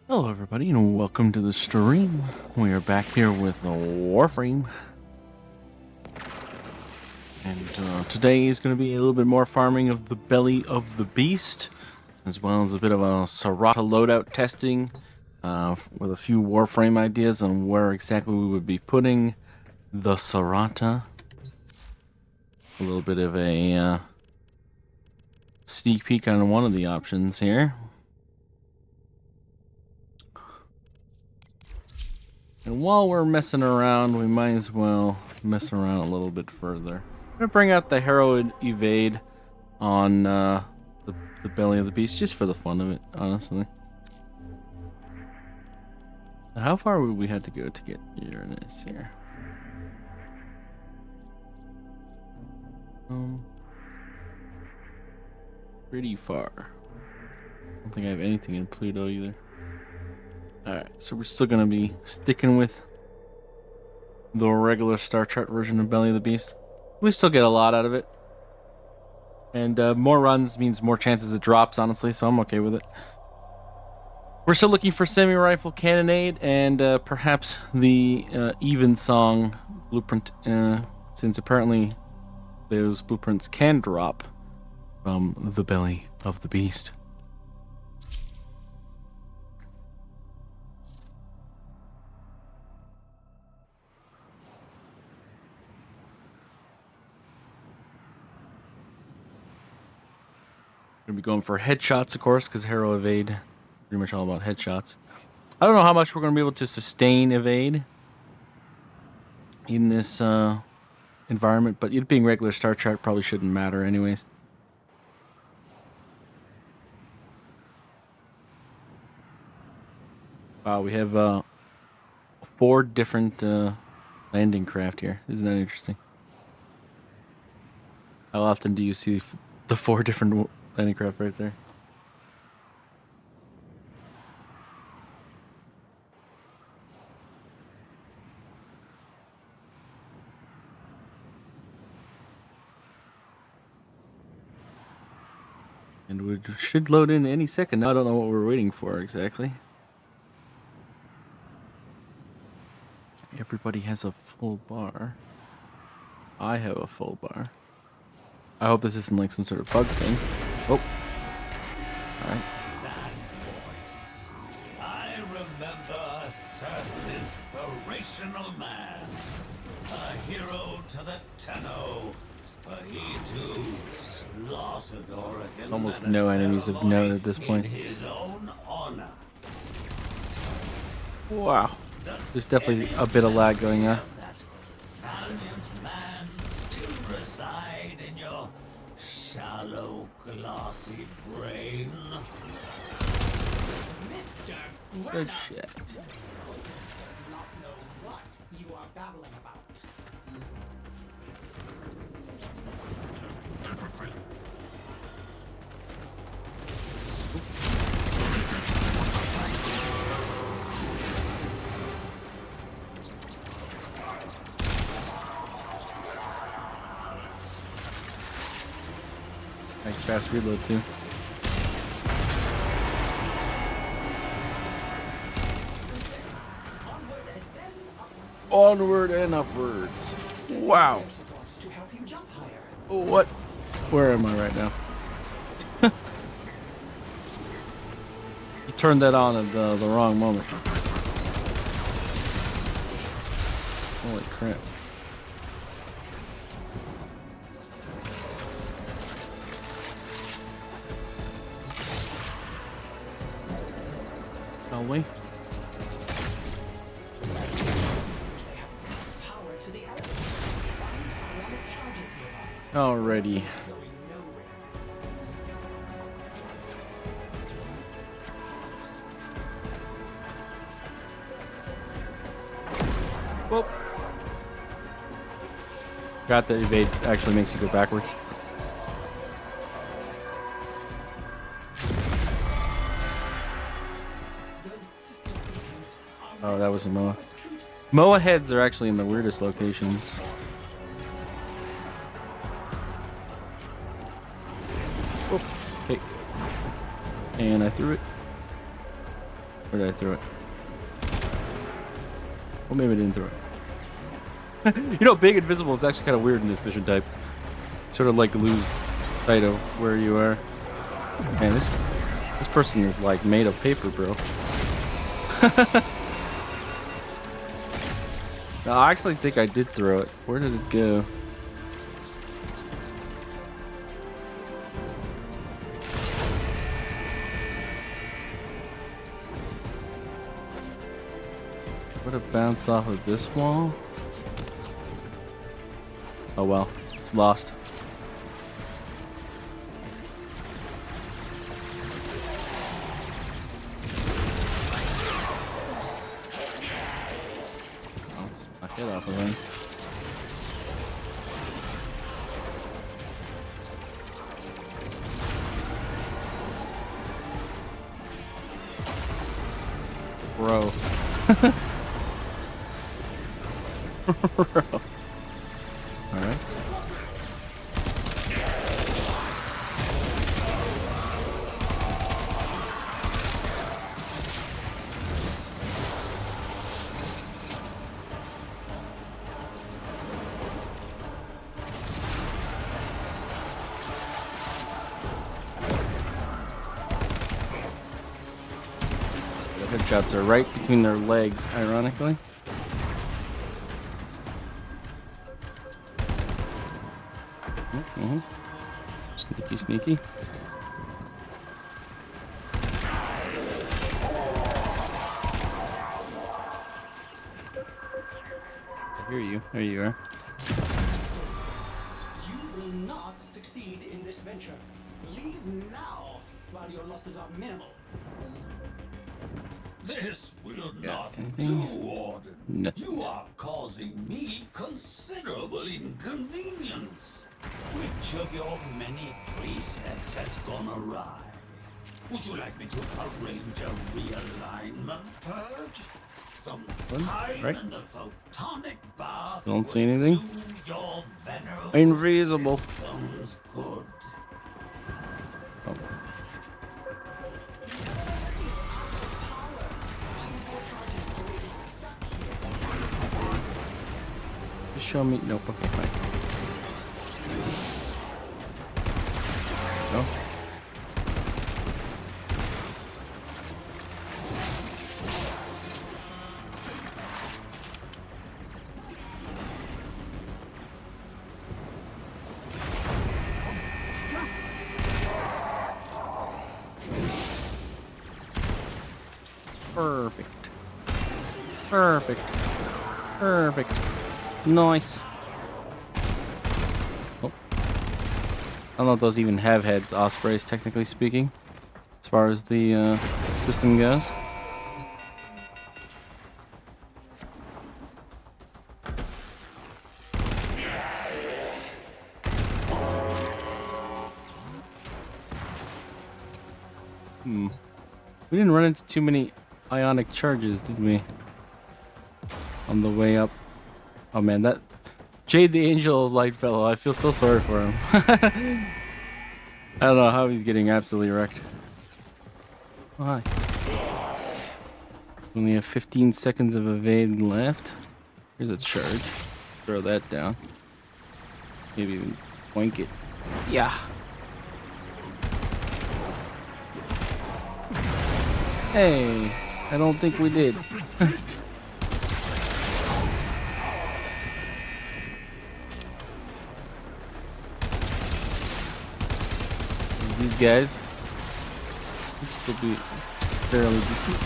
Hello everybody and welcome to the stream. We are back here with the Warframe. And today is going to be a little bit more farming of the belly of the beast, as well as a bit of a Cerata loadout testing with a few Warframe ideas on where exactly we would be putting the Cerata. A little bit of a sneak peek on one of the options here. And while we're messing around, we might as well mess around a little bit further. I'm gonna bring out the Heroid Evade on the belly of the beast, just for the fun of it, honestly. How far would we have to go to get Uranus here? Pretty far. I don't think I have anything in Pluto either. Alright, so we're still gonna be sticking with the regular star chart version of Belly of the Beast. We still get a lot out of it. And more runs means more chances it drops, honestly, so I'm okay with it. We're still looking for semi-rifle cannonade and perhaps the Evensong blueprint, since apparently those blueprints can drop from the belly of the beast. Gonna be going for headshots, of course, because Hero Evade, pretty much all about headshots. I don't know how much we're gonna be able to sustain evade in this environment, but it being regular star chart probably shouldn't matter anyways. Wow, we have 4 different landing craft here. Isn't that interesting? How often do you see the 4 different landing craft right there? And we should load in any second. Now I don't know what we're waiting for exactly. Everybody has a full bar. I have a full bar. I hope this isn't like some sort of bug thing. Oh. Alright. That voice. I remember a certain inspirational man. A hero to the Tenno. For he too slaughtered Oregon. Almost no enemies of note at this point. In his own honor. Wow. There's definitely a bit of lag going on. That valiant man still reside in your shallow, glossy brain. Good shit. Not know what you are babbling about. Nice fast reload too. Onward and upwards. Wow. To help you jump higher. What? Where am I right now? You turned that on at the wrong moment. Holy crap. Shall we? Power to the element. Charges nearby. Alrighty. Going nowhere. Whoop. Got that evade actually makes you go backwards. Oh, that was a Moa. Moa heads are actually in the weirdest locations. Whoop. Okay. And I threw it. Where did I throw it? Well, maybe I didn't throw it. You know, being invisible is actually kind of weird in this mission type. Sort of like lose sight of where you are. Man, this person is like made of paper, bro. No, I actually think I did throw it. Where did it go? Would it bounce off of this wall? Oh well, it's lost. Bounce my head off of things. Bro. Bro. Alright. The headshots are right between their legs, ironically. Mm-hmm. Sneaky, sneaky. I hear you. There you are. You will not succeed in this venture. Leave now, while your losses are minimal. This will not anything? do, Warden. Nothing. You are causing me considerable inconvenience. Which of your many precepts has gone awry? Would you like me to arrange a realignment purge? Some time Right. in the photonic bath Don't see would anything. do your venerable Invisible. systems good. Oh. Just show me. Nope. Okay, fine. No. Perfect. Perfect. Perfect. Nice. Oh. I don't know if those even have heads, ospreys, technically speaking, as far as the system goes. We didn't run into too many ionic charges, did we? On the way up. Oh man, that Jade the Angel of Light fellow, I feel so sorry for him. I don't know how he's getting absolutely wrecked. Oh, hi. Only have 15 seconds of evade left. Here's a charge. Throw that down. Maybe even boink it. Yeah. Hey, I don't think we did. These guys would still be fairly decent.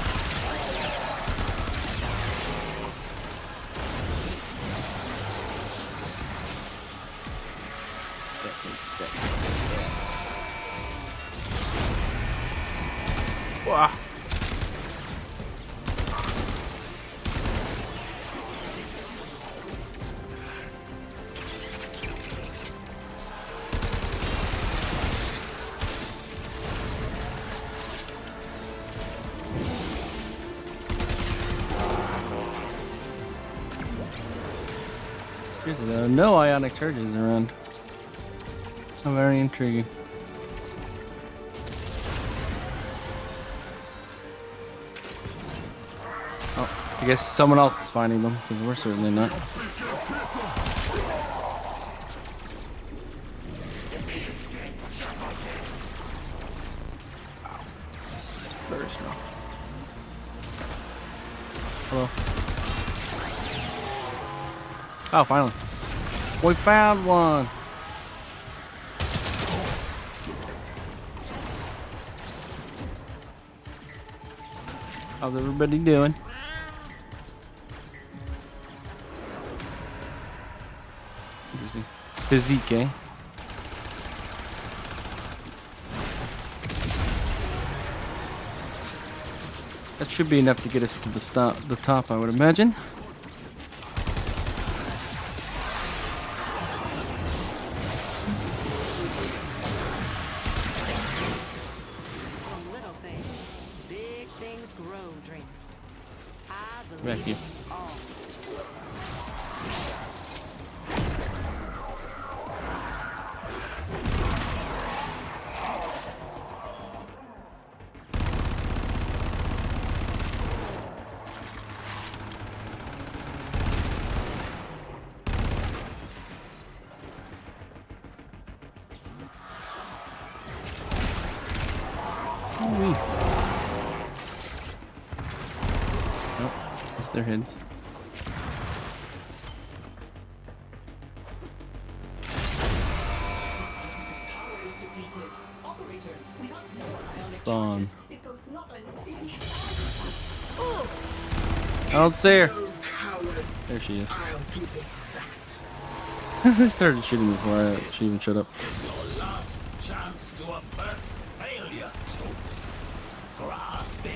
Wow. There's no ionic charges around. How very intriguing. I guess someone else is finding them, because we're certainly not. It's very strong. Hello. Oh, finally. We found one! How's everybody doing? Interesting. Physique, eh? That should be enough to get us to the top, I would imagine. Little things, big things grow, dreamers. I Back believe here. all. Ooh-wee. Nope, it's their heads. Power is depleted. Operator, without more ionic Gone. charges, it goes not an inch. I don't see her. You coward. There she is. I'll give it that. I started shooting before she even showed up. Your last chance to avert failure, troops. Grasp it.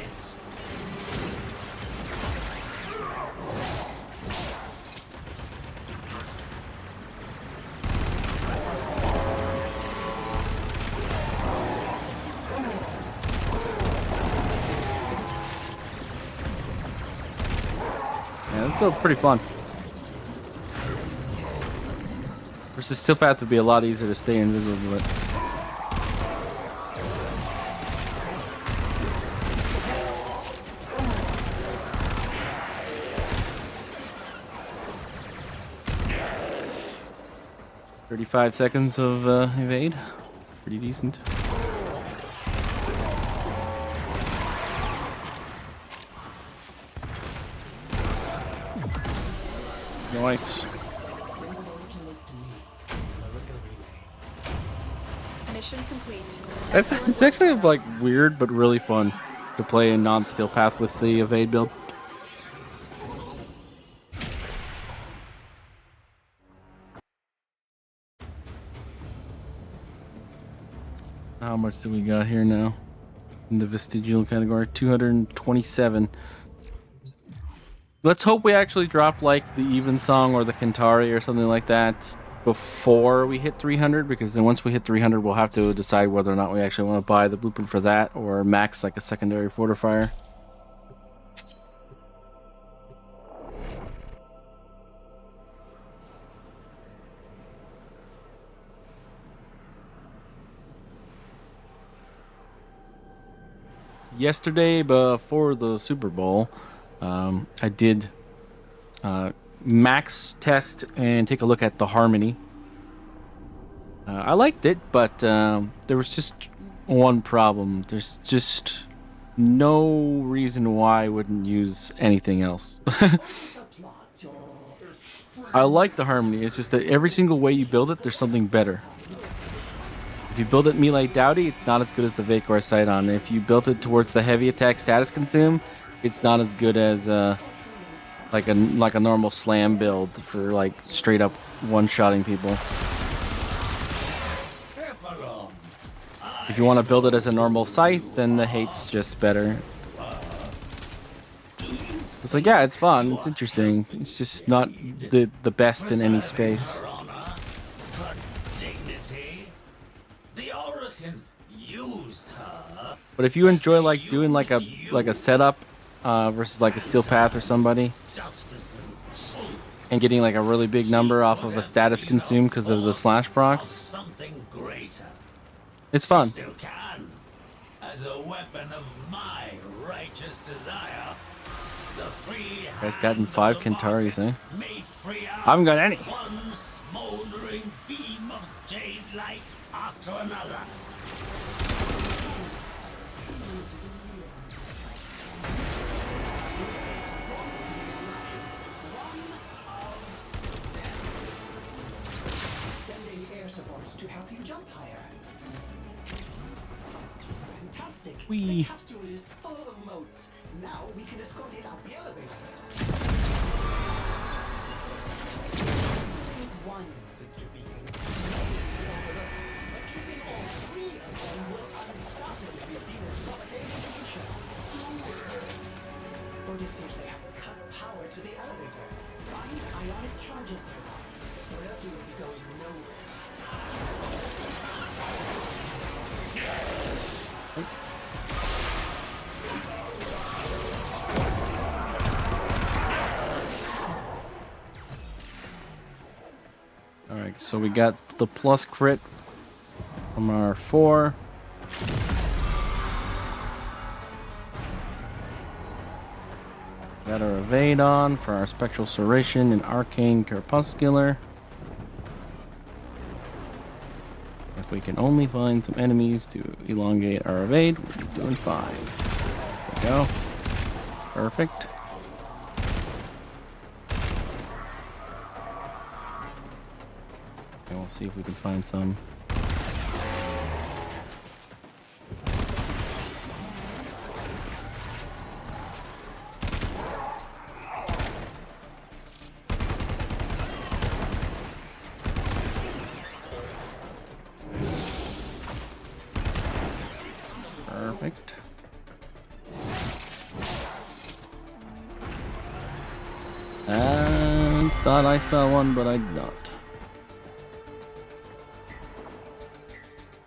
Yeah, this build's pretty fun. Versus Steel Path would be a lot easier to stay invisible, but... "35 seconds of evade. Pretty decent. Nice. Mission complete. It's actually like weird but really fun to play in non-Steel Path with the evade build. How much do we got here now? In the vestigial category, 227. Let's hope we actually drop like the Even Song or the Kentari or something like that before we hit 300, because then once we hit 300 we'll have to decide whether or not we actually want to buy the blueprint for that or max like a secondary fortifier. Yesterday before the Super Bowl, I did max test and take a look at the Harmony. I liked it, but there was just one problem. There's just no reason why I wouldn't use anything else. I like the Harmony. It's just that every single way you build it, there's something better. If you build it melee dowdy, it's not as good as the Vakor Sidon. If you built it towards the heavy attack status consume, it's not as good as like a normal slam build for like straight up one-shotting people. If you want to build it as a normal scythe, then the hate's just better. It's like, yeah, it's fun, it's interesting. It's just not the best in any space. But if you enjoy like doing like a setup versus like a Steel Path or somebody, and getting like a really big number off of a status consume because of the slash procs, it's fun. Still can, as a weapon of my righteous desire. The free Guys gotten hand 5 of the Kentaris, market eh? made freer I haven't got any. one smoldering beam of jade light after another. Sending air supports to help you jump higher. Fantastic. Whee. The capsule is full of moats. Now we can escort it out the elevator. One sister beacon. But tripping all 3 of them will undoubtedly be seen as provocation. For this feat, they have cut power to the elevator. Find ionic charges nearby, or else we will be going nowhere. Alright, so we got the plus crit from our 4. Got our evade on for our spectral serration and arcane crepuscular. If we can only find some enemies to elongate our evade, we'll be doing fine. There we go. Perfect. And we'll see if we can find some. Perfect. And thought I saw one, but I did not.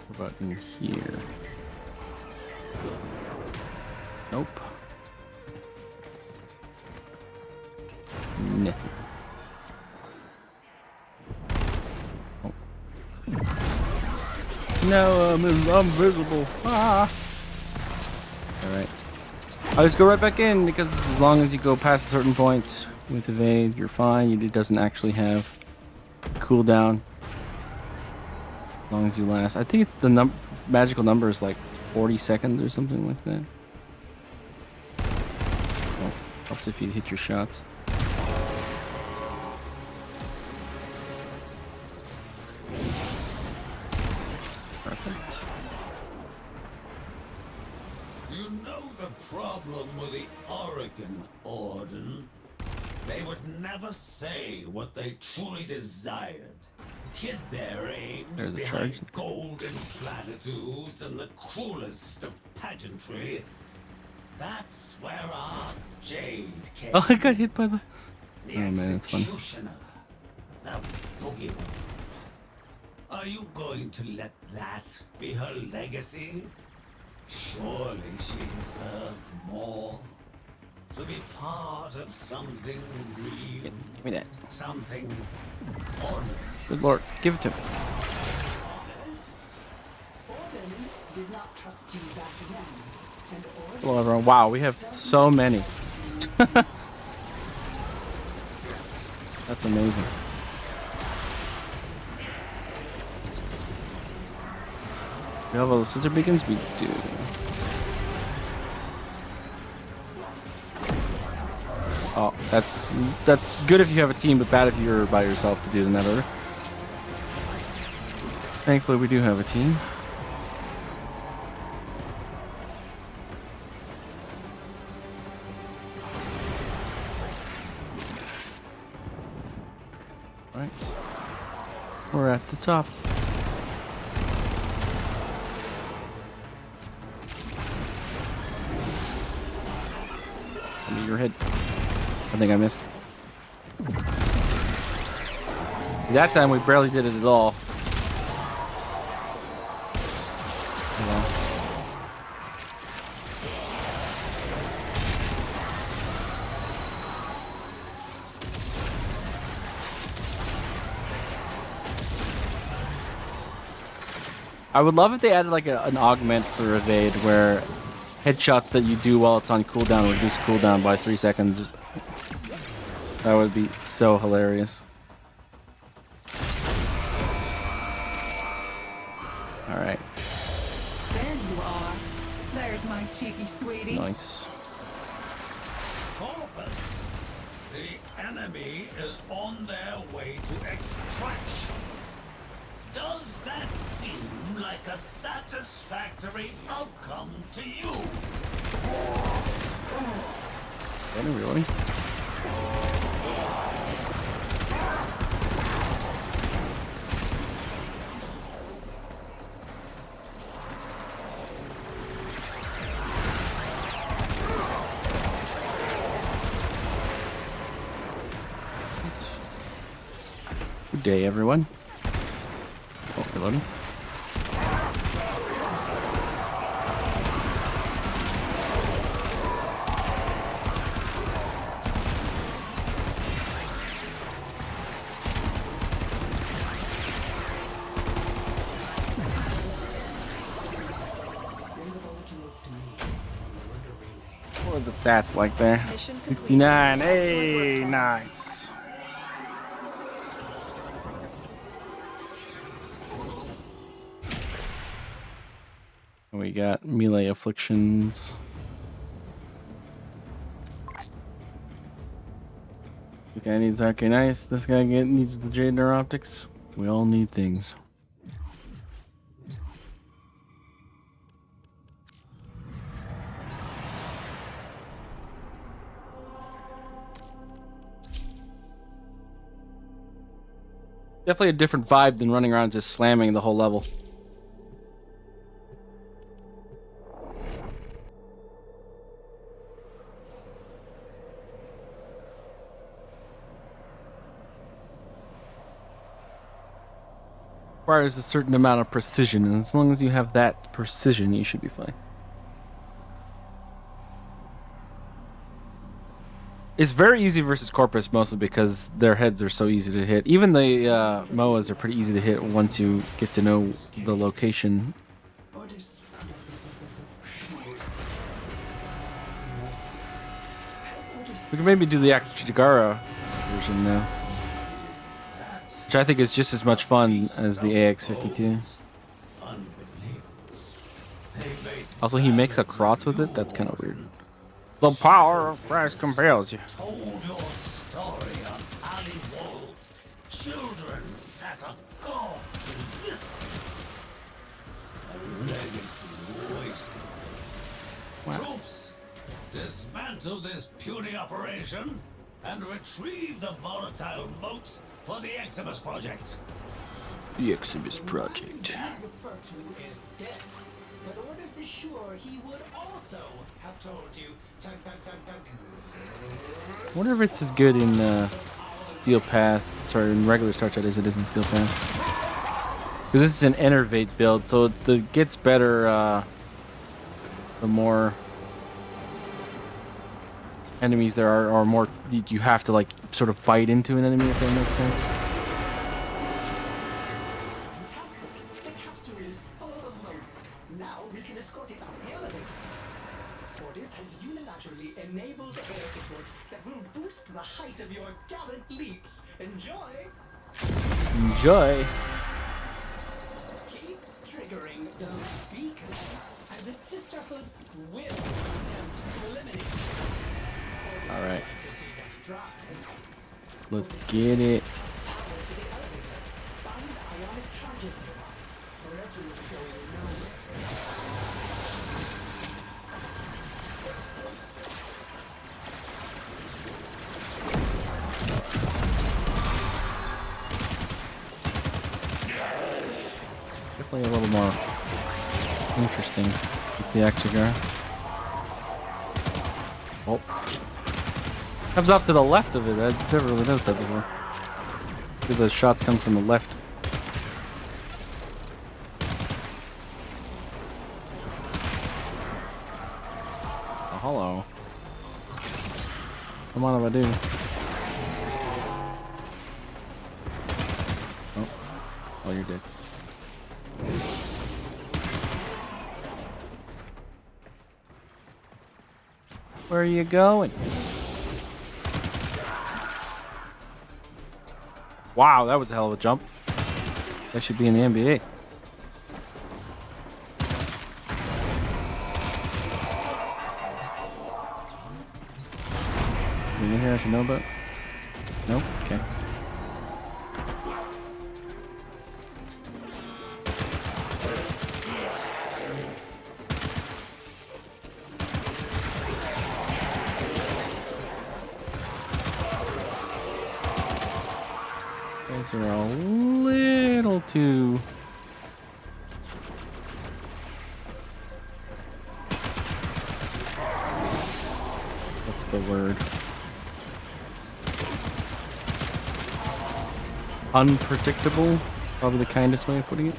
What about in here? Nope. Nothing. Oh. No, I'm invisible. Ah. Alright. I'll just go right back in because as long as you go past a certain point with evade, you're fine. It doesn't actually have cooldown. As long as you last. I think it's the magical number is like 40 seconds or something like that. Oh, helps if you hit your shots. Perfect. You know the problem with the Oregon Orden? They would never say what they truly desired. Hid their aims There's a behind charge. golden platitudes and the cruelest of pageantry. That's where our Jade came. Oh, I got hit by the... The Oh, man, that's funny. executioner, the boogie woman. Are you going to let that be her legacy? Surely she deserved more. To be part of something real. Give me that. Something honest. Good lord, give it to me. Orden did not trust you back then. And Orden Hello, everyone. Wow, we have so many. That's amazing. We have all the scissor beacons? We do. Oh, that's good if you have a team, but bad if you're by yourself to do the net order. Thankfully, we do have a team. Right. We're at the top. I mean, your head. I think I missed. That time we barely did it at all. Yeah. I would love if they added like an augment for evade where headshots that you do while it's on cooldown reduce cooldown by 3 seconds. That would be so hilarious. Alright. There you are. There's my cheeky sweetie. Nice. Corpus, the enemy is on their way to extraction. Does that seem like a satisfactory outcome to you? Really? Good day, everyone. Oh, reloading. What are the stats like there? Mission complete. 69. Hey, nice. We got melee afflictions. This guy needs arcane ice. This guy needs the jade neuroptics. We all need things. Definitely a different vibe than running around just slamming the whole level. Requires a certain amount of precision, and as long as you have that precision, you should be fine. It's very easy versus Corpus, mostly because their heads are so easy to hit. Even the MOAs are pretty easy to hit once you get to know the location. We can maybe do the Akashigara version now, which I think is just as much fun as the AX-52. Also, he makes a cross with it. That's kind of weird. The power of Christ compels you. Told your story on alley walls. Children sat agog to listen. A legacy wasted. Wow. Troops, dismantle this puny operation and retrieve the volatile motes for the Eximus Project. The Eximus Project. refer to is death. But Orders is sure he would also have told you. I wonder if it's as good in Steel Path, sorry, in regular Star Trek as it is in Steel Path. Because this is an Enervate build, so it gets better the more enemies there are, or more you have to like sort of bite into an enemy, if that makes sense. The capsule is full of motes. Now we can escort it up the elevator. Orders has unilaterally enabled air support that will boost the height of your gallant leaps. Enjoy! Enjoy. Keep triggering those beacons, and the Sisterhood will attempt to eliminate you. All right, To see that drive, let's get it. find ionic charges nearby, or else we will be going nowhere. Definitely a little more interesting with the Akashigara. Oh. Comes off to the left of it. I never really noticed that before. The shots come from the left. Oh, hello. Come on if I do. Oh, you're dead. Where are you going? Wow, that was a hell of a jump. That should be in the NBA. Anything here I should know about? Nope. Okay. These are a little too... What's the word? Unpredictable, probably the kindest way of putting it.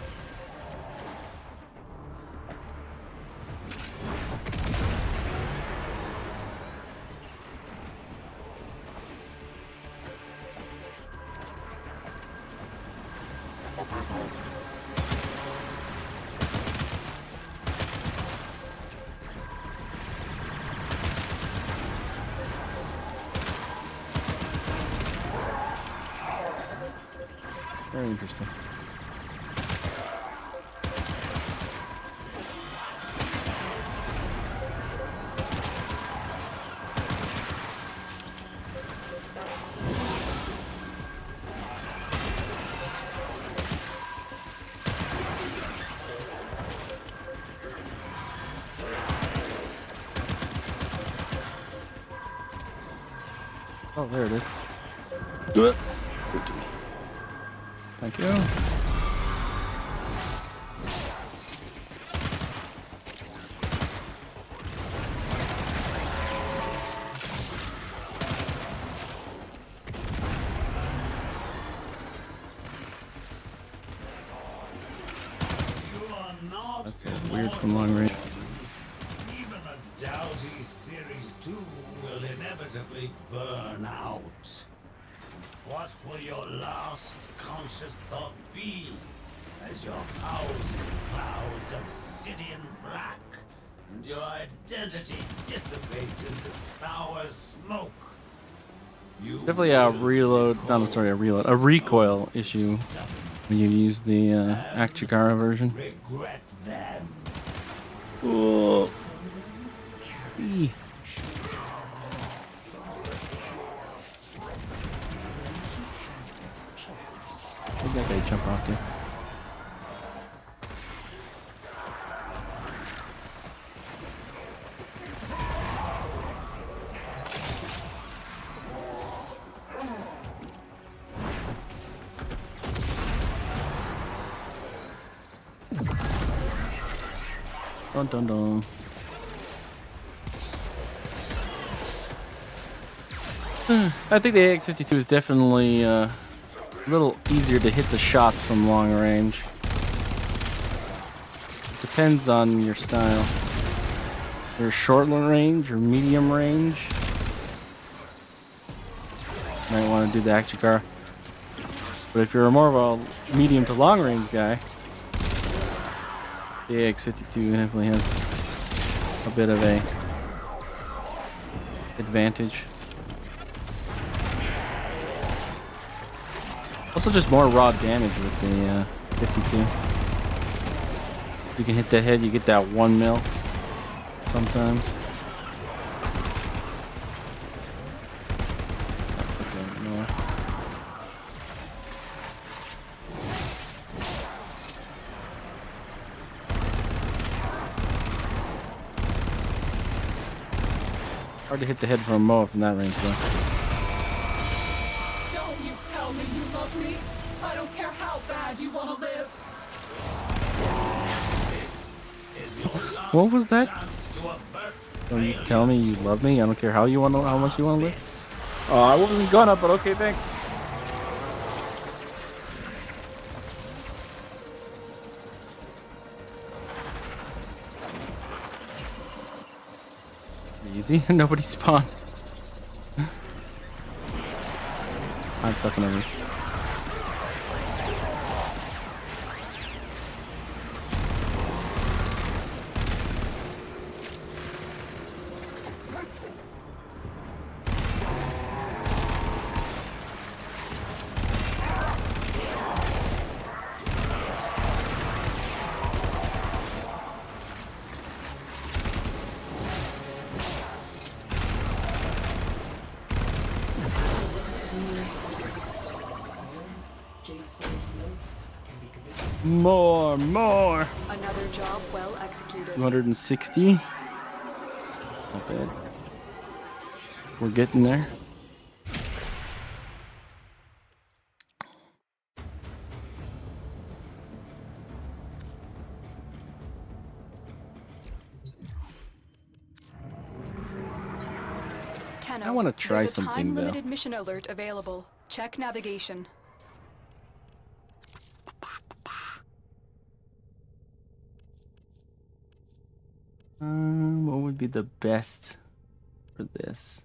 Very interesting. Oh, there it is. Do it. Give it to me. Thank you. You are not That's weird from long range. Even a doughty Series 2 will inevitably burn out. What will your last conscious thought be as your thousand clouds obsidian black and your identity dissipates into sour smoke? You Definitely a will reload. No, I'm sorry, a recoil issue when you use the Akchigara version. regret them. Oh. Eee. Where'd that guy jump off to? Dun dun dun. I think the AX-52 is definitely a little easier to hit the shots from long range. Depends on your style. Your short range or medium range. Might want to do the Akchigara. But if you're more of a medium to long range guy, the AX-52 definitely has a bit of a advantage. Also just more raw damage with the 52. You can hit the head, you get that 1 mil sometimes. That's a more. Hard to hit the head from a Moa from that range though. Don't you tell me you love me. I don't care how bad you want to live. This is your last What was that? chance to avert Don't you tell me you love me? I don't care how much you want to live. Oh, I wasn't gonna, but okay, thanks. Easy, nobody spawned. I'm stuck in a roof. More. Another job well executed. 260. Not bad. We're getting there. I want to try There's a something though. time-limited mission alert available. Check navigation. What would be the best for this?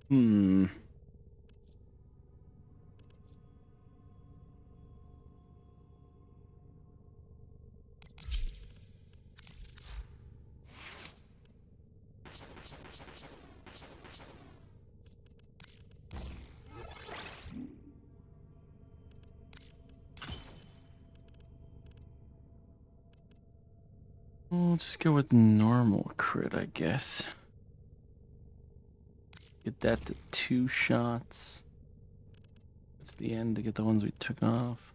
Hmm. We'll just go with normal crit, I guess. Get that to 2 shots. To the end to get the ones we took off.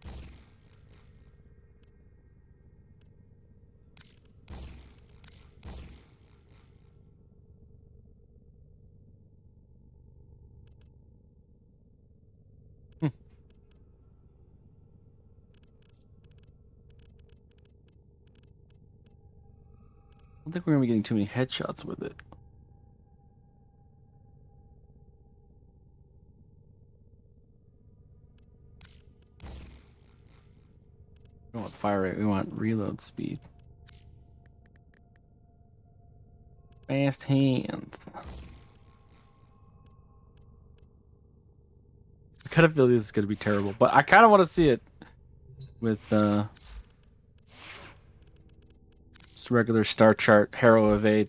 I don't think we're gonna be getting too many headshots with it. We don't want fire rate, we want reload speed. Fast hands. I kind of feel this is gonna be terrible, but I kind of want to see it with just regular star chart, Harrow evade.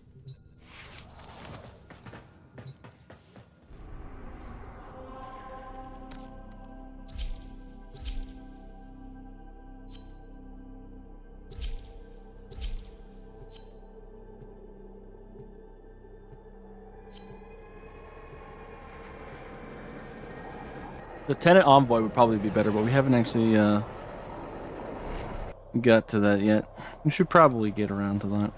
Lieutenant Envoy would probably be better, but we haven't actually got to that yet. We should probably get around to that.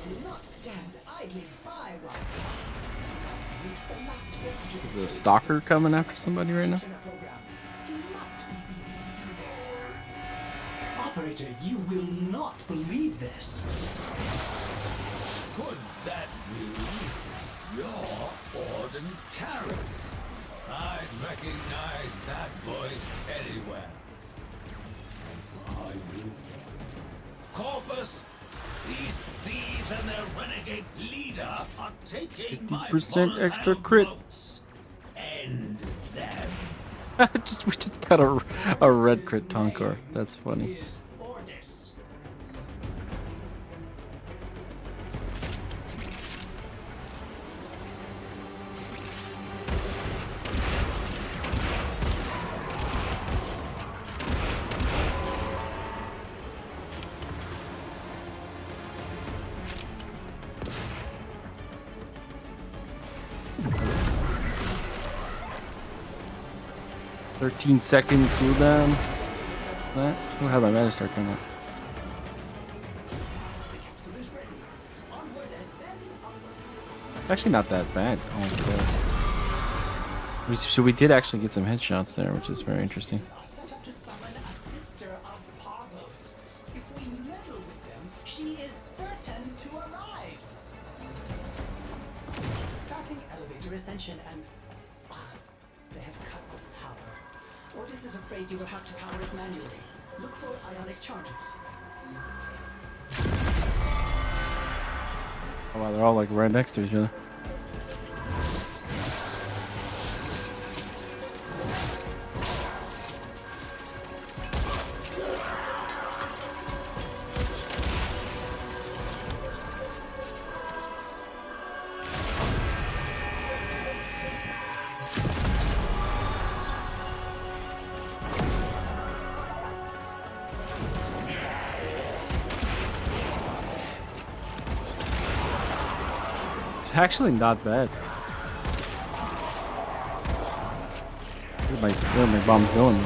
Do not stand idly by, Rob. Reach the last vestige Is the stalker coming after somebody right now? in the program. He must be. Operator, you will not believe this. Could that be your Orden Karis? I'd recognize that voice anywhere. How far you Corpus, these thieves and their renegade leader are taking my 50% extra volatile crit. boats. End them. We just got a red crit Tonkor. That's funny. Is Ordis. 13-second cooldown. That? Oh, how my mana start coming up? Actually, not that bad. So we did actually get some headshots there, which is very interesting. Are set up to summon a sister of Parvos. If we meddle with them, she is certain to arrive. Starting elevator ascension and they have cut off power. Ordis is afraid you will have to power it manually. Look for ionic charges. Oh wow, they're all like right next to each other. It's actually not bad. Where are my bombs going?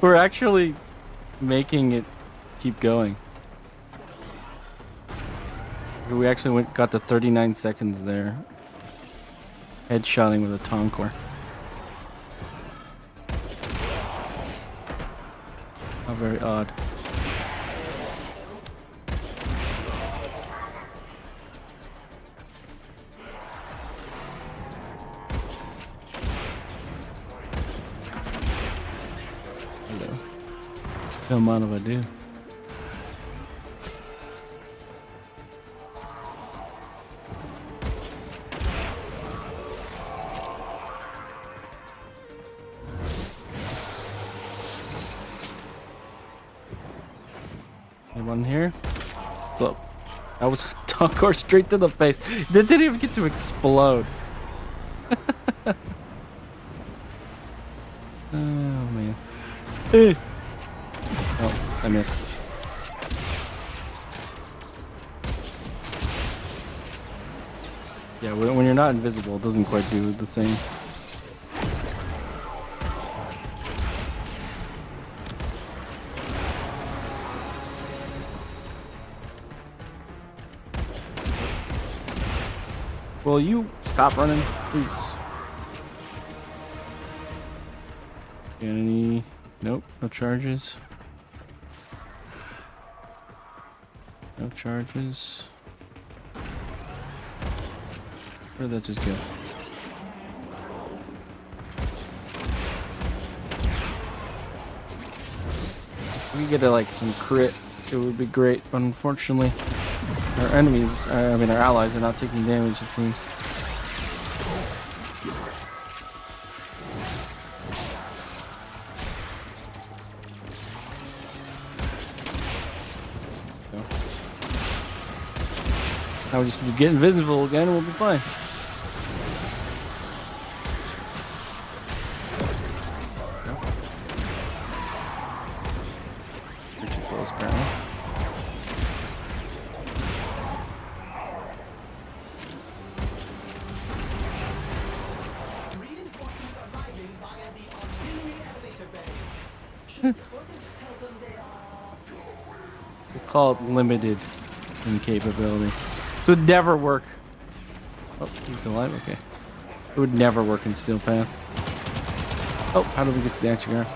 We're actually making it keep going. We actually got to 39 seconds there. Headshotting with a Tonkor. How very odd. Hello. Come on if I do. Anyone here? What's up? That was a Tonkor straight to the face. They didn't even get to explode. Oh man. Oh, I missed. Yeah, when you're not invisible, it doesn't quite do the same. Will you stop running, please? Any? Nope, no charges. No charges. Where did that just go? If we get like some crit, it would be great. But unfortunately, our enemies, I mean our allies, are not taking damage, it seems. Now we just need to get invisible again and we'll be fine. You're too close, apparently. Reinforcements arriving via the auxiliary elevator bay. Should orders tell them they are... We'll call it limited in capability. It would never work. Oh, he's alive? Okay. It would never work in Steel Path. Oh, how do we get to the action guard?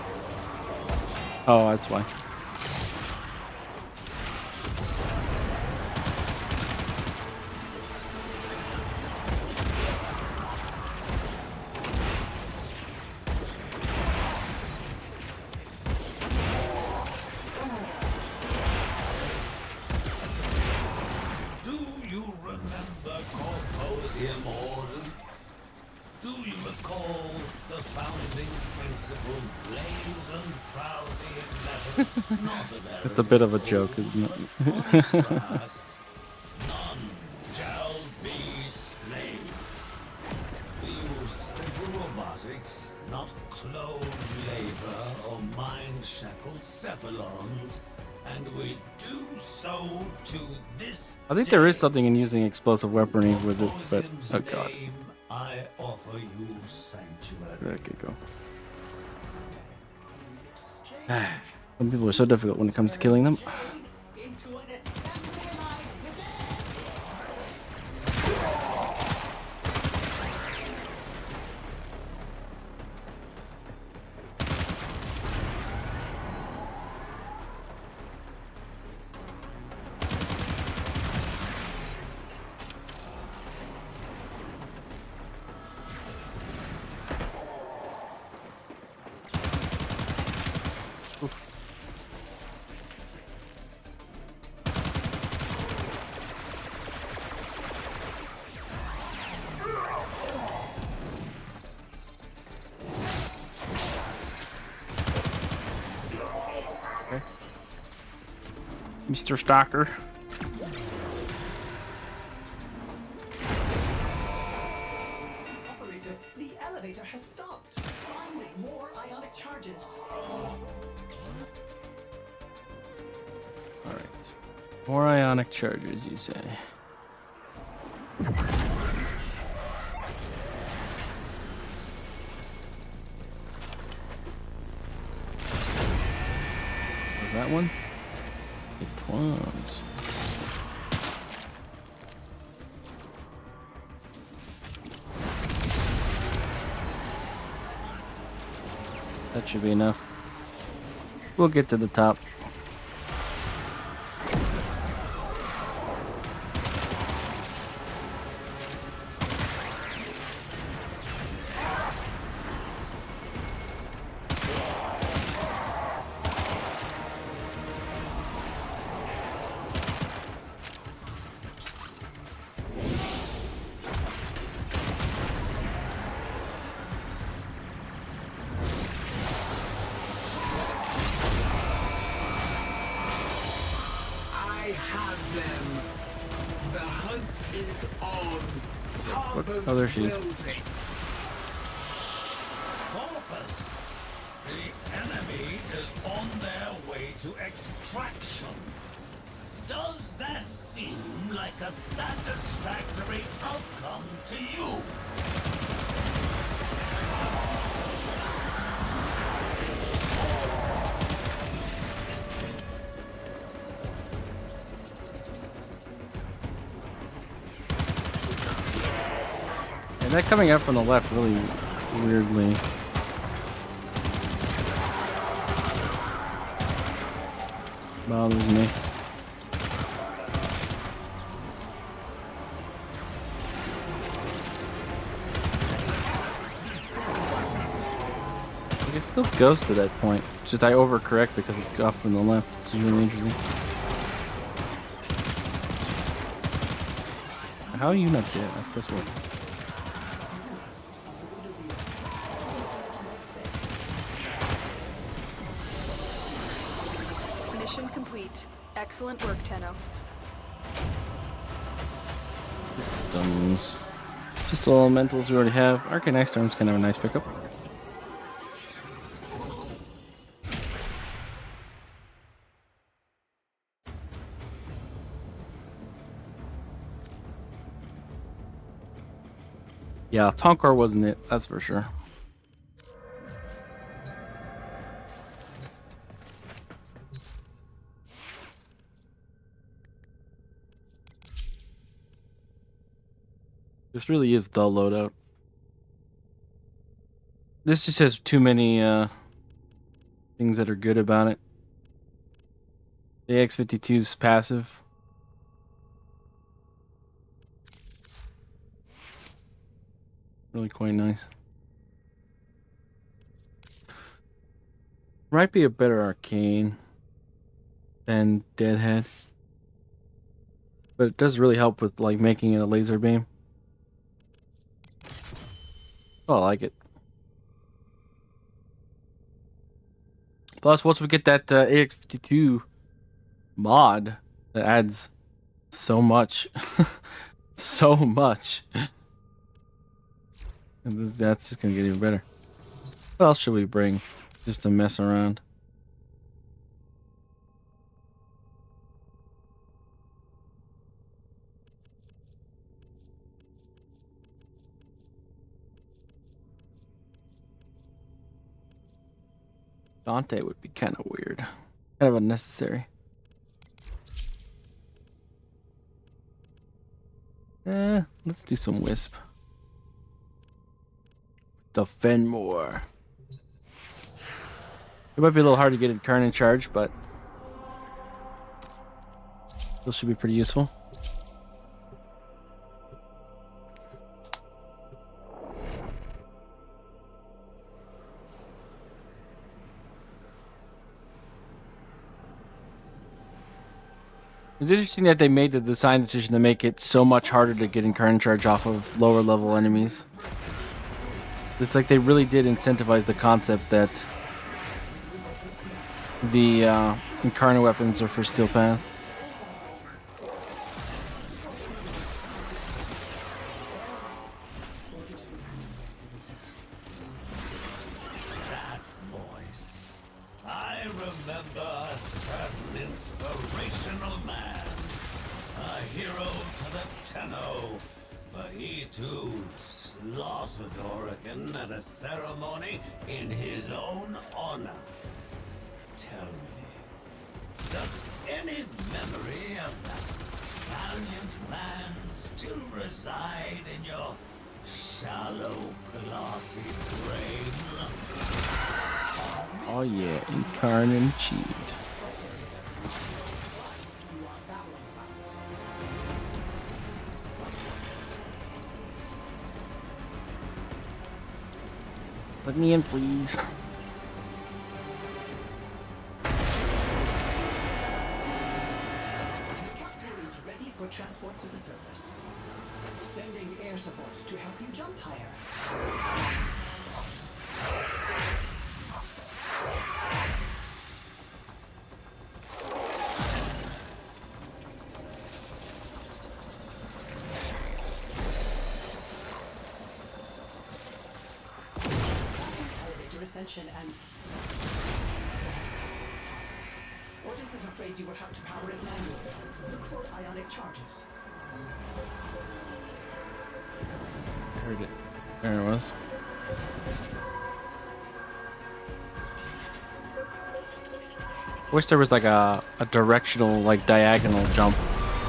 Oh, that's why. Do you remember Corposium Order? Do you recall the founding principle blazoned proudly in letters not of It's a bit of a joke, isn't it? honest brass? None shall be slaves. We used simple robotics, not cloned labor or mind-shackled cephalons, and we do so to this I think there is day. something in using explosive weaponry with it, but Corposium's oh god. name, I offer you sanctuary. Where did it go? Some people are so difficult when it comes to killing them. Into an assembly line. Mr. Stalker. Operator, the elevator has stopped. Find more ionic charges. More ionic charges, you say? Was that one? It was. That should be enough. We'll get to the top. I have them. The hunt is on. Harper's Oh, there she is. wills it. Corpus. The enemy is on their way to extraction. Does that seem like a satisfactory outcome to you? And that coming up from the left really weirdly. Bothers me. Like it still goes to that point. It's just I overcorrect because it's off from the left. It's really interesting. How are you not dead? That's this one. Mission complete. Excellent work, Tenno. Systems. Just elementals we already have. Arcane Ice Storm's kind of a nice pickup. Yeah, Tonkar wasn't it, that's for sure. This really is the loadout. This just has too many things that are good about it. The X-52 is passive. Really quite nice. Might be a better arcane than Deadhead. But it does really help with like making it a laser beam. Oh, I like it. Plus, once we get that AX52 mod, that adds so much. So much. And that's just going to get even better. What else should we bring? Just to mess around. Dante would be kind of weird. Kind of unnecessary. Let's do some Wisp. Defend more. It might be a little hard to get it current in charge, but this should be pretty useful. It's interesting that they made the design decision to make it so much harder to get in current charge off of lower level enemies. It's like they really did incentivize the concept that the incarnate weapons are for steel path. That voice. I remember a certain inspirational man hero to the Tenno, but he too slaughtered Oregon at a ceremony in his own honor. Tell me, does any memory of that valiant man still reside in your shallow, glassy brain? Oh yeah, incarnate cheat. Let me in, please. The capsule is ready for transport to the surface. Sending air support to help you jump higher. Elevator ascension and... Otis is afraid you will have to power it manually. Look for ionic charges. Heard it. There it was. Wish there was like a directional, like diagonal jump.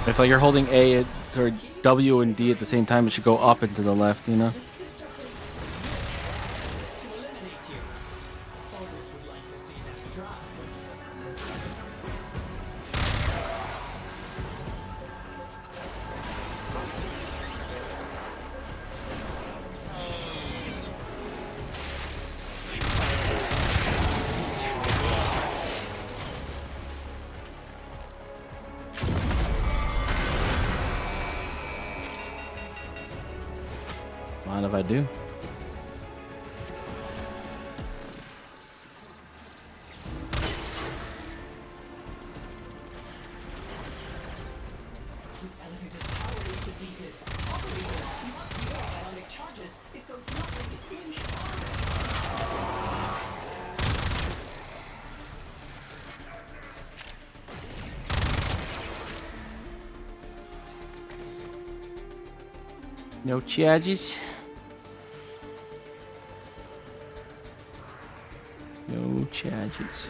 If like you're holding A or W and D at the same time, it should go up and to the left, you know? To eliminate you. Otis would like to see that try. Mind if I do? Elevator's power is depleted. Operator, you must use ionic charges. It does nothing in charge. No charges. No charges.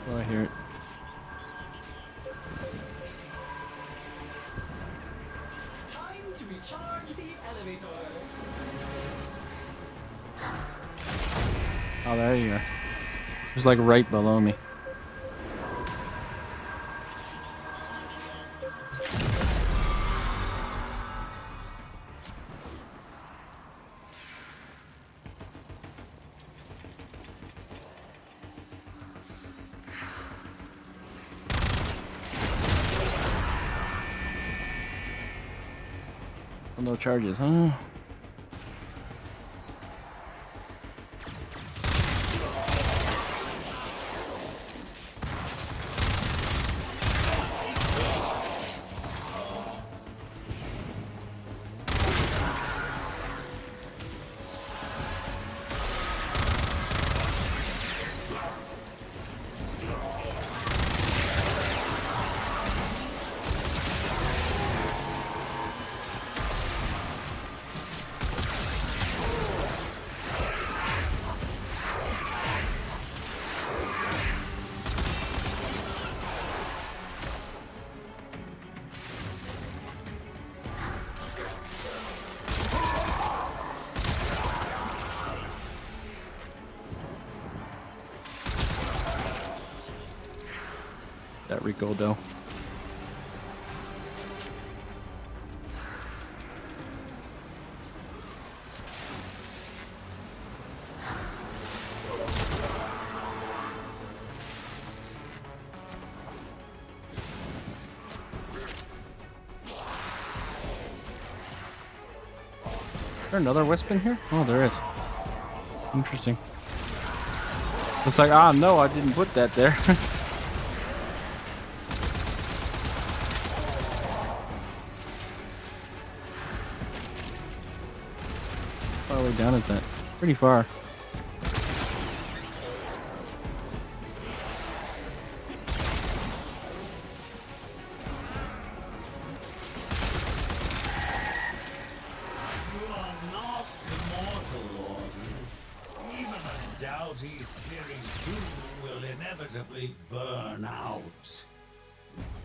Oh, I hear it. Time to recharge the elevator. Oh, there you are. It was like right below me. No charges, huh? That Rico though. there another wisp in here? Oh, there is. Interesting. It's like, ah, no, I didn't put that there. How far way down is that? Pretty far. You are not immortal, Warden. Even a doughty Series 2 will inevitably burn out.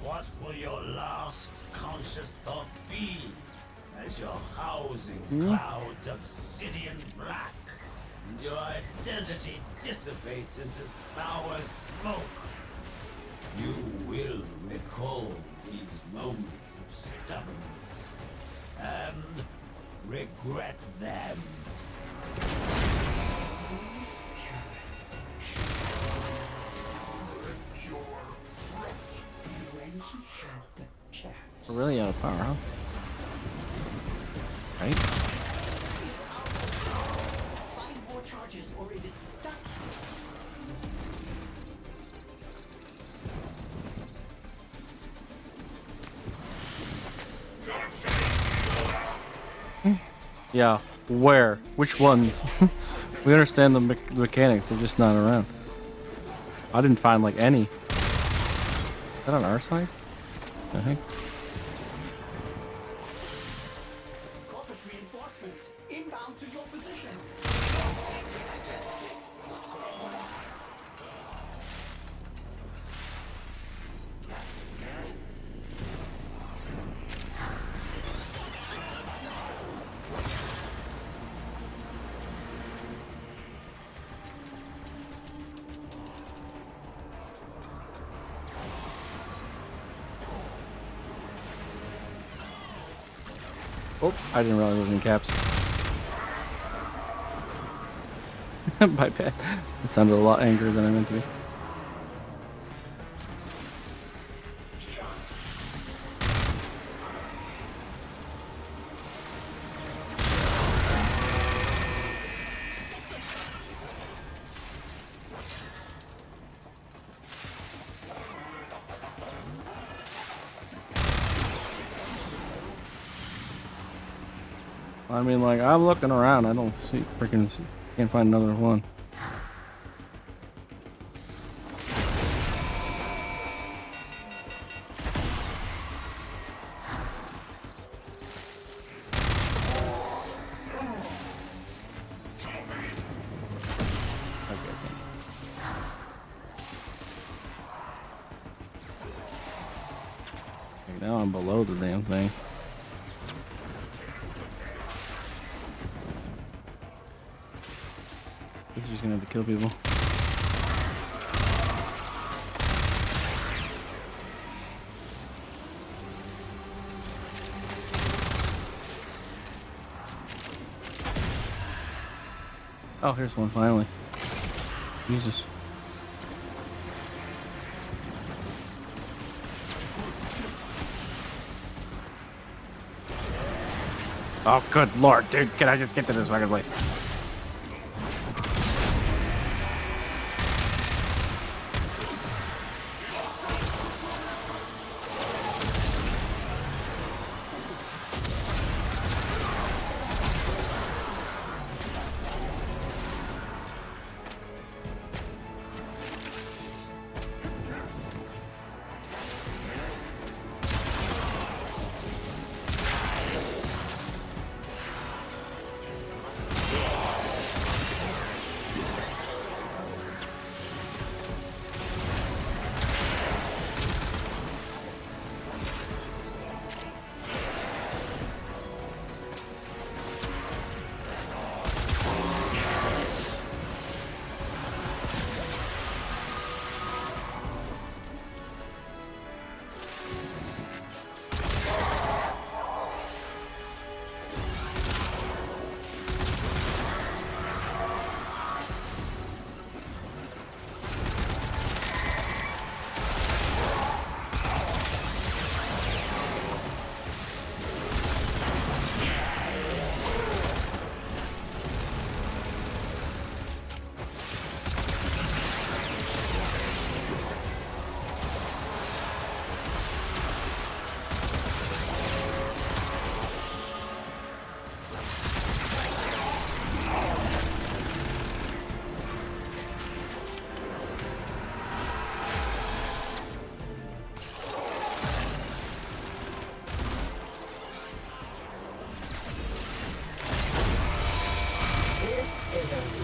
What will your last conscious thought be as your housing clouds obsidian black and your identity dissipates into sour smoke? You will recall these moments of stubbornness and regret them. When he had the chance. We're really out of power, huh? Right? Find more charges or it is stuck. Yeah. Where? Which ones? We understand the mechanics. They're just not around. I didn't find like any. Is that on our side? The heck? Corpus reinforcements inbound to your position. Oh, I didn't realize it was in caps. My bad. It sounded a lot angrier than I meant to be. I mean, like, I'm looking around. I don't see freaking. Can't find another one. Okay, now I'm below the damn thing. This is just gonna have to kill people. Oh, here's one finally. Jesus. Oh, good lord, dude. Can I just get to this fucking place?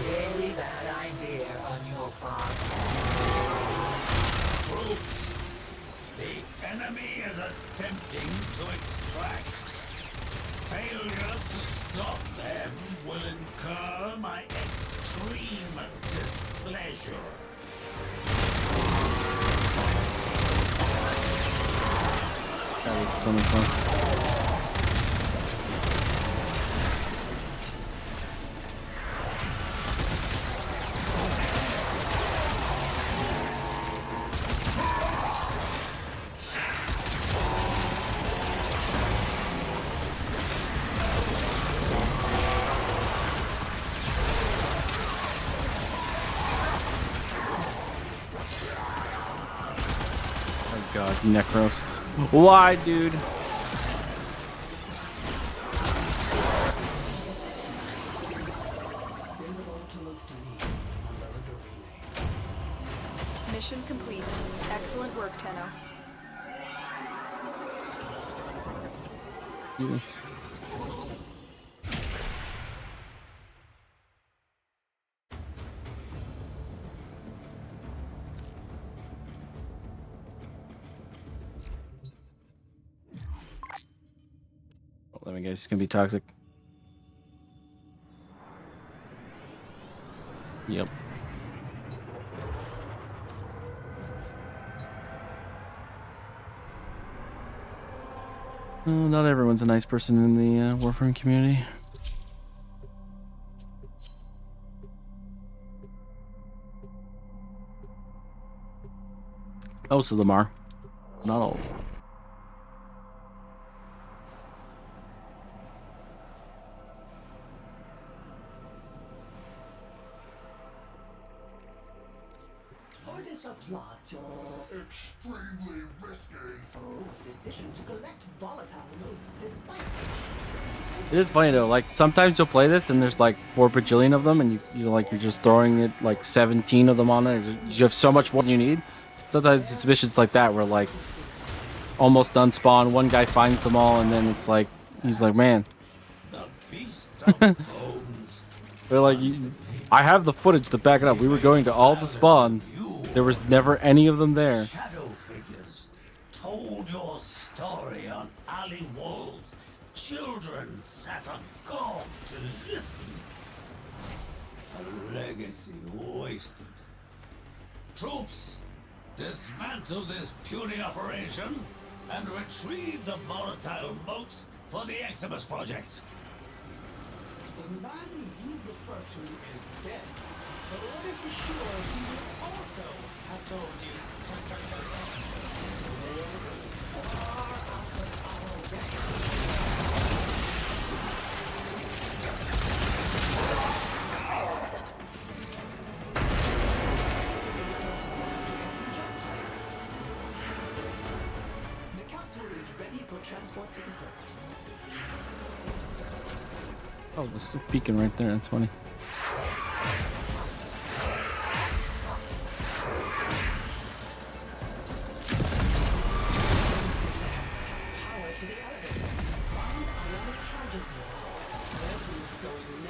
really bad idea on your part. Troops, the enemy is attempting to extract. Failure to stop them will incur my extreme displeasure. That was so much fun. Oh god, Necros. Why, dude? Mission complete. Excellent work, Tenno. Yeah. Let me guess, it's gonna be toxic. Yep. Not everyone's a nice person in the Warframe community. Most of them are. Not all. What is a plot you're Extremely risky. decision to collect volatile nodes despite It is funny though, like sometimes you'll play this and there's like 4 bajillion of them and you're just throwing it like 17 of them on there. You have so much more than you need. Sometimes it's missions like that where like almost done spawn, one guy finds them all and then it's like he's like, man. The beast of bones. They're like, I have the footage to back it up. We were going to all the spawns. There was never any of them there. Shadow figures told your story on alley walls. Children sat agog to listen. A legacy wasted. Troops, dismantle this puny operation and retrieve the volatile motes for the Eximus project. the man you refer to is dead. But what is for sure he would also have told you. Far out of our reach. The capsule is ready for transport to the surface. Oh, it's still peeking right there. That's funny. Power to the elevator. Find ionic charges there. They'll be going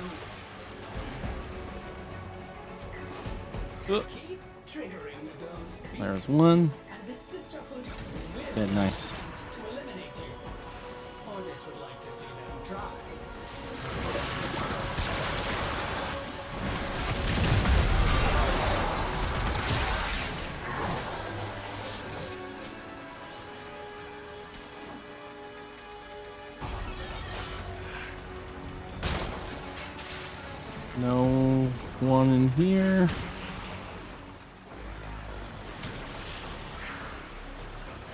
nowhere. Uh, Keep triggering those There's one. and the sisterhood will Yeah, nice. to eliminate you. Orders would like to see them try. No one in here.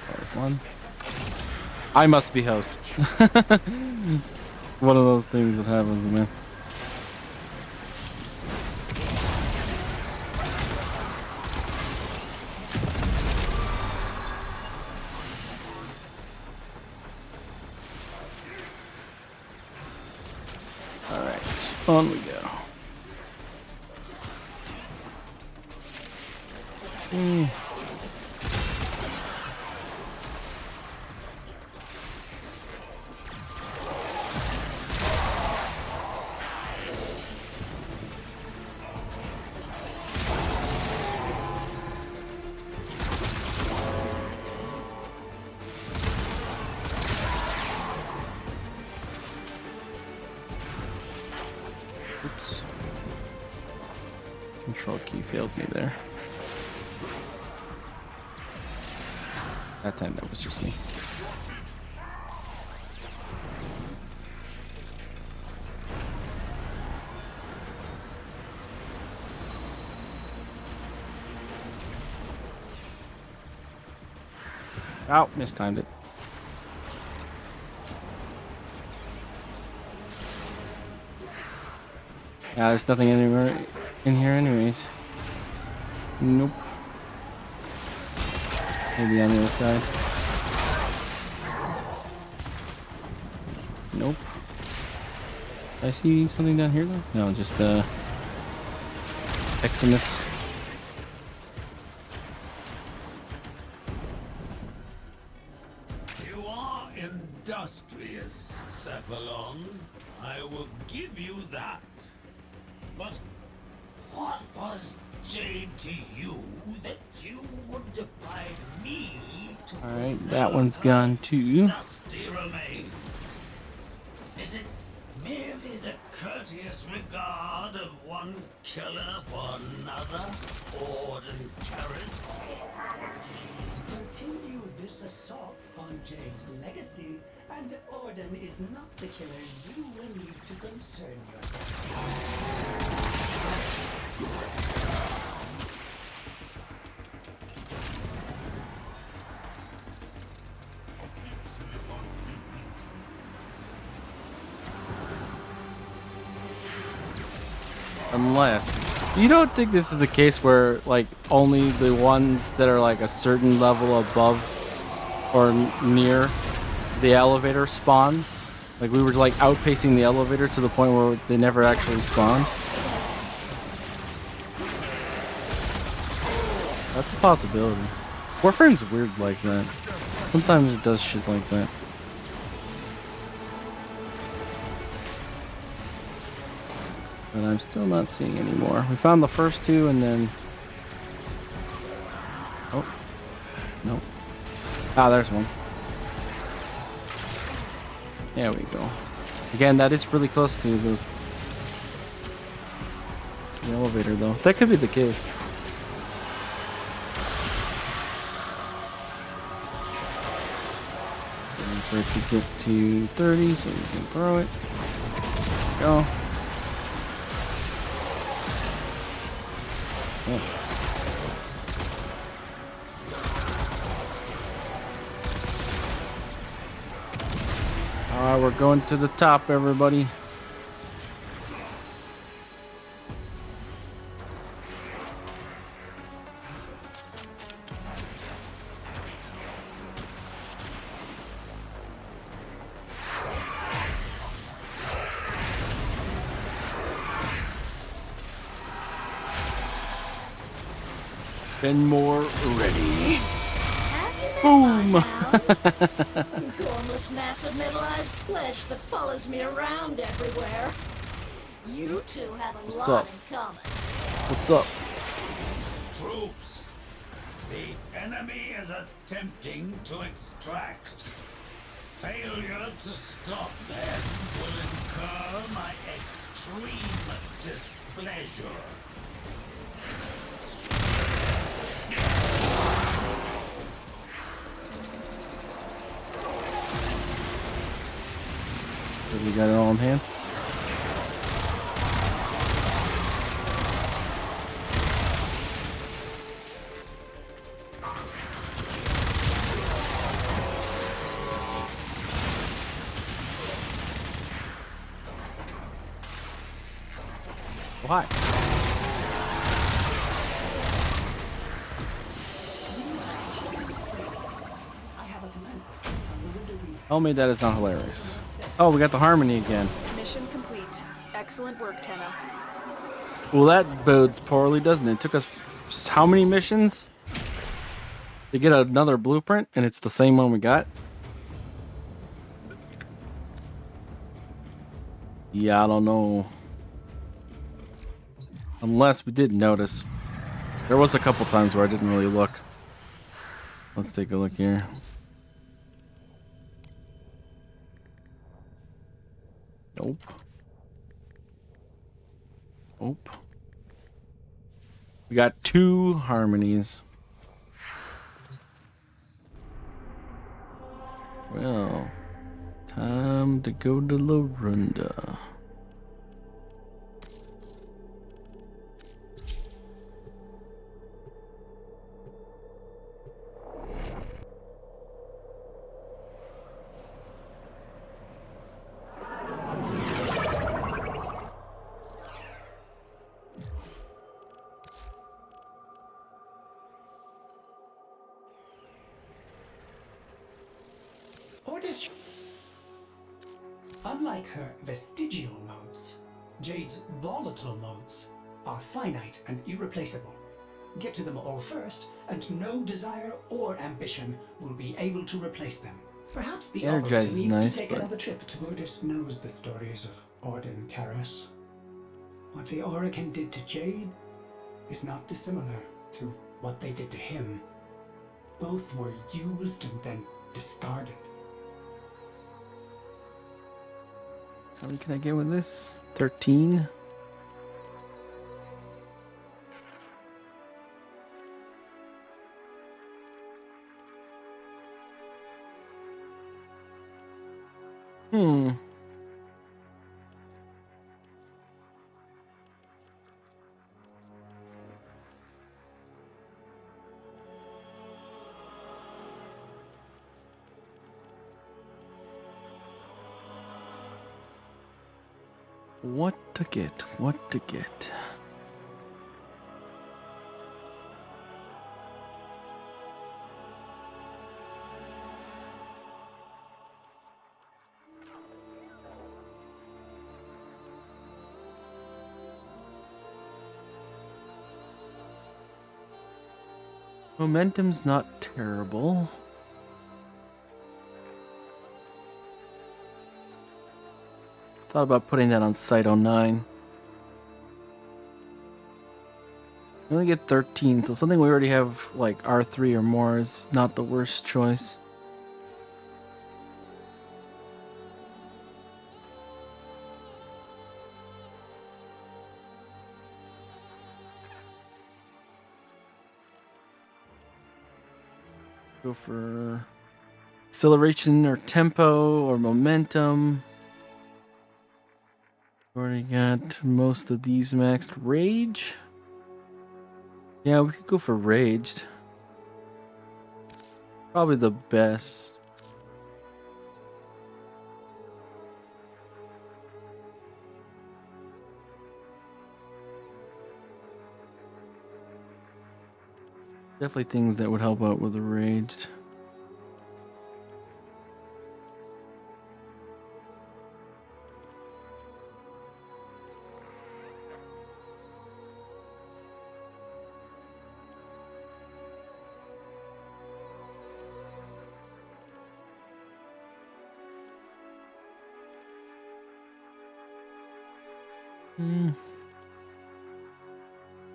There's one. I must be host. One of those things that happens, man. Alright, on we go. Oops. Control key failed me there. That time that was just me. Oh, mistimed it. Yeah, there's nothing anywhere in here anyways. Nope. Maybe on the other side. Nope. Did I see something down here though? No, just Eximus. You are industrious, Cephalon. I will give you that. But what was jade to you that you would defy me to Alright, preserve that one's her gone too. dusty remains? Is it merely the courteous regard of one killer for another, Ord and Karis? Continue this assault on Jade's legacy, and Orden is not the killer you will need to concern yourself. Unless you don't think this is the case where like only the ones that are like a certain level above or near the elevator spawn. Like we were like outpacing the elevator to the point where they never actually spawned. That's a possibility. Warframe's weird like that. Sometimes it does shit like that. But I'm still not seeing any more. We found the first two and then... Oh. No. Ah, there's one. There we go. Again, that is really close to the elevator though. That could be the case. Waiting for it to get to 30 so we can throw it. There we go. Oh. Alright, we're going to the top, everybody. Been more ready. Boom! Gormless mass of metallized flesh that follows me around everywhere. You two have a What's lot up? in common. What's up? Troops, the enemy is attempting to extract. Failure to stop them will incur my extreme displeasure. We got it all in hand. Why? Tell me that is not hilarious. Oh, we got the harmony again. Mission complete. Excellent work, Tenno. Well, that bodes poorly, doesn't it? It took us how many missions to get another blueprint, and it's the same one we got? Yeah, I don't know. Unless we did notice. There was a couple times where I didn't really look. Let's take a look here. Nope. Oh. We got 2 harmonies. Well, time to go to Lorunda. Orders. Unlike her vestigial modes, Jade's volatile modes are finite and irreplaceable. Get to them all first, and no desire or ambition will be able to replace them. Perhaps the Energize operator is needs nice, to take but another trip to Buddhist knows the stories of Orden Terrace. What the Oracle did to Jade is not dissimilar to what they did to him. Both were used and then discarded. how many can I get with this? 13? Hmm. What to get? What to get? Momentum's not terrible. Thought about putting that on Site 09. We only get 13, so something we already have like R3 or more is not the worst choice. Go for acceleration or tempo or momentum. Already got most of these maxed. Rage? Yeah, we could go for raged. Probably the best. Definitely things that would help out with the raged.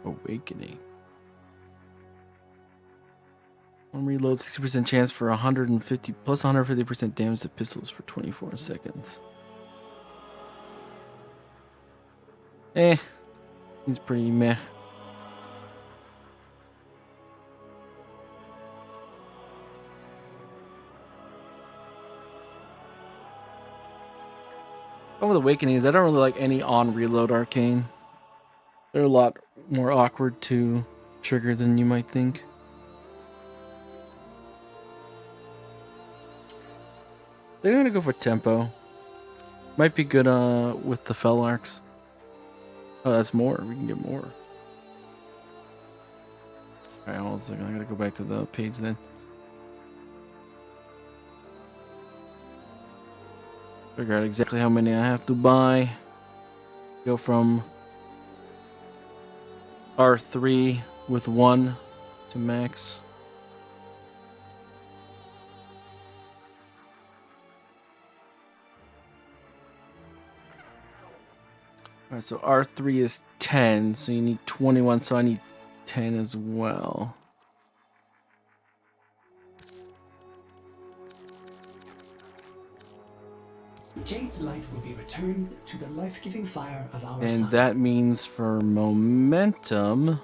Awakening. One reload, 60% chance for 150 plus 150% damage to pistols for 24 seconds. He's pretty meh. Problem with Awakening is I don't really like any on reload arcane. They're a lot more awkward to trigger than you might think. They're gonna go for tempo. Might be good with the fell arcs. Oh, that's more. We can get more. Alright, hold on a second. I gotta go back to the page then. Figure out exactly how many I have to buy. Go from R3 with 1 to max. Alright, so R3 is 10, so you need 21, so I need 10 as well. Jade's light will be returned to the life-giving fire of our And sun. that means for momentum,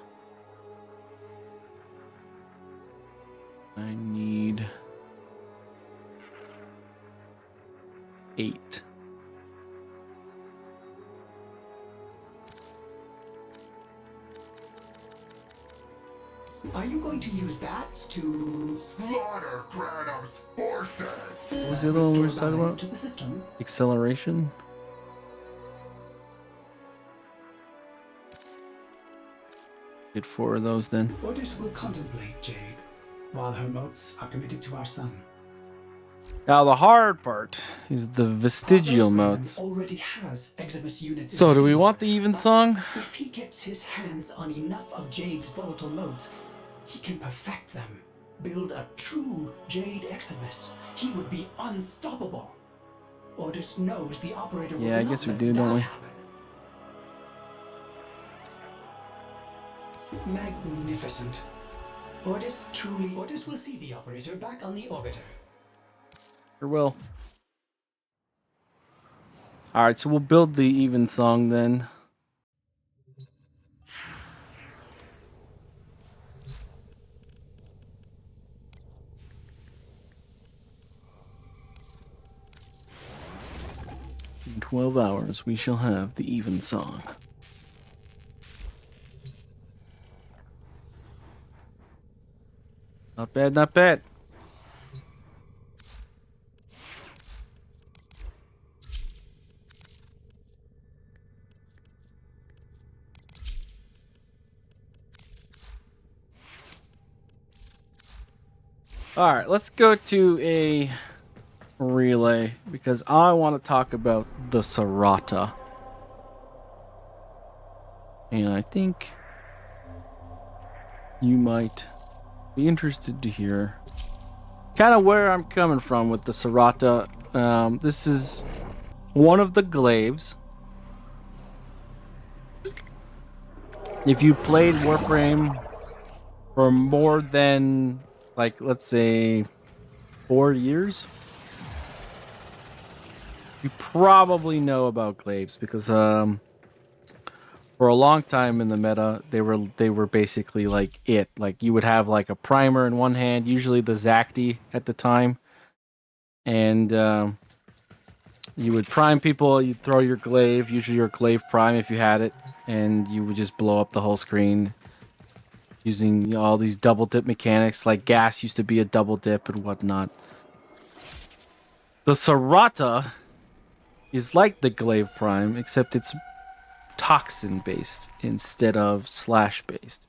I need 8. Are you going to use that to Slaughter Granum's forces! What was the other one we were restore talking balance about? to the system? Acceleration? Get 4 of those then. Orders will contemplate Jade, while her motes are committed to our sun. Now the hard part is the vestigial Warframe motes. already has Eximus units in So the do we field, want the even but song? If he gets his hands on enough of Jade's volatile motes, he can perfect them. Build a true Jade Eximus. He would be unstoppable. Orders knows the operator will Yeah, I not guess we let do, don't that we? happen. Magnificent. Orders will see the operator back on the orbiter. Or will. Alright, so we'll build the even song then. In 12 hours, we shall have the even song. Not bad, not bad. Alright, let's go to a relay because I want to talk about the Cerata. And I think you might be interested to hear kind of where I'm coming from with the Cerata. This is one of the glaives. If you played Warframe for more than, like, let's say 4 years, you probably know about glaives because for a long time in the meta, they were basically like it. Like you would have like a primer in one hand, usually the Zacti at the time, and you would prime people. You'd throw your glaive, usually your glaive prime if you had it, and you would just blow up the whole screen using all these double dip mechanics. Like gas used to be a double dip and whatnot. The Cerata is like the glaive prime, except it's toxin based instead of slash based.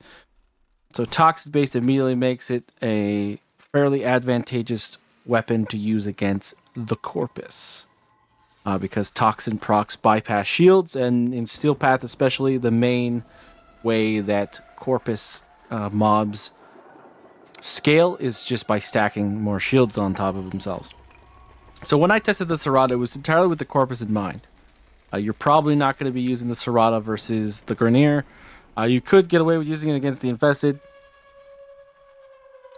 So toxin based immediately makes it a fairly advantageous weapon to use against the Corpus. Because toxin procs bypass shields, and in Steel Path especially, the main way that Corpus mobs scale is just by stacking more shields on top of themselves. So when I tested the Cerata, it was entirely with the Corpus in mind. You're probably not going to be using the Cerata versus the Grenier. You could get away with using it against the Infested.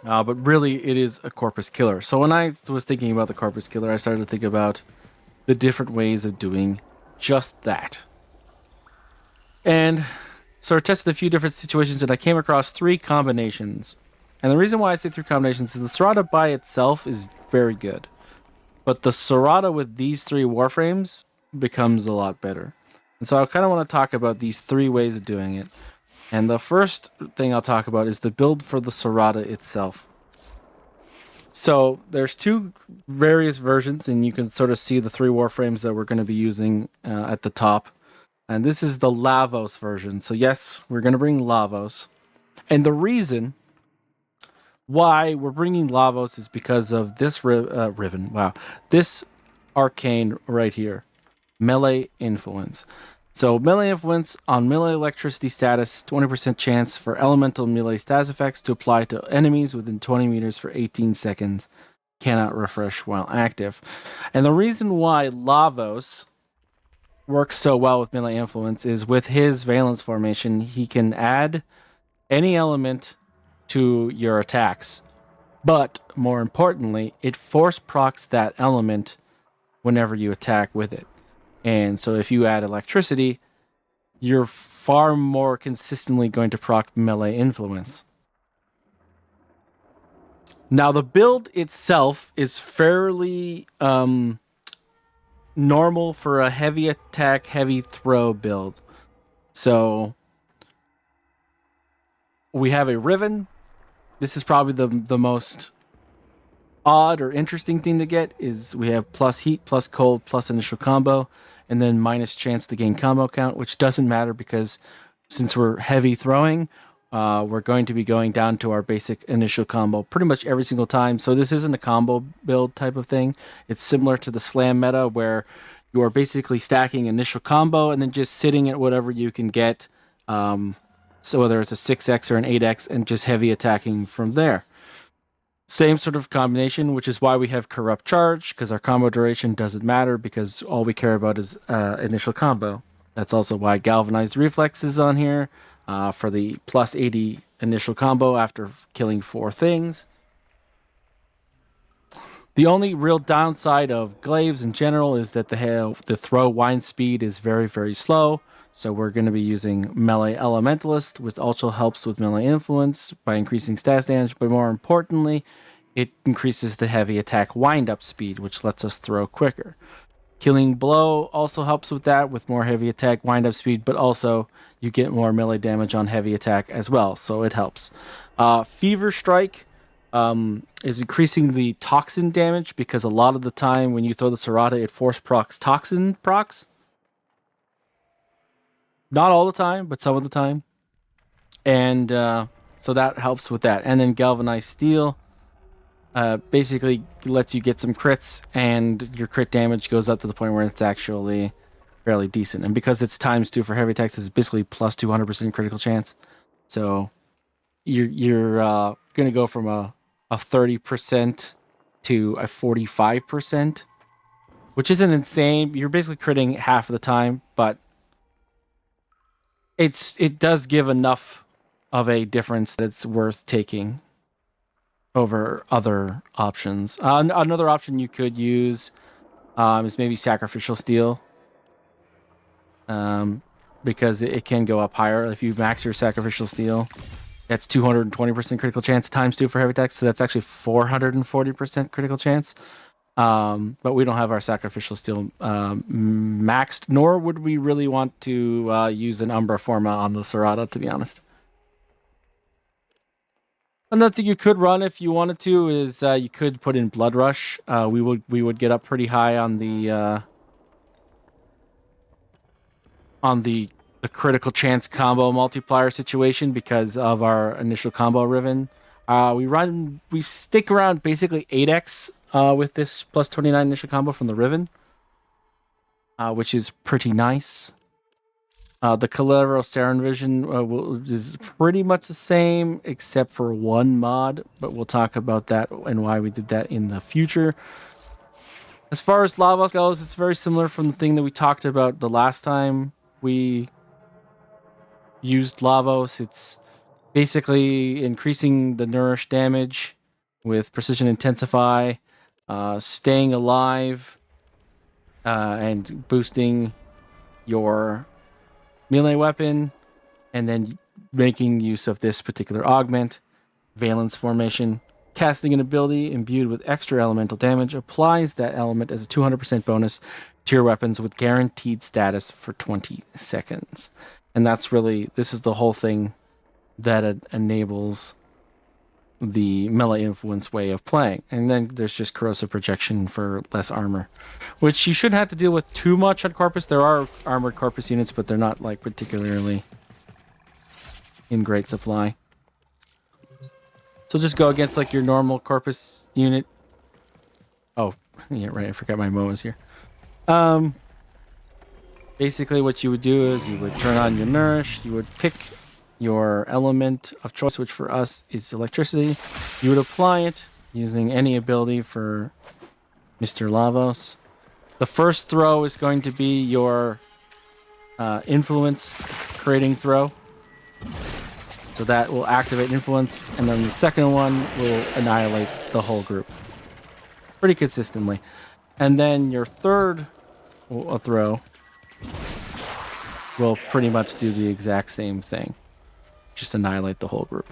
But really, it is a Corpus killer. So when I was thinking about the Corpus killer, I started to think about the different ways of doing just that. And so I tested a few different situations, and I came across 3 combinations. And the reason why I say 3 combinations is the Cerata by itself is very good. But the Cerata with these 3 Warframes becomes a lot better. And so I kind of want to talk about these 3 ways of doing it. And the first thing I'll talk about is the build for the Cerata itself. So there's 2 various versions, and you can sort of see the 3 Warframes that we're going to be using at the top. And this is the Lavos version. So yes, we're going to bring Lavos. And the reason why we're bringing Lavos is because of this ribbon. Wow. This arcane right here. Melee influence. So melee influence on melee electricity status, 20% chance for elemental melee status effects to apply to enemies within 20 meters for 18 seconds. Cannot refresh while active. And the reason why Lavos works so well with melee influence is with his valence formation, he can add any element to your attacks. But more importantly, it force procs that element whenever you attack with it. And so if you add electricity, you're far more consistently going to proc melee influence. Now, the build itself is fairly normal for a heavy attack, heavy throw build. So we have a Riven. This is probably the most odd or interesting thing to get is we have plus heat, plus cold, plus initial combo, and then minus chance to gain combo count, which doesn't matter because since we're heavy throwing, we're going to be going down to our basic initial combo pretty much every single time. So this isn't a combo build type of thing. It's similar to the slam meta where you are basically stacking initial combo and then just sitting at whatever you can get. So whether it's a 6x or an 8x and just heavy attacking from there. Same sort of combination, which is why we have Corrupt Charge, because our combo duration doesn't matter because all we care about is initial combo. That's also why Galvanized Reflex is on here for the plus 80 initial combo after killing 4 things. The only real downside of glaives in general is that the throw wind speed is very, very slow. So we're going to be using Melee Elementalist, which also helps with melee influence by increasing stats damage, but more importantly, it increases the heavy attack wind-up speed, which lets us throw quicker. Killing Blow also helps with that, with more heavy attack wind-up speed, but also you get more melee damage on heavy attack as well, so it helps. Fever Strike is increasing the toxin damage, because a lot of the time when you throw the Cerata, it force procs toxin procs. Not all the time, but some of the time. And so that helps with that. And then Galvanized Steel basically lets you get some crits, and your crit damage goes up to the point where it's actually fairly decent. And because it's ×2 for heavy attacks, it's basically plus 200% critical chance. So you're going to go from a 30% to a 45%, which isn't insane. You're basically critting half of the time, but it does give enough of a difference that it's worth taking over other options. Another option you could use is maybe Sacrificial Steel, because it can go up higher. If you max your Sacrificial Steel, that's 220% critical chance ×2 for heavy attacks, so that's actually 440% critical chance. But we don't have our Sacrificial Steel maxed, nor would we really want to use an Umbra Forma on the Cerata, to be honest. Another thing you could run if you wanted to is you could put in Blood Rush. We would get up pretty high on the critical chance combo multiplier situation because of our initial combo Riven. We stick around basically 8x with this plus 29 initial combo from the Riven, which is pretty nice. The Collateral Saren Vision is pretty much the same, except for one mod, but we'll talk about that and why we did that in the future. As far as Lavos goes, it's very similar from the thing that we talked about the last time we used Lavos. It's basically increasing the nourish damage with Precision Intensify, staying alive, and boosting your melee weapon, and then making use of this particular augment, Valence Formation. Casting an ability imbued with extra elemental damage applies that element as a 200% bonus to your weapons with guaranteed status for 20 seconds. And this is the whole thing that enables the melee influence way of playing. And then there's just corrosive projection for less armor, which you shouldn't have to deal with too much on Corpus. There are armored Corpus units, but they're not like particularly in great supply. So just go against like your normal Corpus unit. Oh, yeah, right. I forgot my Mo is here. Basically what you would do is you would turn on your Nourish, you would pick your element of choice, which for us is electricity. You would apply it using any ability for Mr. Lavos. The first throw is going to be your influence creating throw. So that will activate influence, and then the second one will annihilate the whole group pretty consistently. And then your third throw will pretty much do the exact same thing. Just annihilate the whole group.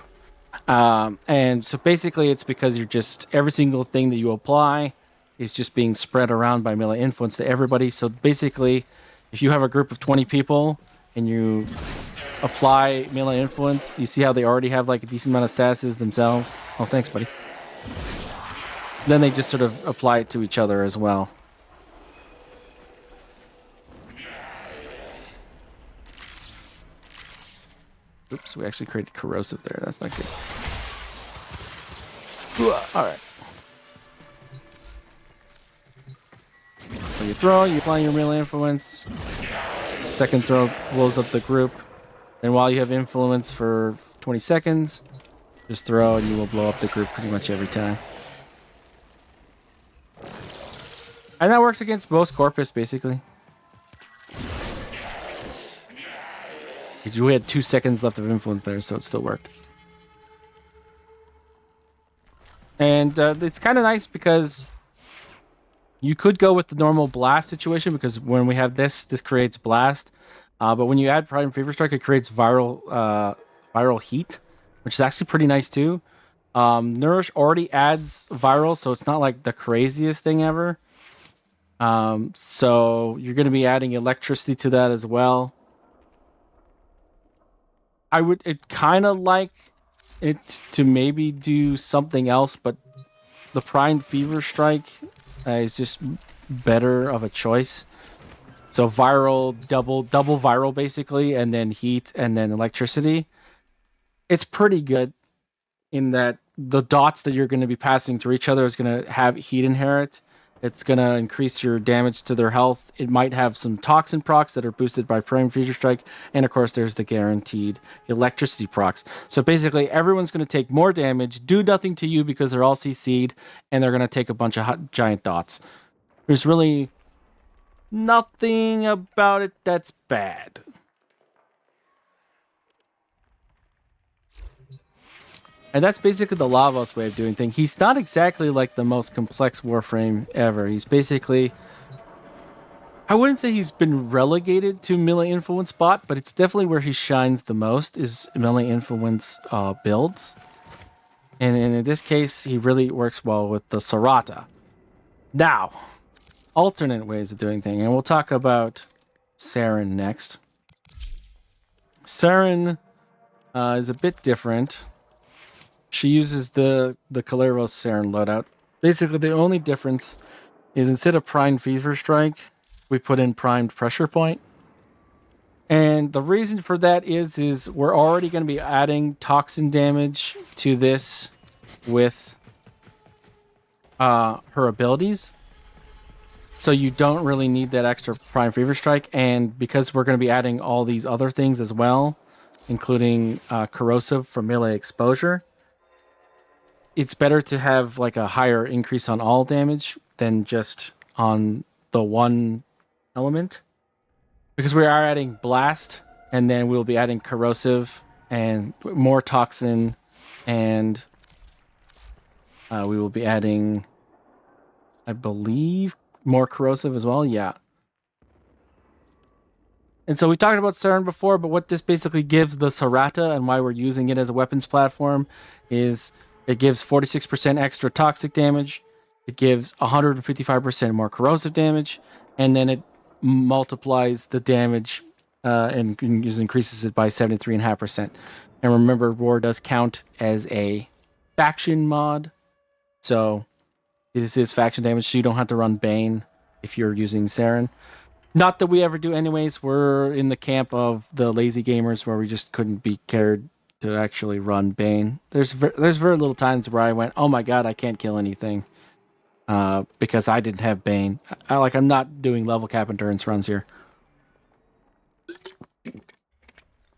And so basically it's because you're just, every single thing that you apply is just being spread around by melee influence to everybody. So basically, if you have a group of 20 people and you apply melee influence, you see how they already have like a decent amount of statuses themselves. Oh, thanks, buddy. Then they just sort of apply it to each other as well. Oops, we actually created corrosive there. That's not good. All right. So you throw, you apply your melee influence. Second throw blows up the group. And while you have influence for 20 seconds, just throw and you will blow up the group pretty much every time. And that works against most Corpus, basically. We had 2 seconds left of influence there, so it still worked. And it's kind of nice because you could go with the normal blast situation, because when we have this creates blast. But when you add Prime Fever Strike, it creates viral heat, which is actually pretty nice too. Nourish already adds viral, so it's not like the craziest thing ever. So you're going to be adding electricity to that as well. It kind of like it to maybe do something else, but the Prime Fever Strike is just better of a choice. So viral, double viral basically, and then heat, and then electricity. It's pretty good in that the dots that you're going to be passing through each other is going to have heat inherent. It's going to increase your damage to their health. It might have some toxin procs that are boosted by Prime Fever Strike. And of course, there's the guaranteed electricity procs. So basically, everyone's going to take more damage, do nothing to you because they're all CC'd, and they're going to take a bunch of giant dots. There's really nothing about it that's bad. And that's basically the Lavos way of doing things. He's not exactly like the most complex Warframe ever. He's basically, I wouldn't say he's been relegated to melee influence bot, but it's definitely where he shines the most is melee influence builds. And in this case, he really works well with the Cerata. Now, alternate ways of doing things, and we'll talk about Saren next. Saren is a bit different. She uses the Caleros Saren loadout. Basically, the only difference is instead of Primed Fever Strike, we put in Primed Pressure Point. And the reason for that is we're already going to be adding toxin damage to this with her abilities. So you don't really need that extra Prime Fever Strike. And because we're going to be adding all these other things as well, including corrosive for melee exposure, it's better to have like a higher increase on all damage than just on the one element. Because we are adding blast, and then we'll be adding corrosive and more toxin, and we will be adding, I believe, more corrosive as well. Yeah. And so we talked about Saren before, but what this basically gives the Cerata and why we're using it as a weapons platform is it gives 46% extra toxic damage. It gives 155% more corrosive damage, and then it multiplies the damage and increases it by 73.5%. And remember, War does count as a faction mod, so this is faction damage, so you don't have to run Bane if you're using Saren. Not that we ever do anyways. We're in the camp of the lazy gamers where we just couldn't be cared to actually run Bane. There's very little times where I went, oh my god, I can't kill anything because I didn't have Bane. I'm not doing level cap endurance runs here.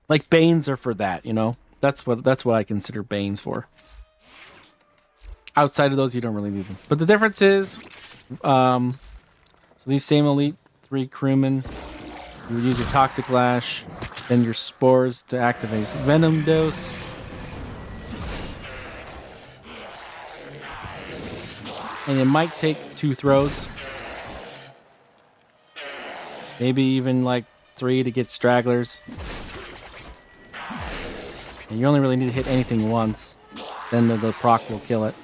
Like, Banes are for that, you know? That's what I consider Banes for. Outside of those, you don't really need them. But the difference is, so these same Elite 3 crewmen, you would use your Toxic Lash, then your Spores to activate Venom Dose. And it might take 2 throws Maybe even like 3 to get stragglers. And you only really need to hit anything once. Then the proc will kill it.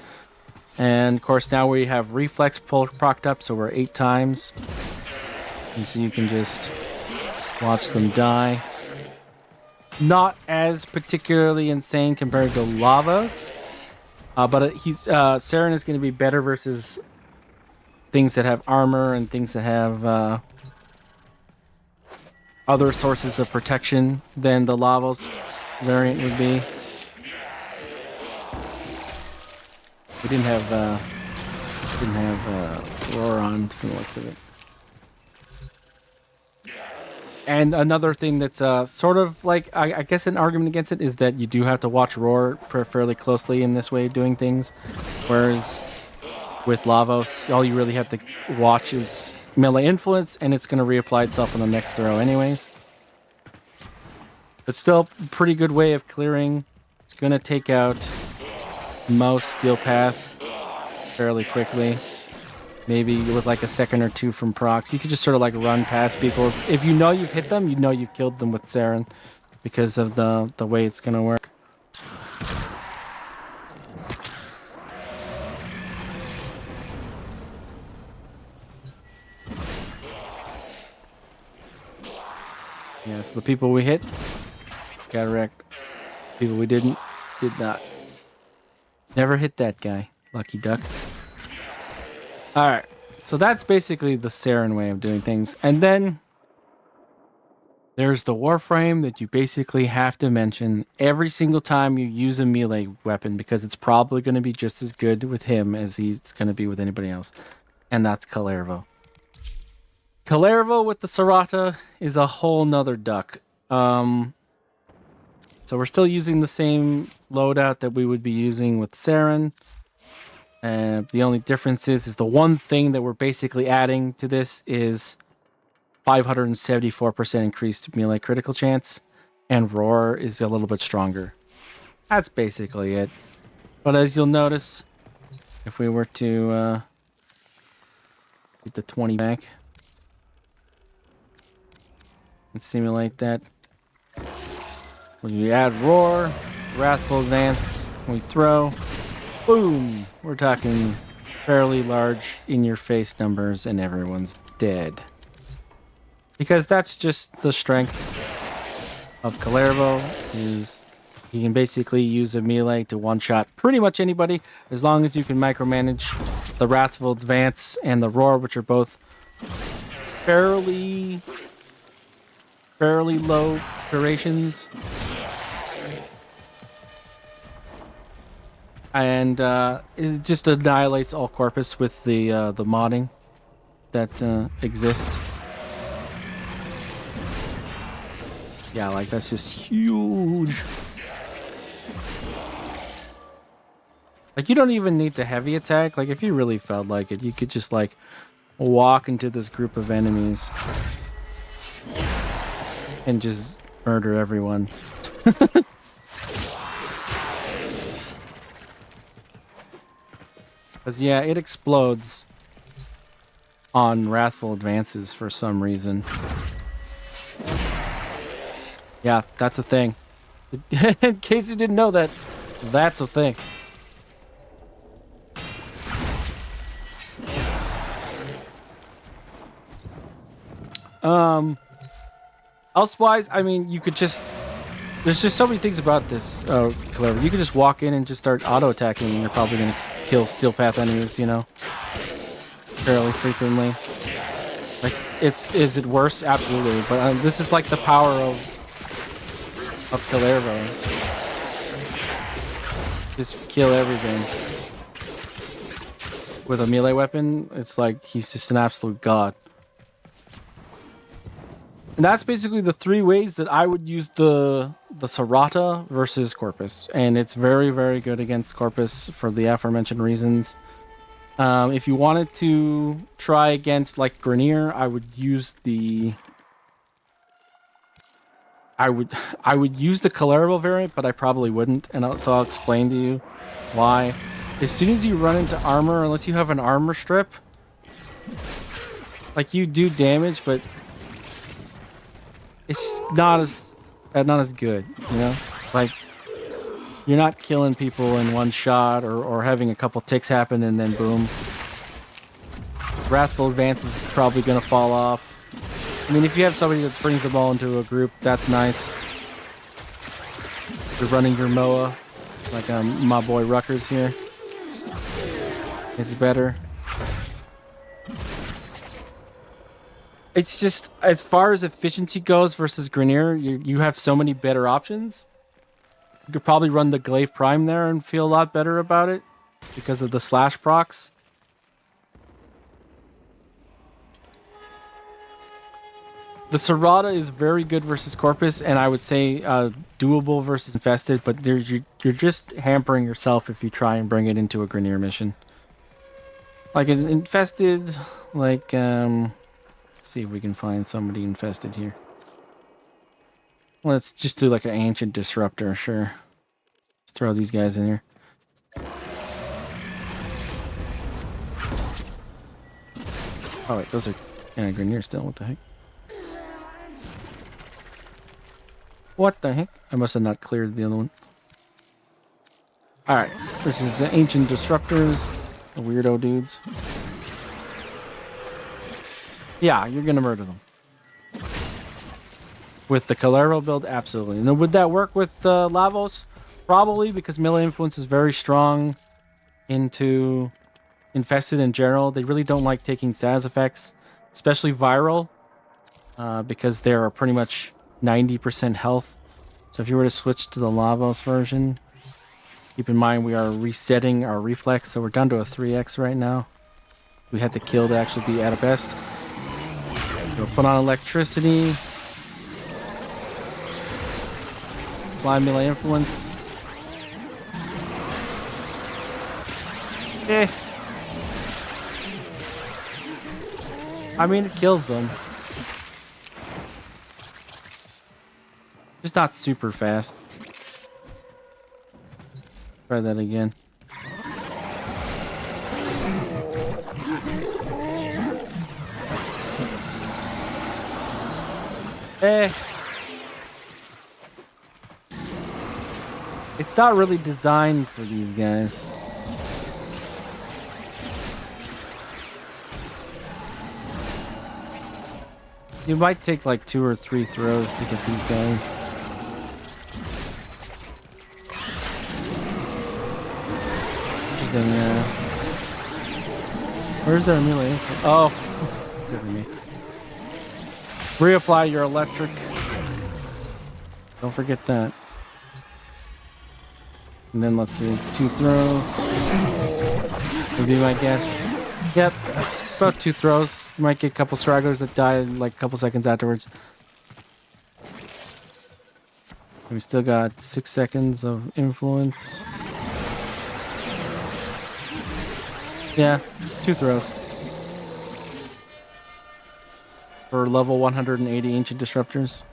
And of course now we have reflex procced up, so we're 8 times. And so you can just watch them die. Not as particularly insane compared to Lavos. But Saren is going to be better versus things that have armor and things that have other sources of protection than the Lavos variant would be. We didn't have Roar on from the looks of it. And another thing that's sort of like, I guess an argument against it is that you do have to watch Roar fairly closely in this way of doing things. Whereas with Lavos, all you really have to watch is melee influence, and it's going to reapply itself on the next throw anyways. But still, pretty good way of clearing. It's going to take out most Steel Path fairly quickly. Maybe with like a second or 2 from procs. You could just sort of like run past people. If you know you've hit them, you know you've killed them with Saren because of the way it's going to work. Yeah, so the people we hit got wrecked. People we did not. Never hit that guy. Lucky duck. Alright, so that's basically the Saren way of doing things. And then there's the Warframe that you basically have to mention every single time you use a melee weapon because it's probably going to be just as good with him as it's going to be with anybody else. And that's Kalervo. Kalervo with the Cerata is a whole nother duck. So we're still using the same loadout that we would be using with Saren. The only difference is the one thing that we're basically adding to this is 574% increased melee critical chance, and Roar is a little bit stronger. That's basically it. But as you'll notice, if we were to get the 20 back and simulate that, when you add Roar, Wrathful Advance, we throw, boom! We're talking fairly large in-your-face numbers and everyone's dead. Because that's just the strength of Kalervo, is he can basically use a melee to one-shot pretty much anybody as long as you can micromanage the Wrathful Advance and the Roar, which are both fairly low durations. And it just annihilates all Corpus with the modding that exists. Yeah, like that's just huge. Like you don't even need to heavy attack. Like if you really felt like it, you could just like walk into this group of enemies and just murder everyone. Because, yeah, it explodes on Wrathful Advances for some reason. Yeah, that's a thing. In case you didn't know that, that's a thing. Elsewise, I mean, you could just... There's just so many things about this, Clever. You could just walk in and just start auto-attacking and you're probably going to kill Steel Path enemies, you know, fairly frequently. Like, is it worse? Absolutely. But this is like the power of Kalervo. Just kill everything. With a melee weapon, it's like he's just an absolute god. And that's basically the 3 ways that I would use the Cerata versus Corpus. And it's very, very good against Corpus for the aforementioned reasons. If you wanted to try against like Grenier, I would use the... I would use the Kalervo variant, but I probably wouldn't. And so I'll explain to you why. As soon as you run into armor, unless you have an armor strip, like you do damage, but it's not as good, you know? Like, you're not killing people in one shot or having a couple ticks happen and then boom. Wrathful Advance is probably going to fall off. I mean, if you have somebody that brings them all into a group, that's nice. You're running your MOA, like my boy Ruckers here. It's better. It's just, as far as efficiency goes versus Grineer, you have so many better options. You could probably run the Glaive Prime there and feel a lot better about it because of the slash procs. The Cerata is very good versus Corpus, and I would say doable versus Infested, but you're just hampering yourself if you try and bring it into a Grineer mission. Like an Infested, like, see if we can find somebody infested here. Let's just do like an Ancient Disruptor, sure. Let's throw these guys in here. Oh wait, those are Grineer still, what the heck? What the heck? I must have not cleared the other one. Alright, this is Ancient Disruptors, the weirdo dudes. Yeah, you're gonna murder them. With the Calero build, absolutely. Now, would that work with Lavos? Probably, because melee influence is very strong into Infested in general. They really don't like taking status effects, especially viral, because they are pretty much 90% health. So if you were to switch to the Lavos version, keep in mind we are resetting our reflex, so we're down to a 3x right now. We had to kill to actually be at a best. We'll put on electricity. Apply melee influence. I mean, it kills them. Just not super fast. Try that again. It's not really designed for these guys. You might take like 2 or 3 throws to get these guys. Interesting, where's our melee? Oh, it's tipping me. Reapply your electric. Don't forget that. And then let's see, 2 throws. Would be my guess. Yep, about 2 throws. You might get a couple stragglers that die like a couple seconds afterwards. We still got 6 seconds of influence. Yeah, 2 throws. For level 180 Ancient Disruptors.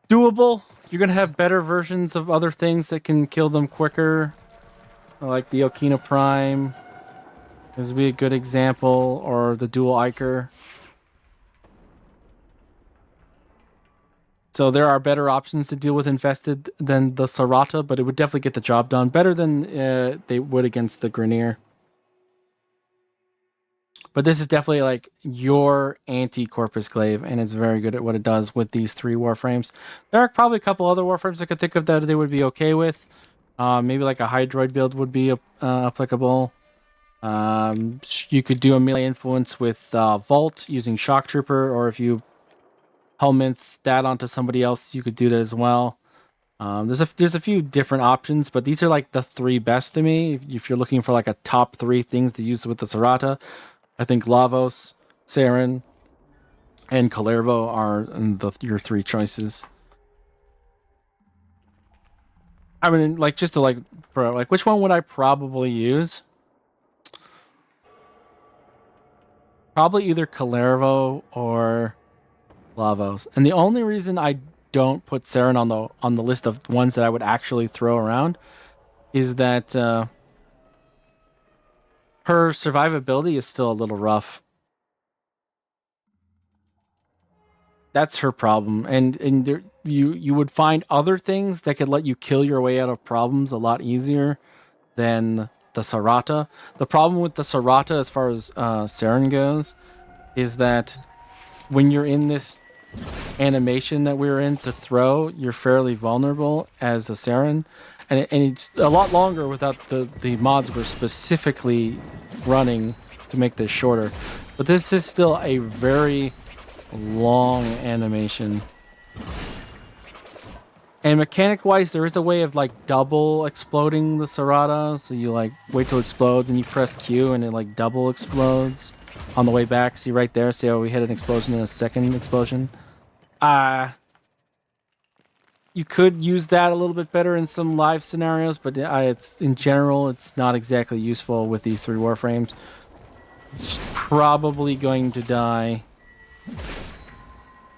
Doable. You're going to have better versions of other things that can kill them quicker. Like the Okina Prime. This would be a good example. Or the Dual Iker. So there are better options to deal with Infested than the Cerata, but it would definitely get the job done. Better than they would against the Grineer. But this is definitely like your anti-Corpus Glaive, and it's very good at what it does with these 3 Warframes. There are probably a couple other Warframes I could think of that they would be okay with. Maybe like a Hydroid build would be applicable. You could do a melee influence with Vault using Shock Trooper, or if you Helminth that onto somebody else, you could do that as well. There's a few different options, but these are like the 3 best to me. If you're looking for like a top 3 things to use with the Cerata, I think Lavos, Saren, and Kalervo are your 3 choices. I mean, like, just to like which one would I probably use? Probably either Kalervo or Lavos. And the only reason I don't put Saren on the list of ones that I would actually throw around is that her survivability is still a little rough. That's her problem, and there, you would find other things that could let you kill your way out of problems a lot easier than the Cerata. The problem with the Cerata, as far as Saren goes, is that when you're in this animation that we were in to throw, you're fairly vulnerable as a Saren, and it's a lot longer without the mods we're specifically running to make this shorter. But this is still a very long animation. And mechanic-wise, there is a way of like double exploding the Cerata. So you like wait till it explodes, and you press Q, and it like double explodes on the way back. See right there? See how we hit an explosion and a second explosion? You could use that a little bit better in some live scenarios, but it's in general, it's not exactly useful with these 3 Warframes. It's probably going to die.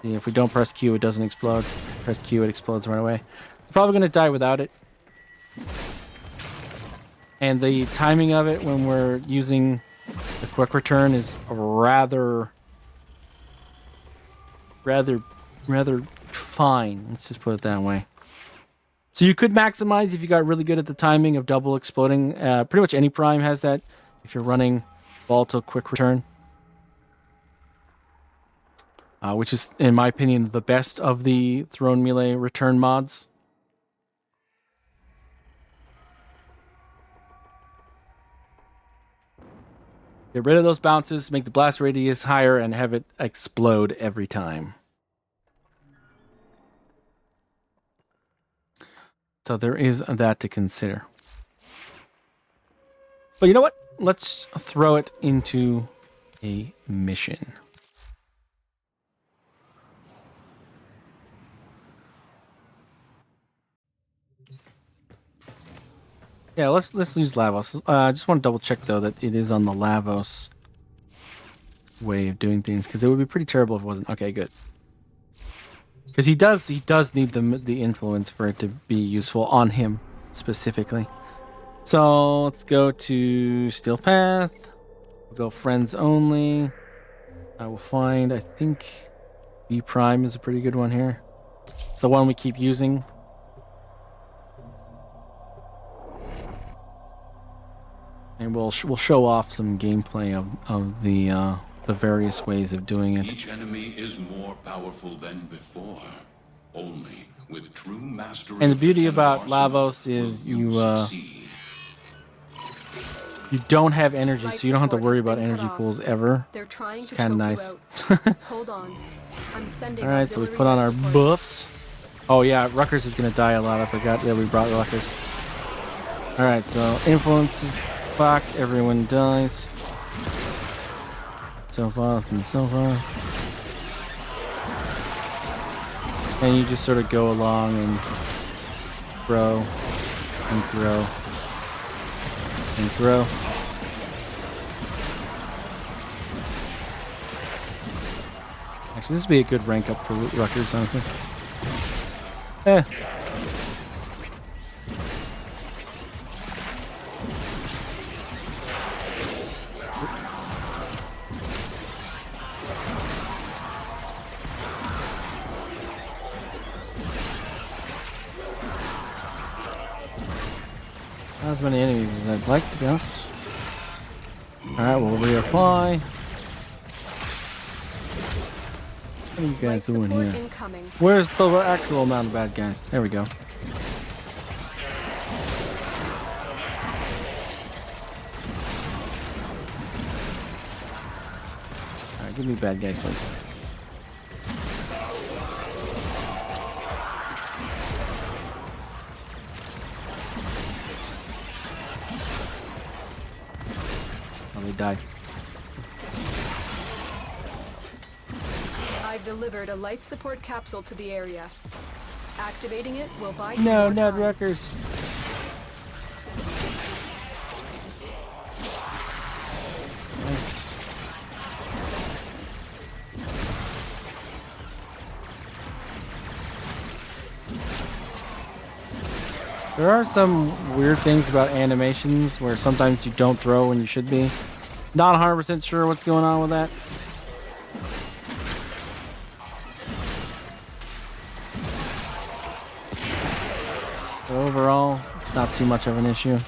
Yeah, if we don't press Q, it doesn't explode. Press Q, it explodes right away. It's probably going to die without it. And the timing of it when we're using the quick return is rather fine. Let's just put it that way. So you could maximize if you got really good at the timing of double exploding. Pretty much any prime has that if you're running volatile quick return. Which is, in my opinion, the best of the Throne Melee return mods. Get rid of those bounces, make the blast radius higher, and have it explode every time. So there is that to consider. But you know what? Let's throw it into a mission. Yeah, let's use Lavos. I just want to double check though that it is on the Lavos way of doing things, because it would be pretty terrible if it wasn't. Okay, good. Because he does need the influence for it to be useful on him specifically. So let's go to Steel Path. We'll go friends only. I will find, I think B Prime is a pretty good one here. It's the one we keep using. And we'll show off some gameplay of the various ways of doing it. Each enemy is more powerful than before. Only with true mastery. And the beauty about Lavos is you don't have energy, so you don't have to worry about energy pools ever. They're trying It's to kind of choke nice. you out. Hold on. I'm sending All right, so we auxiliary put on our support. buffs. Oh yeah, Ruckers is gonna die a lot. I forgot that we brought Ruckers. All right, so influence is fucked. Everyone dies. So far and so far. And you just sort of go along and throw and throw and throw. Actually, this would be a good rank up for Ruckers, honestly. Not as many enemies as I'd like, to be honest. Alright, we'll reapply. What are you guys doing here? Incoming. Where's the actual amount of bad guys? There we go. Alright, give me bad guys, please. Oh, they died. I've delivered a life support capsule to the area. Activating it will buy you No, more not time. Ruckers. Nice. There are some weird things about animations where sometimes you don't throw when you should be. Not 100% sure what's going on with that. So overall, it's not too much of an issue.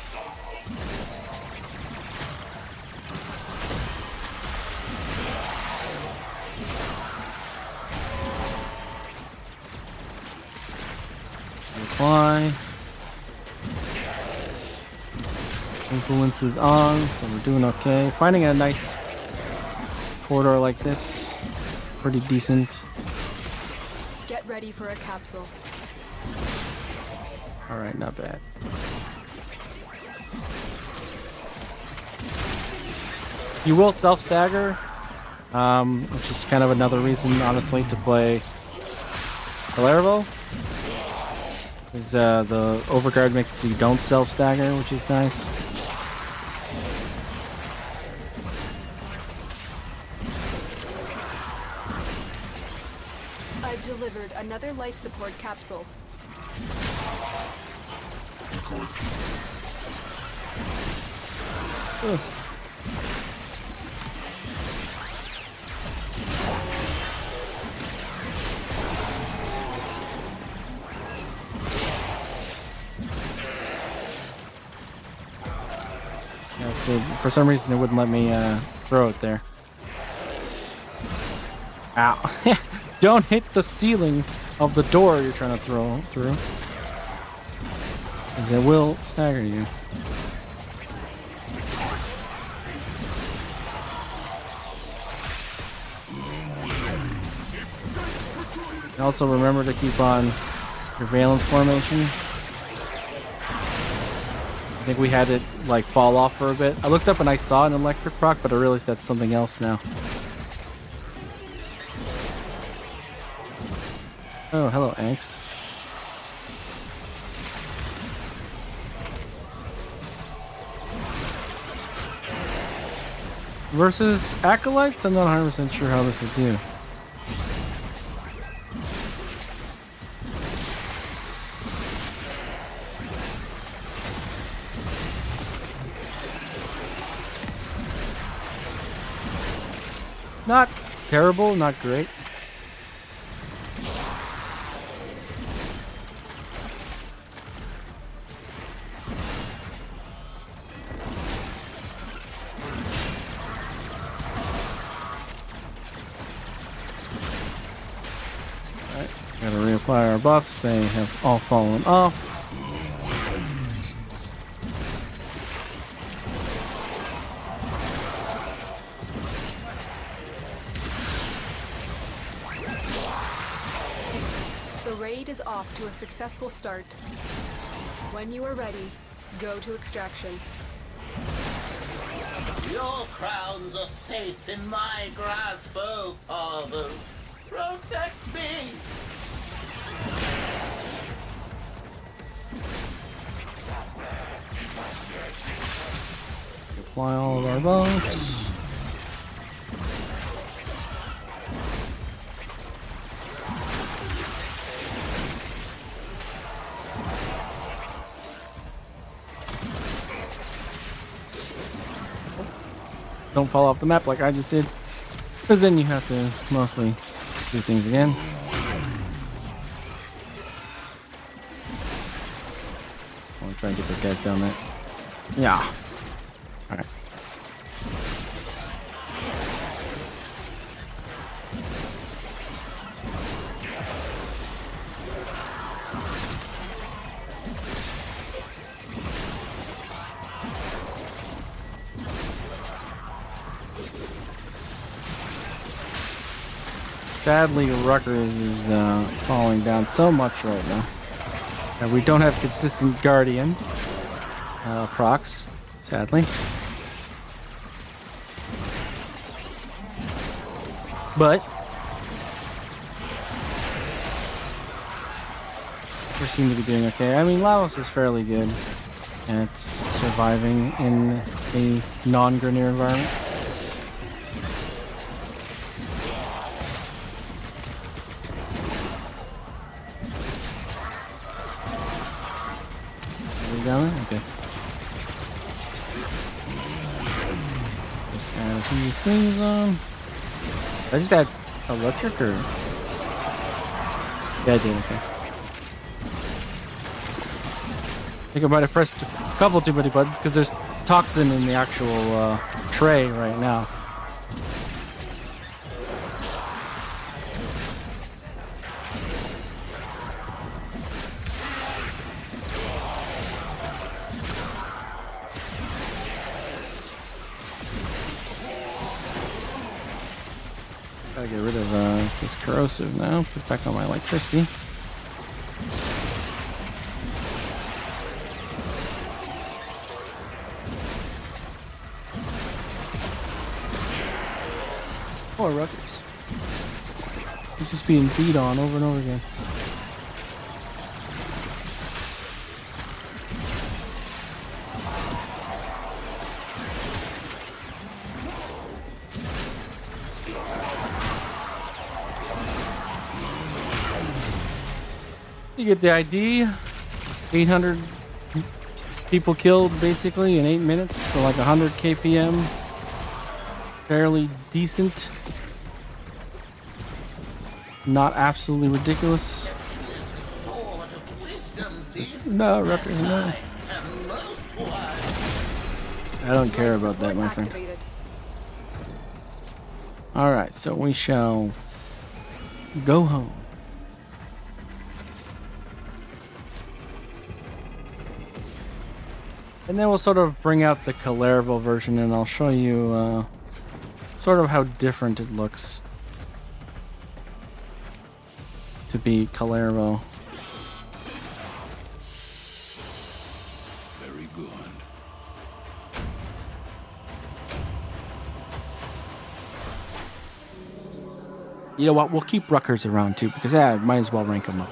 Reply. Influence is on, so we're doing okay. Finding a nice corridor like this, pretty decent. Get ready for a capsule. Alright, not bad. You will self-stagger, which is kind of another reason, honestly, to play Laravel. Is the overguard makes it so you don't self-stagger, which is nice. I've delivered another life support capsule. Ugh. Yeah, so for some reason it wouldn't let me throw it there. Ow. Don't hit the ceiling of the door you're trying to throw through. Because it will stagger you. And also remember to keep on your valence formation. I think we had it like fall off for a bit. I looked up and I saw an electric proc, but I realized that's something else now. Oh, hello, Angst. Versus Acolytes? I'm not 100% sure how this would do. Not terrible, not great. Alright, gotta reapply our buffs. They have all fallen off. The raid is off to a successful start. When you are ready, go to extraction. Your crowns are safe in my grasp, oh Father. Protect me! Apply all of our buffs. Don't fall off the map like I just did, because then you have to mostly do things again. I want to try and get those guys down there. Yeah. Alright. Sadly, Rutgers is falling down so much right now. And we don't have consistent Guardian procs, sadly. But we seem to be doing okay. I mean, Laos is fairly good at surviving in a non-Grenier environment. Down there? Okay. Just add a few things on. Did I just add electric or? Yeah, I did, okay. think I might have pressed a couple too many buttons because there's toxin in the actual tray right now. Gotta get rid of this corrosive now. Put back on my electricity. Poor Rutgers. He's just being beat on over and over again. You get the ID. 800 people killed basically in 8 minutes, so like 100 KPM. Fairly decent. Not absolutely ridiculous. No, Rutgers, no. I don't care about that, my friend. Alright, so we shall go home. And then we'll sort of bring out the Calervo version and I'll show you sort of how different it looks to be Calervo. Very good. You know what? We'll keep Rutgers around too because might as well rank them up.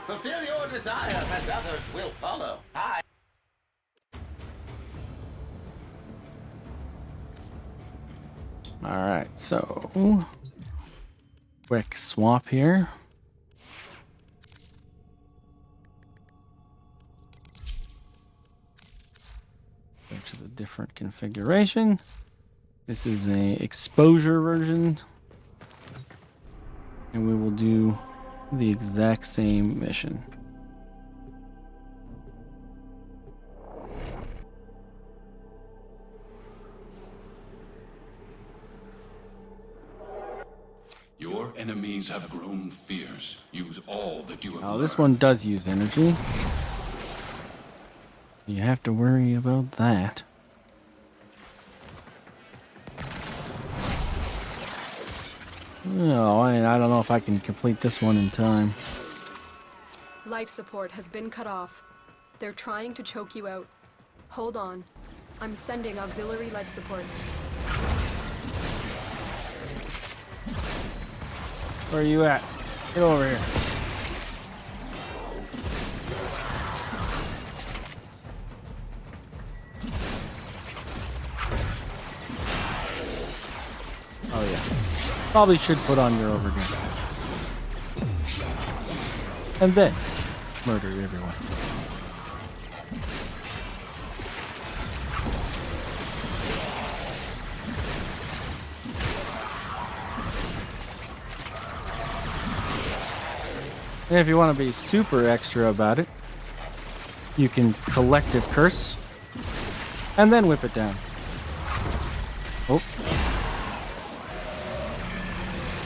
Fulfill your desire and others will follow. I Alright, so quick swap here. Go to the different configuration. This is a exposure version. And we will do the exact same mission. Your enemies have grown fierce. Use all that you have Oh, this one does use energy. You have to worry about that. No, I don't know if I can complete this one in time. Life support has been cut off. They're trying to choke you out. Hold on. I'm sending auxiliary life support. Where are you at? Get over here. Oh yeah. Probably should put on your overgun. And then murder everyone. And if you want to be super extra about it, you can collective curse and then whip it down. Oh.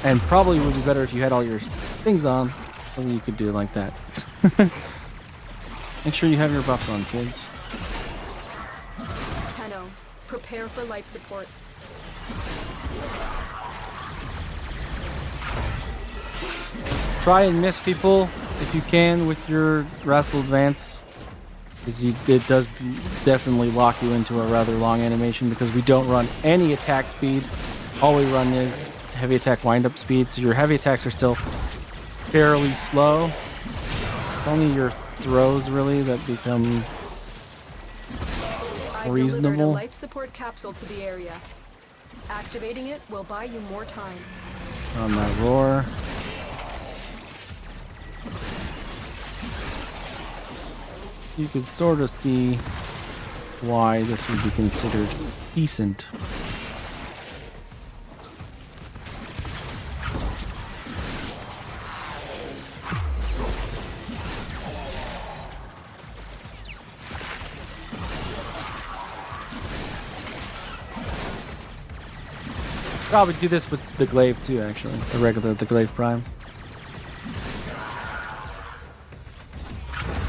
And probably would be better if you had all your things on, so you could do it like that. Make sure you have your buffs on, kids. Tenno, prepare for life support. Try and miss people if you can with your Wrathful Advance, because it does definitely lock you into a rather long animation because we don't run any attack speed. All we run is heavy attack wind-up speed, so your heavy attacks are still fairly slow. It's only your throws really that become I delivered a reasonable. life support capsule to the area. Activating it will buy you more time. On that roar. You could sort of see why this would be considered decent. Probably do this with the glaive too, actually. The glaive prime.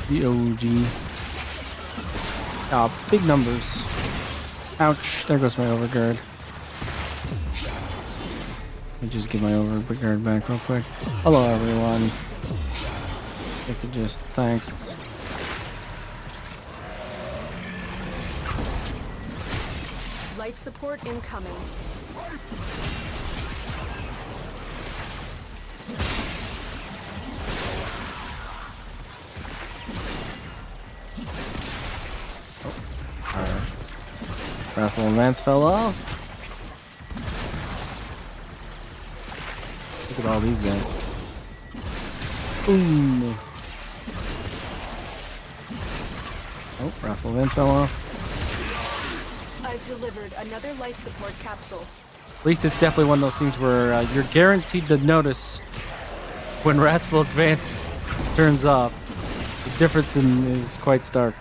The OG. Oh, big numbers. Ouch, there goes my overguard. Let me just get my overguard back real quick. Hello, everyone. I could just, thanks. Life support incoming. Wrathful Lance fell off. Look at all these guys. Boom. Oh, Wrathful Lance fell off. I've delivered another life support capsule. At least it's definitely one of those things where you're guaranteed to notice when Wrathful Advance turns off. The difference is quite stark.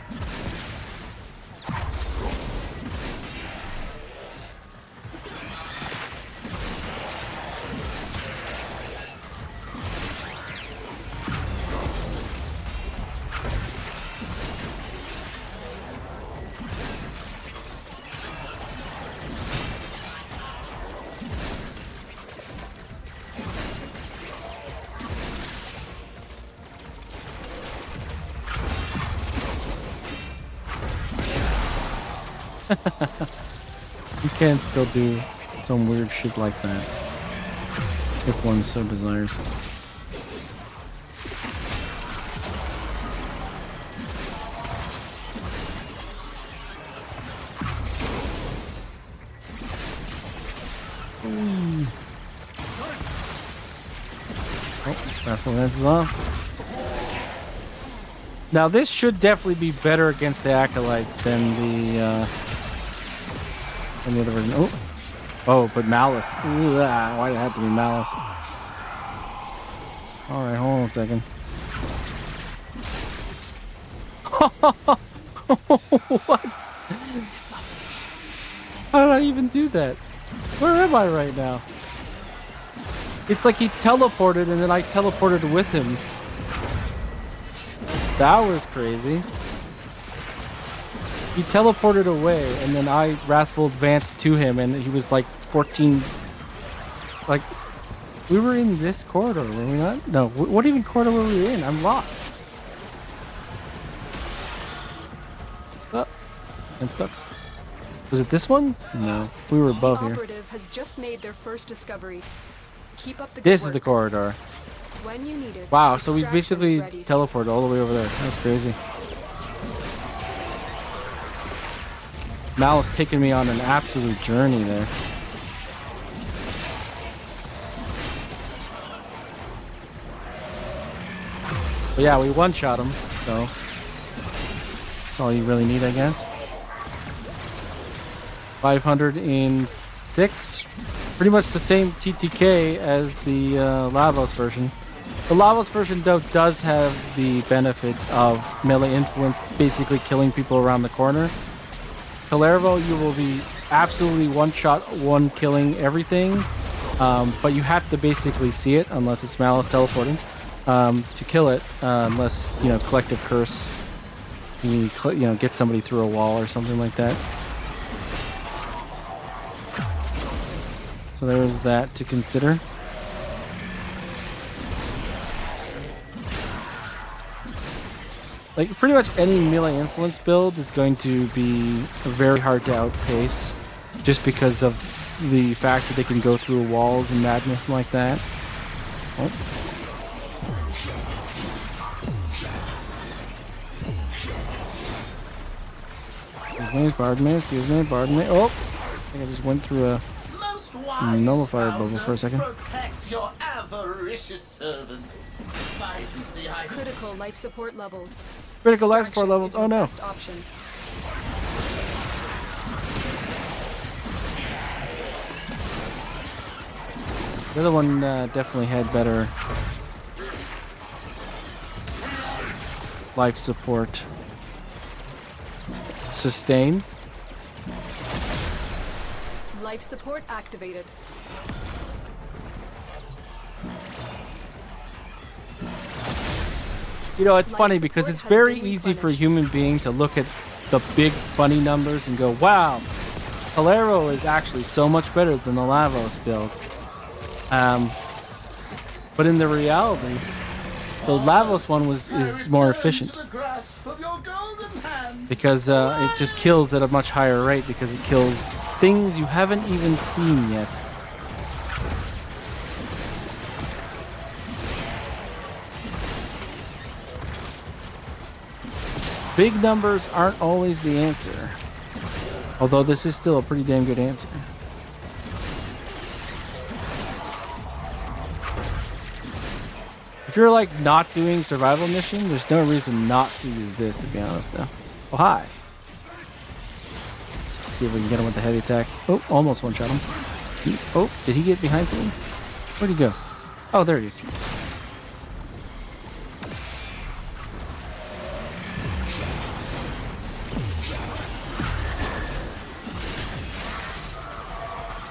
You can still do some weird shit like that if one so desires. Oh, that's what that's off. Now this should definitely be better against the Acolyte than the other version. Oh, but Malice. Ooh, why did it have to be Malice? All right, hold on a second. What? How did I even do that? Where am I right now? It's like he teleported and then I teleported with him. That was crazy. He teleported away and then I Wrathful advanced to him and he was like 14. Like, we were in this corridor, were we not? No, what even corridor were we in? I'm lost. Oh, and stuck. Was it this one? No, we were above here. The operative has just made their first discovery. Keep up the good This work. is the corridor. When you need it. Wow, so we Extraction's basically ready. teleported all the way over there. That's crazy. Malice taking me on an absolute journey there. But yeah, we one-shot him, so that's all you really need, I guess. 506. Pretty much the same TTK as the Lavos version. The Lavos version, though, does have the benefit of melee influence, basically killing people around the corner. Kalervo, you will be absolutely one-shot, one-killing everything, but you have to basically see it, unless it's Malice teleporting, to kill it, unless, you know, Collective Curse, you know, get somebody through a wall or something like that. So there is that to consider. Like, pretty much any melee influence build is going to be very hard to outpace, just because of the fact that they can go through walls and madness like that. Oh. Excuse me, pardon me. Oh, I think I just went through a nullifier bubble for a second. Protect your avaricious servant. Critical life support levels. Critical life support levels. Oh no. Best option. The other one definitely had better life support. Sustain. Life support activated. You know, it's Life funny because support it's has very been easy for a replenished. human being to look at the big funny numbers and go, wow, Calero is actually so much better than the Lavos build. But in the reality, the Lavos one is more efficient To the grasp of your golden hand. because it just kills at a much higher rate because it kills things you haven't even seen yet. Big numbers aren't always the answer, although this is still a pretty damn good answer. If you're like not doing survival mission, there's no reason not to use this, to be honest though. Oh, hi. Let's see if we can get him with the heavy attack. Oh, almost one-shot him. Oh, did he get behind something? Where'd he go? Oh, there he is.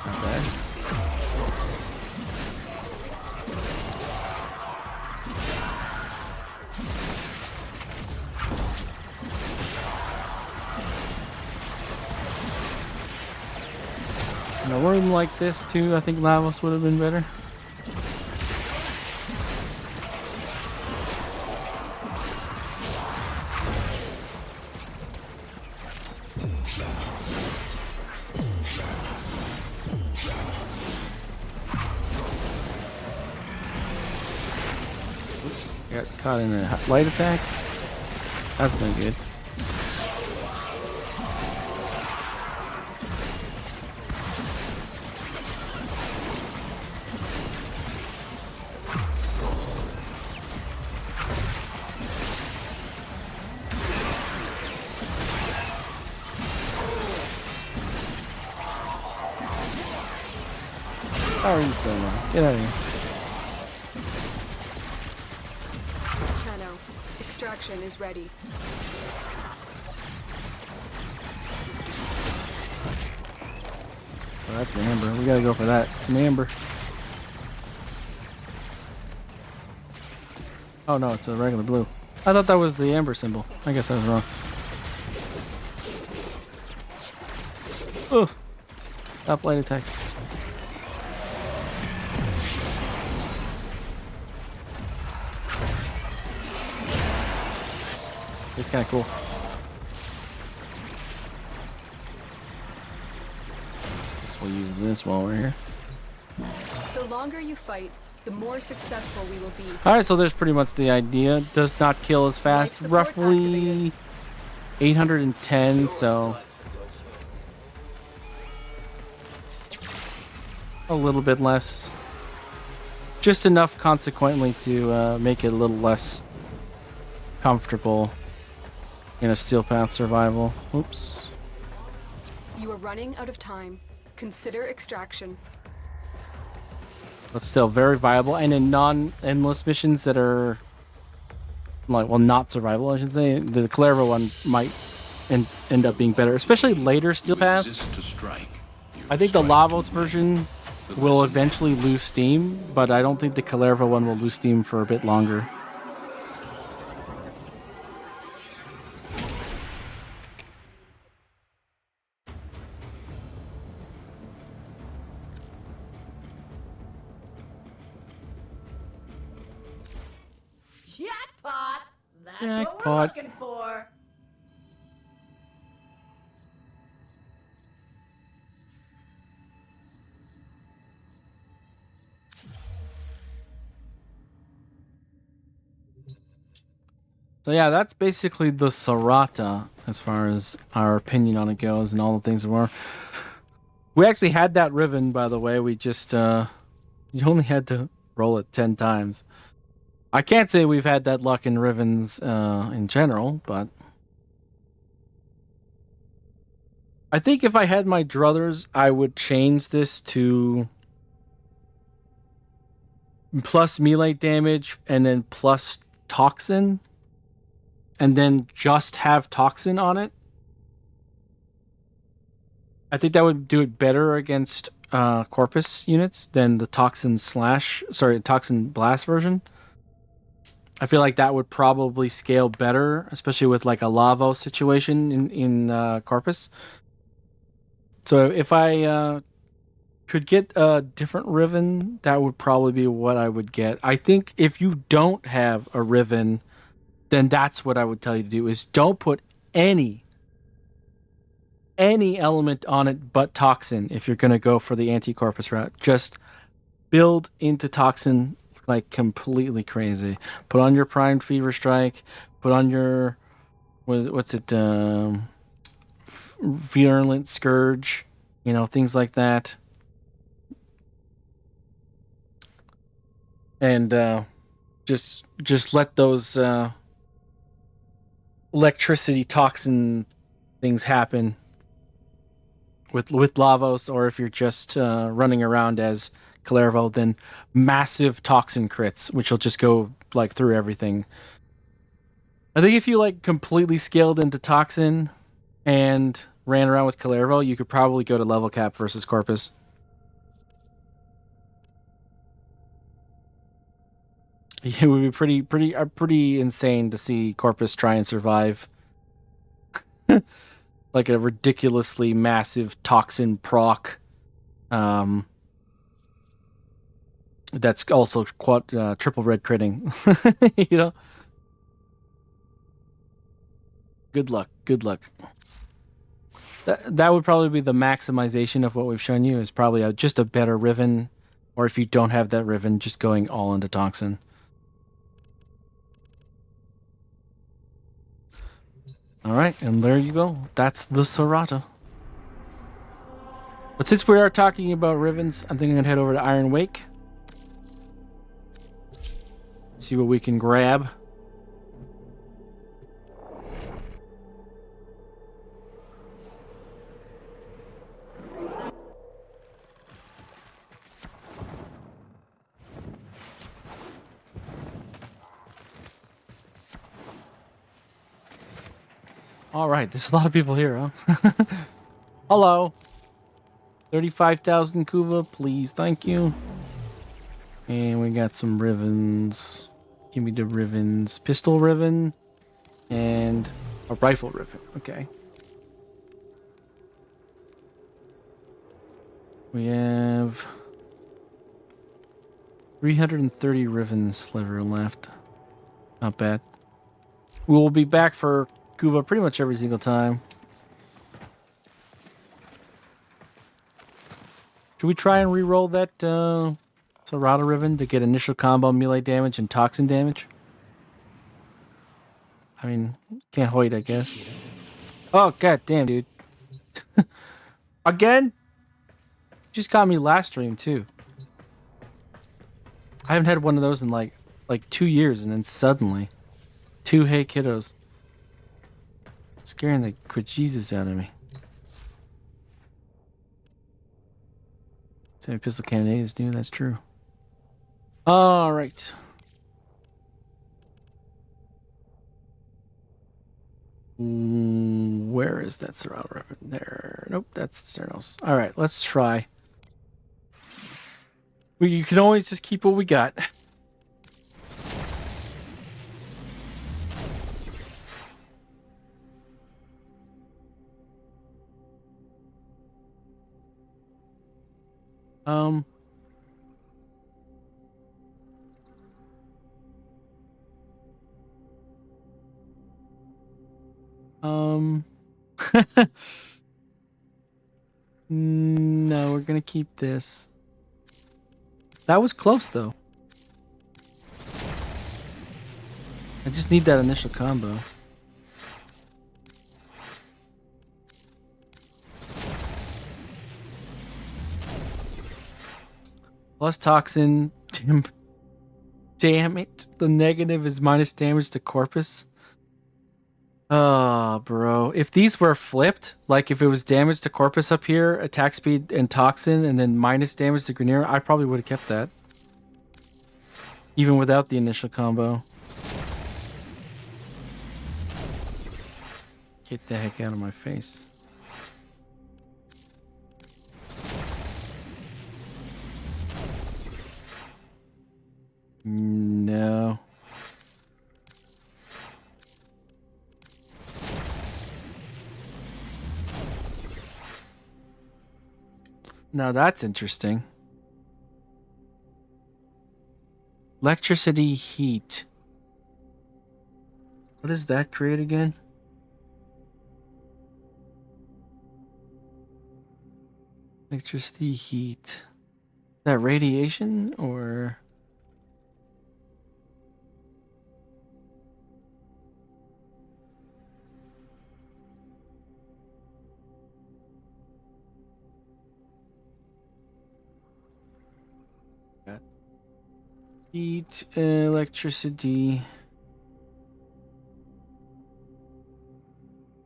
Not bad. In a room like this, too, I think Lavos would have been better. Oops, got caught in a light attack. That's no good. How are you still now? Get out of here. Chano, extraction is ready. Oh, that's an amber. We gotta go for that. It's an amber. Oh no, it's a regular blue. I thought that was the amber symbol. I guess I was wrong. Ugh. Stop light attack. It's kind of cool. Guess we'll use this while we're here. The longer you fight, the more successful we will be. Alright, so there's pretty much the idea. Does not kill as fast. Life support Roughly activated. 810, so a little bit less. Just enough, consequently, to make it a little less comfortable in a steel path survival. Oops. You are running out of time. Consider extraction. But still very viable, and in non-endless missions that are like, well, not survival, I should say, the Calero one might end up being better, especially later steel path. Exist to strike. You I think the strike Lavos to win. version The will lesson eventually lose steam, but I don't think the Calero one will lose steam for a bit longer. Jackpot! That's what we're Jackpot. looking for. So yeah, that's basically the Cerata as far as our opinion on it goes and all the things we were. We actually had that ribbon, by the way. We just you only had to roll it 10 times. I can't say we've had that luck in Rivens in general, but I think if I had my druthers, I would change this to plus melee damage and then plus toxin, and then just have toxin on it. I think that would do it better against corpus units than the toxin blast version. I feel like that would probably scale better, especially with like a Lavo situation in Corpus. So if I could get a different Riven, that would probably be what I would get. I think if you don't have a Riven, then that's what I would tell you to do: is don't put any element on it but Toxin if you're going to go for the anti-Corpus route. Just build into Toxin like completely crazy. Put on your Primed Fever Strike, put on your Virulent Scourge, things like that. And just let those electricity toxin things happen with Lavos, or if you're just running around as Calervo, then massive toxin crits, which will just go like through everything. I think if you like completely scaled into toxin and ran around with Calervo, you could probably go to level cap versus Corpus. It would be pretty insane to see Corpus try and survive like a ridiculously massive toxin proc. That's also triple red critting. Good luck. That would probably be the maximization of what we've shown you. Is probably just a better Riven, or if you don't have that Riven, just going all into toxin. All right, and there you go. That's the Cerata. But since we are talking about Rivens, I think I'm going to head over to Iron Wake. See what we can grab. All right, there's a lot of people here, huh? Hello. 35,000 Kuva, please, thank you. And we got some Rivens. Give me the Rivens. Pistol Riven and a Rifle Riven. Okay. We have 330 Riven Sliver left. Not bad. We will be back for Kuva pretty much every single time. Should we try and re-roll that Cerata Riven to get initial combo melee damage and toxin damage? I mean, can't hoid, I guess. Oh, god damn, dude. Again? Just got me last stream, too. I haven't had one of those in like 2 years, and then suddenly, 2 hey kiddos. Scaring the Jesus out of me. Same pistol cannon is new, that's true. Alright. Where is that Cerata weapon? There. Nope, that's Cernos. Alright, let's try. You can always just keep what we got. No, we're gonna keep this. That was close, though. I just need that initial combo. Plus toxin. Damn it. The negative is minus damage to Corpus. Oh, bro. If these were flipped, like if it was damage to Corpus up here, attack speed and toxin, and then minus damage to Grenier, I probably would have kept that. Even without the initial combo. Get the heck out of my face. No. Now that's interesting. Electricity, heat. What does that create again? Electricity, heat. Is that radiation or? Heat, electricity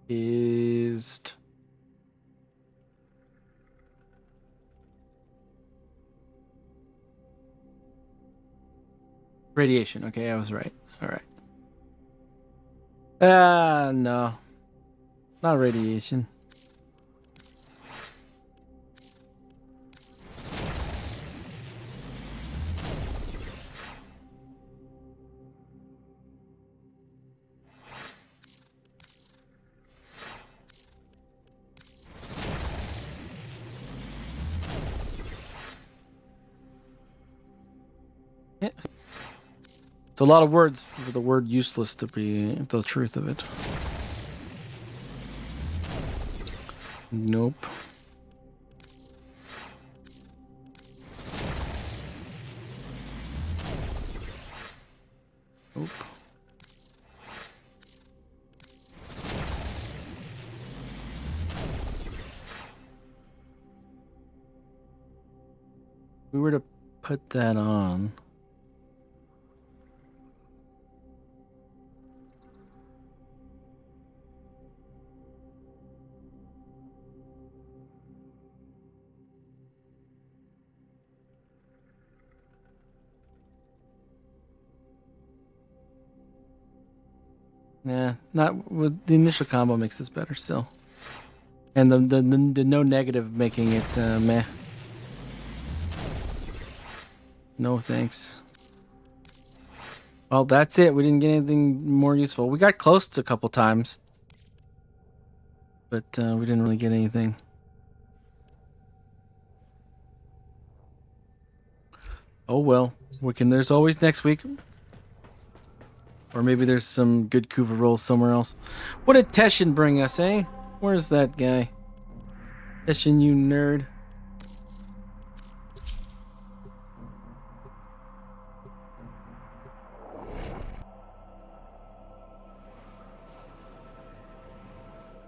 is radiation. Okay, I was right. All right. No, not radiation. Yeah. It's a lot of words for the word useless to be the truth of it. Nope. Nope. If we were to put that on. Nah, not with the initial combo makes this better still. And the no negative making it meh. No thanks. Well, that's it. We didn't get anything more useful. We got close to a couple times. But we didn't really get anything. Oh well. There's always next week. Or maybe there's some good Kuva rolls somewhere else. What did Teshin bring us, eh? Where's that guy? Teshin, you nerd.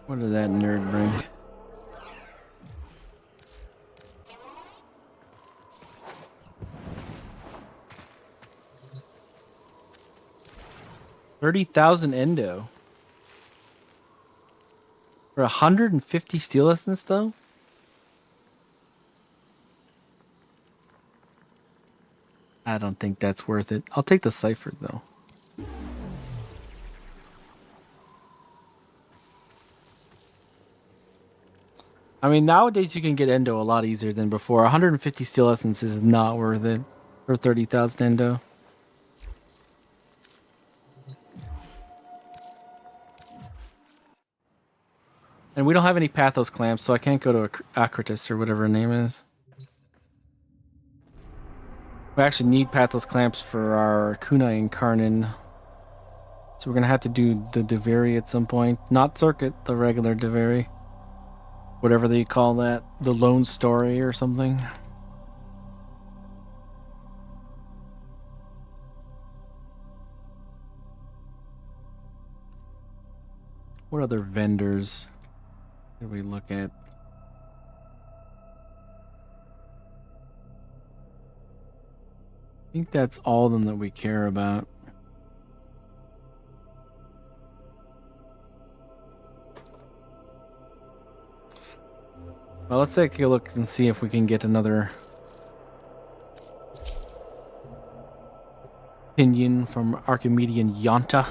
What did that nerd bring? $30,000 endo. For 150 steel essence, though? I don't think that's worth it. I'll take the cipher, though. I mean, nowadays you can get endo a lot easier than before. 150 steel essence is not worth it for 30,000 endo. And we don't have any Pathos clamps, so I can't go to Acritus or whatever her name is. We actually need Pathos clamps for our Kunai and Karnin. So we're going to have to do the Deveri at some point. Not Circuit, the regular Deveri. Whatever they call that. The Lone Story or something. What other vendors did we look at? I think that's all of them that we care about. Well, let's take a look and see if we can get another opinion from Archimedean Yonta.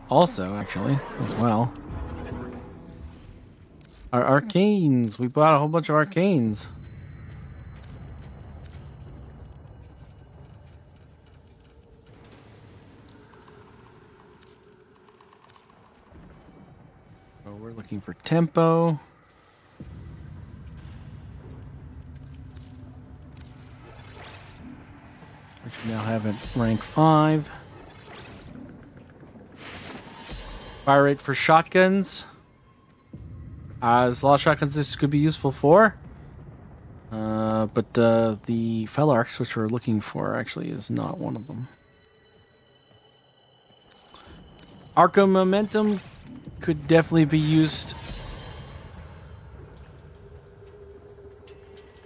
Also, actually, as well. Our arcanes. We bought a whole bunch of arcanes. we're looking for tempo. Which we now have at rank 5. Fire rate for shotguns. There's a lot of shotguns this could be useful for. But the fell arcs, which we're looking for, actually is not one of them. Arco momentum could definitely be used.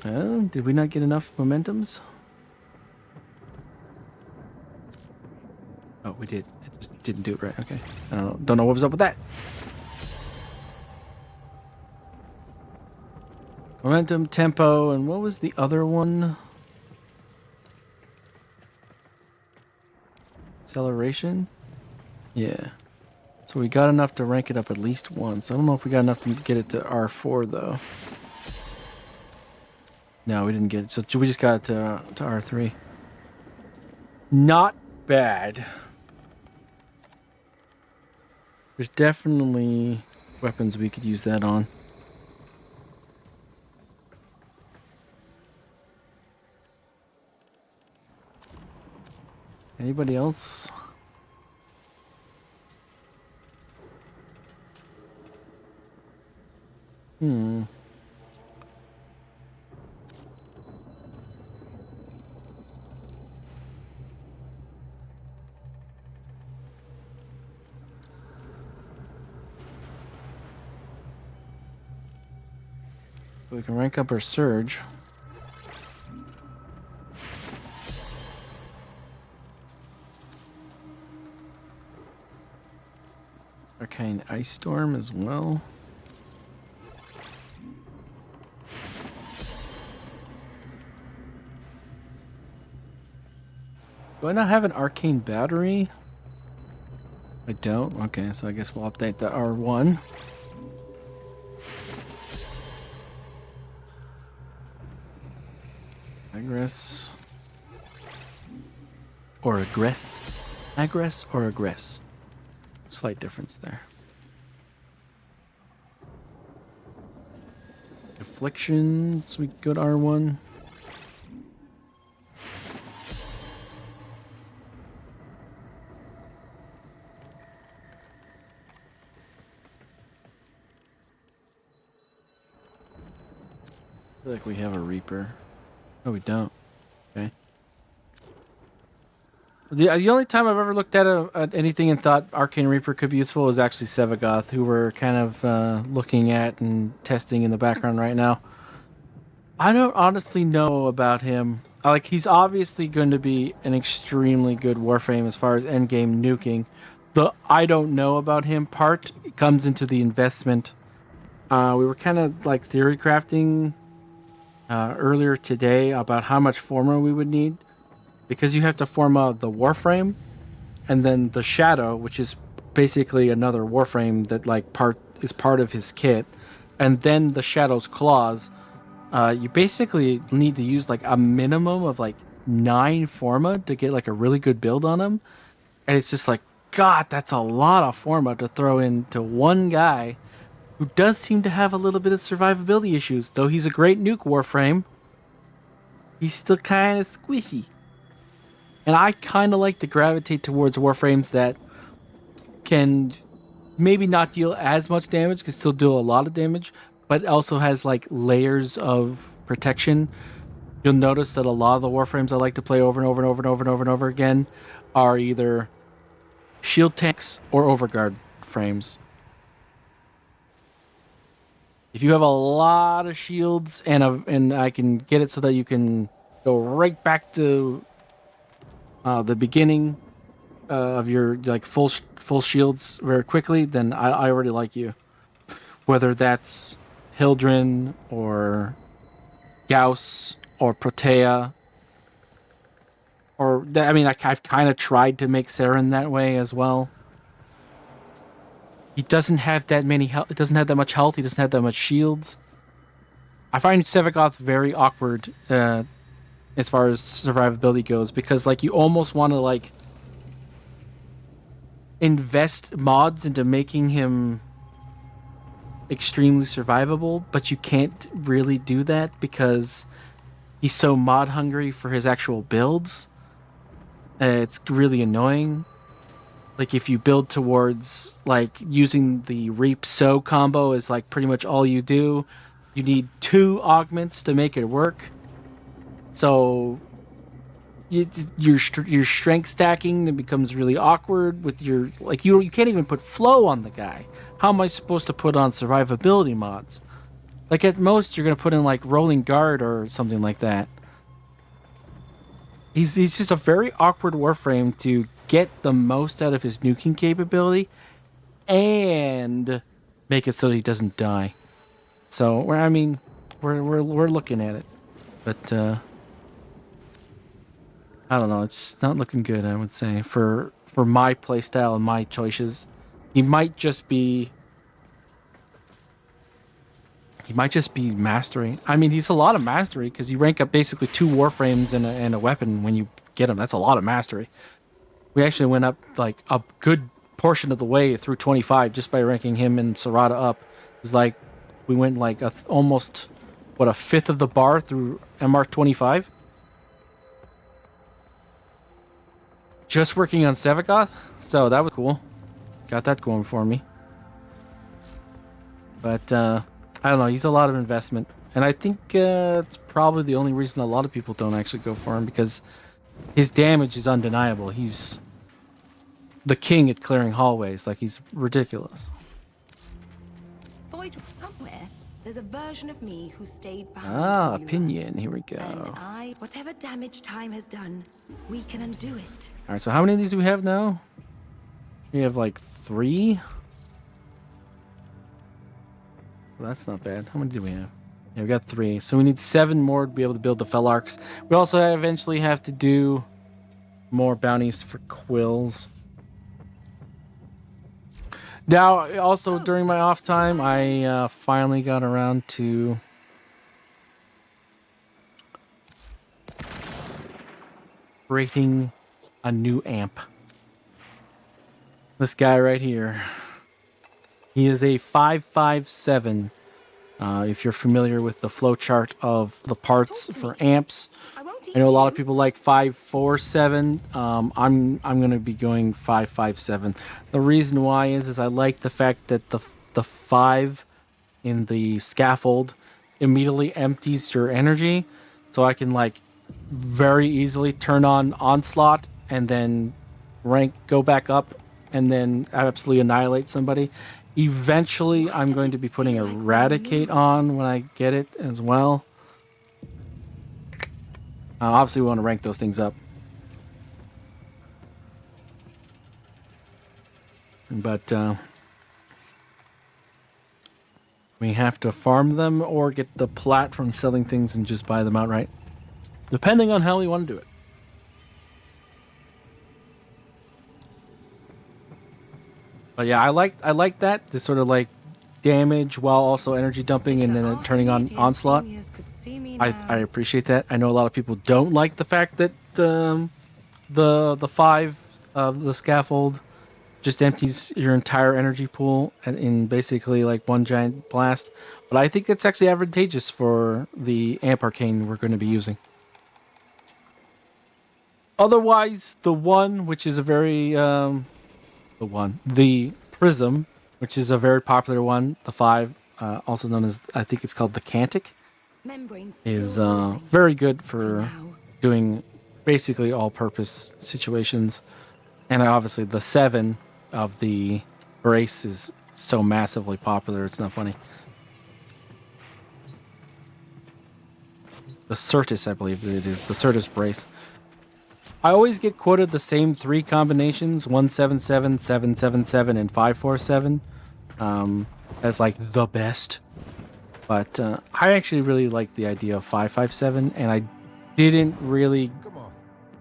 Did we not get enough momentums? Oh, we did. It just didn't do it right. Okay. I don't know what was up with that. Momentum, tempo, and what was the other one? Acceleration? Yeah. So we got enough to rank it up at least once. I don't know if we got enough to get it to R4, though. No, we didn't get it. So we just got it to R3. Not bad. There's definitely weapons we could use that on. Anybody else? We can rank up our surge. Arcane Ice Storm as well. Do I not have an Arcane Battery? I don't? Okay, so I guess we'll update the R1. Aggress. Or aggress. Aggress or aggress. Slight difference there. Afflictions, we go to R1. I feel like we have a Reaper. No, we don't. Okay. The only time I've ever looked at anything and thought Arcane Reaper could be useful was actually Sevagoth, who we're kind of looking at and testing in the background right now. I don't honestly know about him. Like, he's obviously going to be an extremely good Warframe as far as endgame nuking. The I don't know about him part comes into the investment. We were kind of like theory crafting earlier today about how much Forma we would need. Because you have to Forma the Warframe, and then the Shadow, which is basically another Warframe that is part of his kit, and then the Shadow's Claws. You basically need to use like a minimum of like 9 Forma to get like a really good build on him, and it's just like, God, that's a lot of Forma to throw into one guy who does seem to have a little bit of survivability issues. Though he's a great nuke Warframe, he's still kind of squishy. And I kind of like to gravitate towards Warframes that can maybe not deal as much damage, can still do a lot of damage, but also has like layers of protection. You'll notice that a lot of the Warframes I like to play over and over and over and over and over and over again are either shield tanks or overguard frames. If you have a lot of shields and I can get it so that you can go right back to the beginning of your like full shields very quickly, then I already like you. Whether that's Hildren or Gauss or Protea, or I've kind of tried to make Saren that way as well. He doesn't have that many health. It doesn't have that much health. He doesn't have that much shields. I find Sevagoth very awkward as far as survivability goes, because like you almost want to like invest mods into making him extremely survivable, but you can't really do that because he's so mod hungry for his actual builds. It's really annoying. Like if you build towards like using the reap sow combo is like pretty much all you do. You need 2 augments to make it work. So your strength stacking then becomes really awkward with your like you can't even put flow on the guy. How am I supposed to put on survivability mods? Like at most you're gonna put in like rolling guard or something like that. He's just a very awkward Warframe to get the most out of his nuking capability and make it so that he doesn't die. So we're looking at it, but I don't know. It's not looking good. I would say for my playstyle and my choices, he might just be mastery. I mean, he's a lot of mastery because you rank up basically 2 Warframes and a weapon when you get him. That's a lot of mastery. We actually went up like a good portion of the way through 25 just by ranking him and Cerata up. It was like we went like almost a fifth of the bar through MR 25. Just working on Sevagoth, so that was cool. Got that going for me. But I don't know. He's a lot of investment, and I think it's probably the only reason a lot of people don't actually go for him because his damage is undeniable. He's the king at clearing hallways. Like he's ridiculous. Void somewhere. There's a version of me who stayed behind. Ah, when you opinion. were. Here we go. And whatever damage time has done, we can undo it. All right. So how many of these do we have now? We have like 3. Well, that's not bad. How many do we have? Yeah, we got 3. So we need 7 more to be able to build the Felarks. We also eventually have to do more bounties for quills. Now, also during my off time, I finally got around to creating a new amp. This guy right here. He is a 557. If you're familiar with the flowchart of the parts for amps, I know a lot of people like 547. I'm going to be going 557. The reason why is I like the fact that the 5 in the scaffold immediately empties your energy, so I can like very easily turn on onslaught and then go back up and then absolutely annihilate somebody. Eventually, I'm going to be putting Eradicate on when I get it as well. Obviously, we want to rank those things up. But we have to farm them or get the plat from selling things and just buy them outright. Depending on how we want to do it. But yeah, I like that. The sort of like damage while also energy dumping and then turning on onslaught. I appreciate that. I know a lot of people don't like the fact that the 5 of the scaffold just empties your entire energy pool in basically like one giant blast. But I think it's actually advantageous for the amp arcane we're going to be using. Otherwise, the 1, which is a very the Prism, which is a very popular one, the 5, also known as, I think it's called the Cantic, is very good for doing basically all-purpose situations. And obviously the 7 of the Brace is so massively popular, it's not funny. The Certus, I believe it is, the Certus Brace. I always get quoted the same 3 combinations, 177, 777, and 547, as like the best. But I actually really like the idea of 557, and I didn't really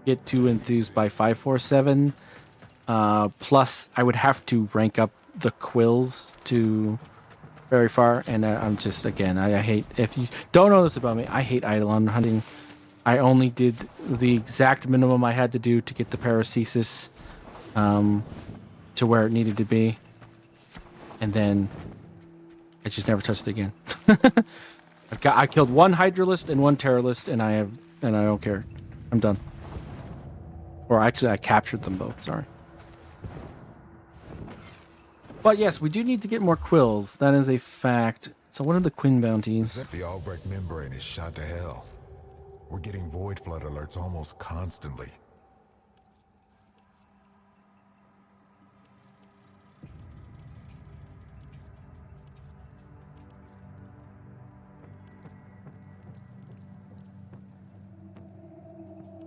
get too enthused by 547. Plus, I would have to rank up the quills to very far, and I'm just, again, I hate, if you don't know this about me, I hate Eidolon hunting. I only did the exact minimum I had to do to get the Paracesis to where it needed to be. And then I just never touched it again. I killed one Hydralist and one Terrorist, and I don't care. I'm done. Or actually, I captured them both. Sorry. But yes, we do need to get more quills. That is a fact. So what are the Quinn bounties? The Albrecht membrane is shot to hell. We're getting void flood alerts almost constantly.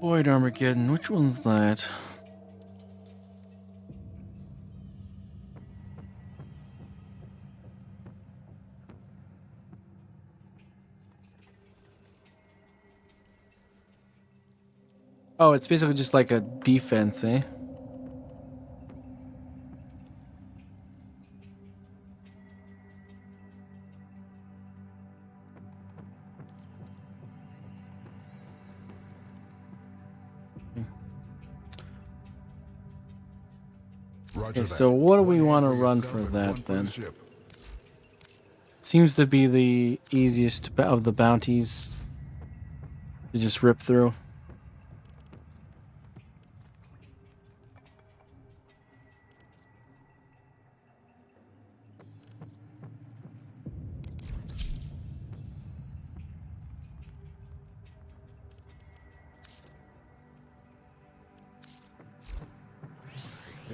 Void Armageddon. Which one's that? Oh, it's basically just like a defense, eh? Okay, so what do we want to run for that then? Seems to be the easiest of the bounties to just rip through.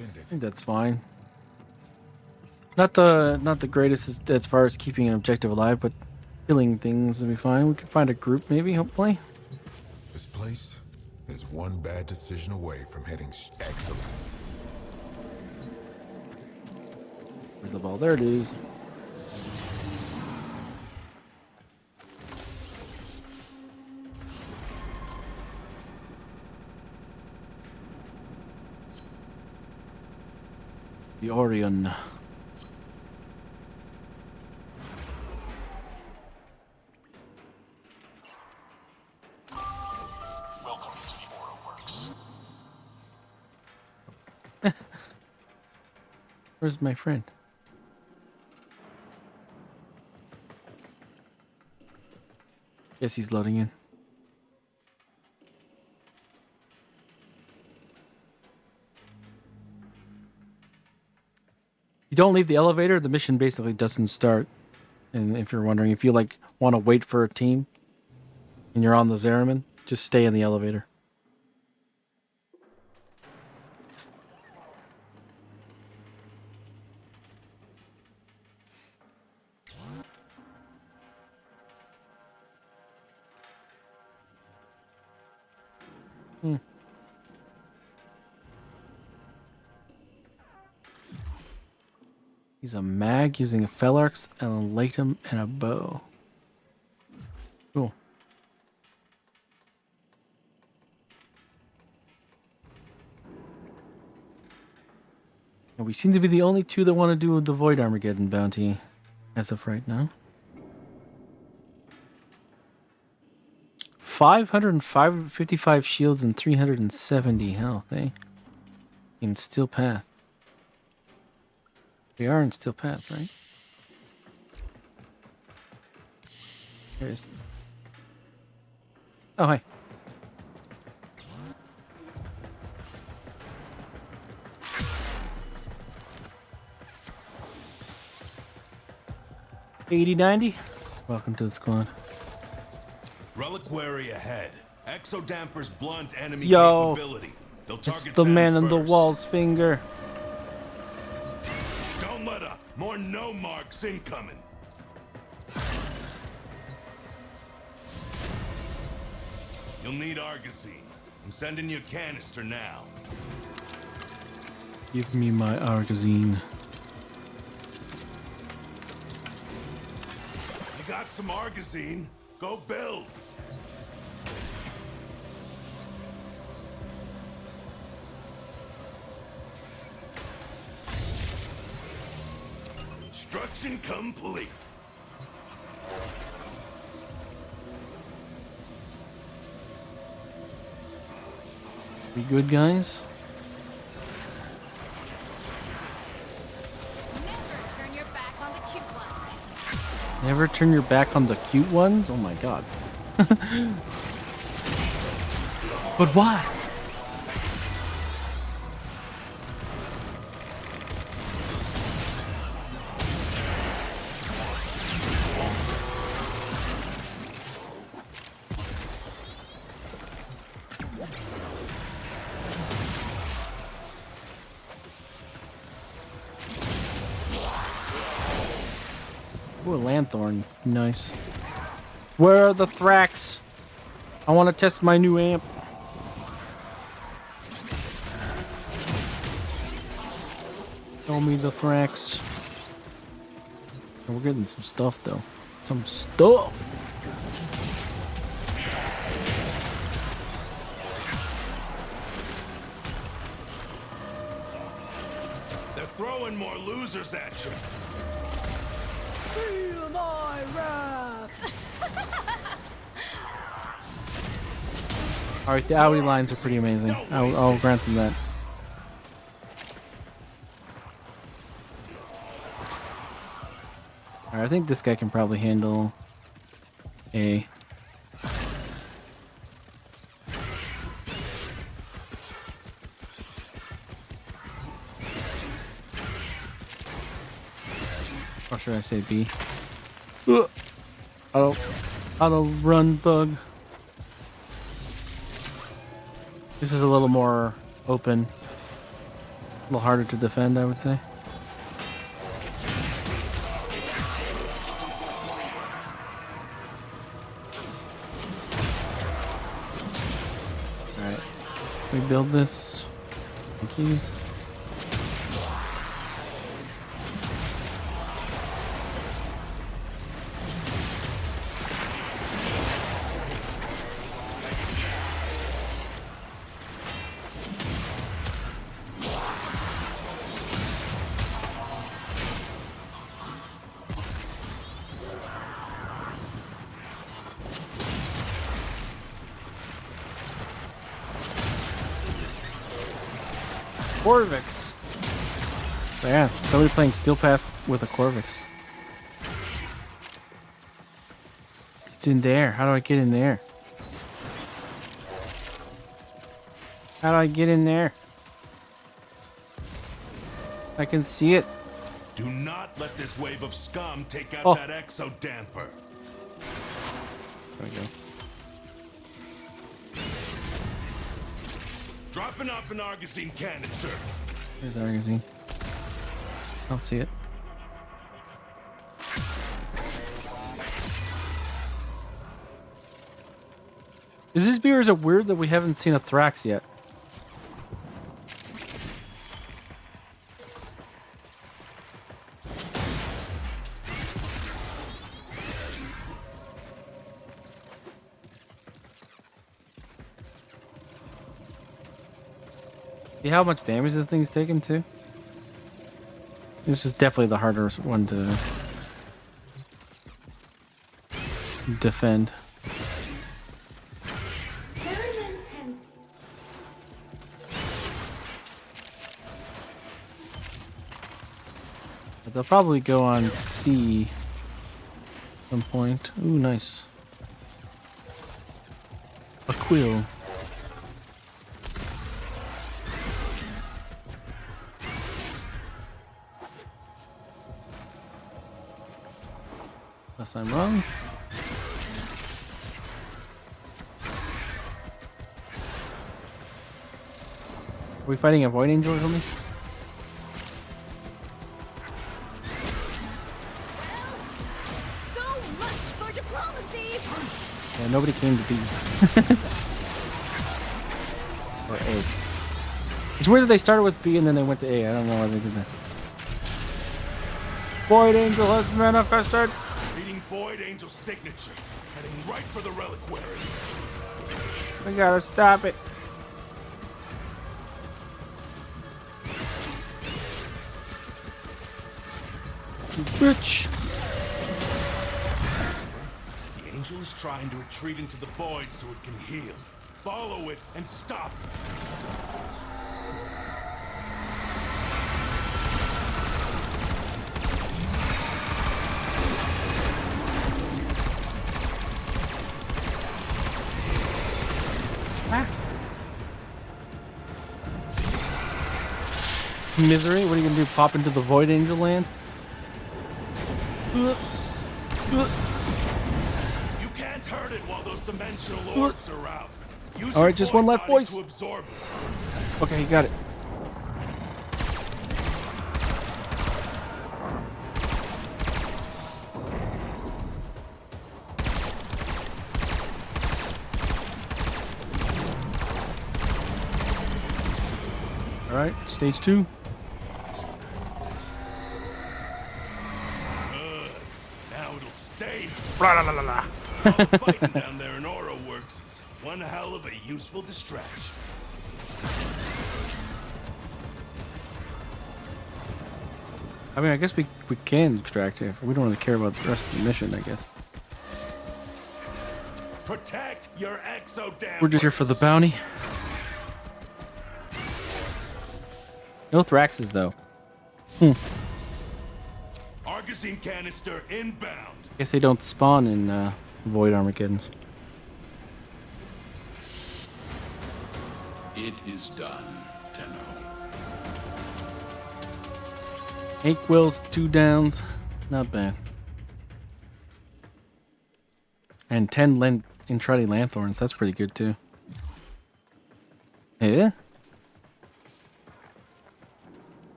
I think that's fine. Not the greatest as far as keeping an objective alive, but killing things will be fine. We can find a group maybe, hopefully. This place is one bad decision away from heading excellent. Where's the ball? There it is. The Orion. Welcome to the Oro Works. Where's my friend? Guess he's loading in. You don't leave the elevator, the mission basically doesn't start. And if you're wondering, if you like want to wait for a team and you're on the Zeraman, just stay in the elevator. He's a mag using a Fellarx and a Latum and a bow. Cool. And we seem to be the only two that want to do the Void Armageddon bounty as of right now. 555 shields and 370 health, eh? In Steel Path. We are in Steel Path, right? There it is. Oh, hi. $80.90. Welcome to the squad. Reliquary ahead. Exodamper's blunt enemy Yo, capability. They'll it's target the them man on the first. wall's finger. Don't let up. More no marks incoming. You'll need Argosine. I'm sending you a canister now. Give me my Argosine. You got some Argosine? Go build. Construction complete. We good, guys? Never turn your back on the cute ones. Never turn your back on the cute ones? Oh my god. But why? Ooh, a lanthorn. Nice. Where are the Thrax? I want to test my new amp. Show me the Thrax. Oh, we're getting some stuff, though. Some stuff! They're throwing more losers at you. Feel my wrath! Alright, the AoE lines are pretty amazing. I'll grant them that. Alright, I think this guy can probably handle a... Or should I say B? Auto run bug. This is a little more open. A little harder to defend, I would say. Alright. We build this. Thank you. Corvix. So yeah, somebody playing Steel Path with a Corvix. It's in there. How do I get in there? How do I get in there? I can see it. Do not let this wave of scum take out that exo damper. There we go. Dropping off an Argosine canister. There's the Argosine. I don't see it. Is this beer, is it weird that we haven't seen a Thrax yet? See how much damage this thing's taken too? This was definitely the harder one to defend. But they'll probably go on C at some point. Ooh, nice. A quill. Unless I'm wrong. Are we fighting a Void Angel or something? So much for diplomacy! Yeah, nobody came to B. Or A. It's weird that they started with B and then they went to A. I don't know why they did that. Void Angel has manifested! Reading Void Angel's signature. Heading right for the reliquary. We gotta stop it. Bitch! The angel is trying to retreat into the void so it can heal. Follow it and stop it. Misery? What are you gonna do? Pop into the Void Angel land? You can't hurt it while those dimensional orbs are out. Use All right, your just void one left, body boys. to absorb it. Okay, you got it. All right, stage 2. Now it'll stay. Blah, blah, blah, blah. All the fighting down there in Aura Works is one hell of a useful distraction. I mean, I guess we can extract it. We don't really care about the rest of the mission, I guess. Protect your exodam. We're just here for the bounty. No Thraxes, though. Argosine canister inbound. Guess they don't spawn in Void Armageddons. It is done, Tenno. 8 quills, 2 downs. Not bad. And 10 Intrati Lanthorns. That's pretty good, too. Yeah?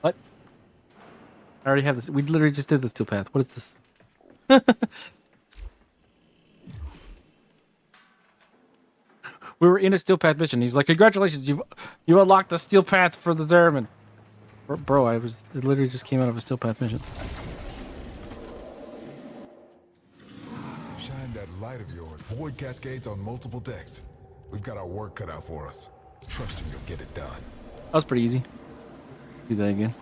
What? I already have this. We literally just did the steel path. What is this? We were in a steel path mission. He's like, "Congratulations, you've unlocked the steel path for the Zerman." Bro, it literally just came out of a steel path mission. Shine that light of yours. Void cascades on multiple decks. We've got our work cut out for us. Trusting you'll get it done. That was pretty easy. Do that again.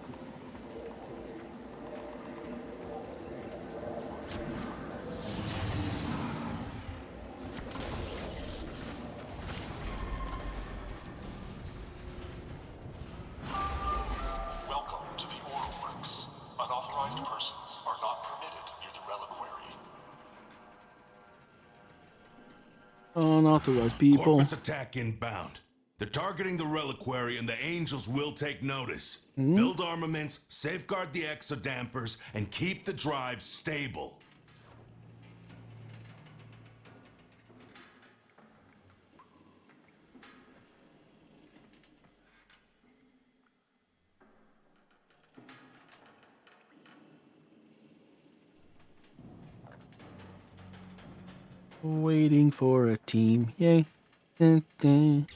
Welcome to the Aura Works. Unauthorized persons are not permitted near the reliquary. Unauthorized people. Corpus attack inbound. They're targeting the reliquary and the angels will take notice. Build armaments, safeguard the exodampers, and keep the drive stable. Waiting for a team. Yay. Dun, dun.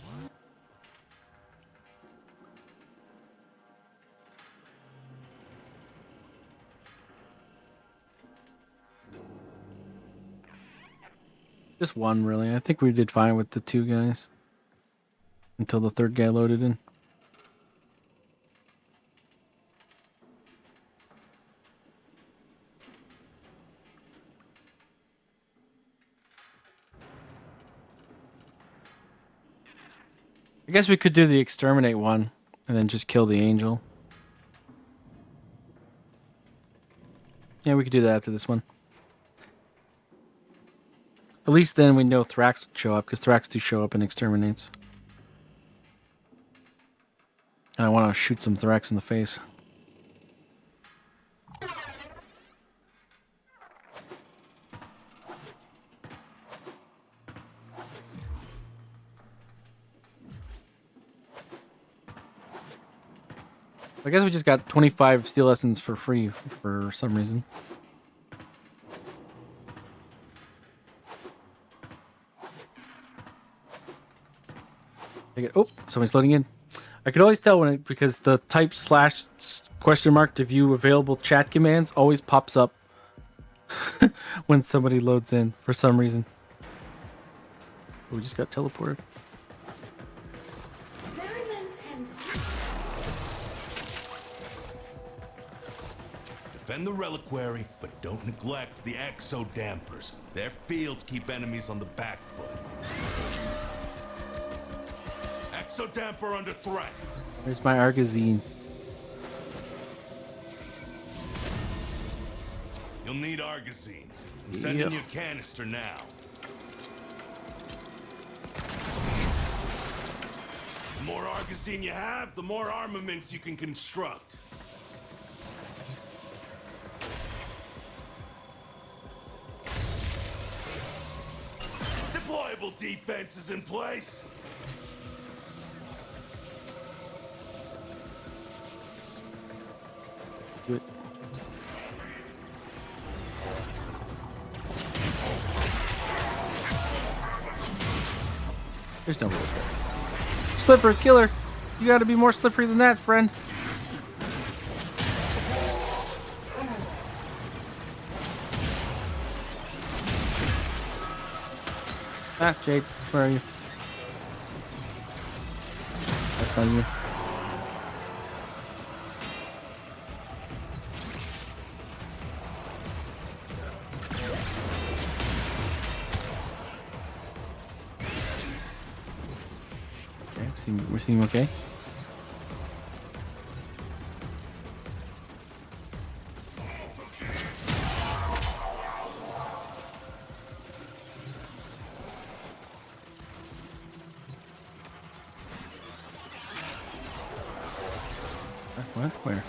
Just one, really. I think we did fine with the 2 guys. Until the 3rd guy loaded in. I guess we could do the exterminate one and then just kill the angel. Yeah, we could do that after this one. At least then we know Thrax would show up, because Thrax do show up in exterminates. And I want to shoot some Thrax in the face. I guess we just got 25 steel essence for free for some reason. Oh, somebody's loading in. I could always tell because the type / question mark to view available chat commands always pops up when somebody loads in for some reason. Oh, we just got teleported. Defend the reliquary, but don't neglect the exodampers. Their fields keep enemies on the back foot. Exodamper under threat. Where's my Argosine? You'll need Argosine. I'm sending you a canister now. The more Argosine you have, the more armaments you can construct. Deployable defense is in place. Do it. There's no rules there. Slipper, killer. You gotta be more slippery than that, friend. Ah, Jade, where are you? That's not you. Okay, we're seeing okay. What? Where?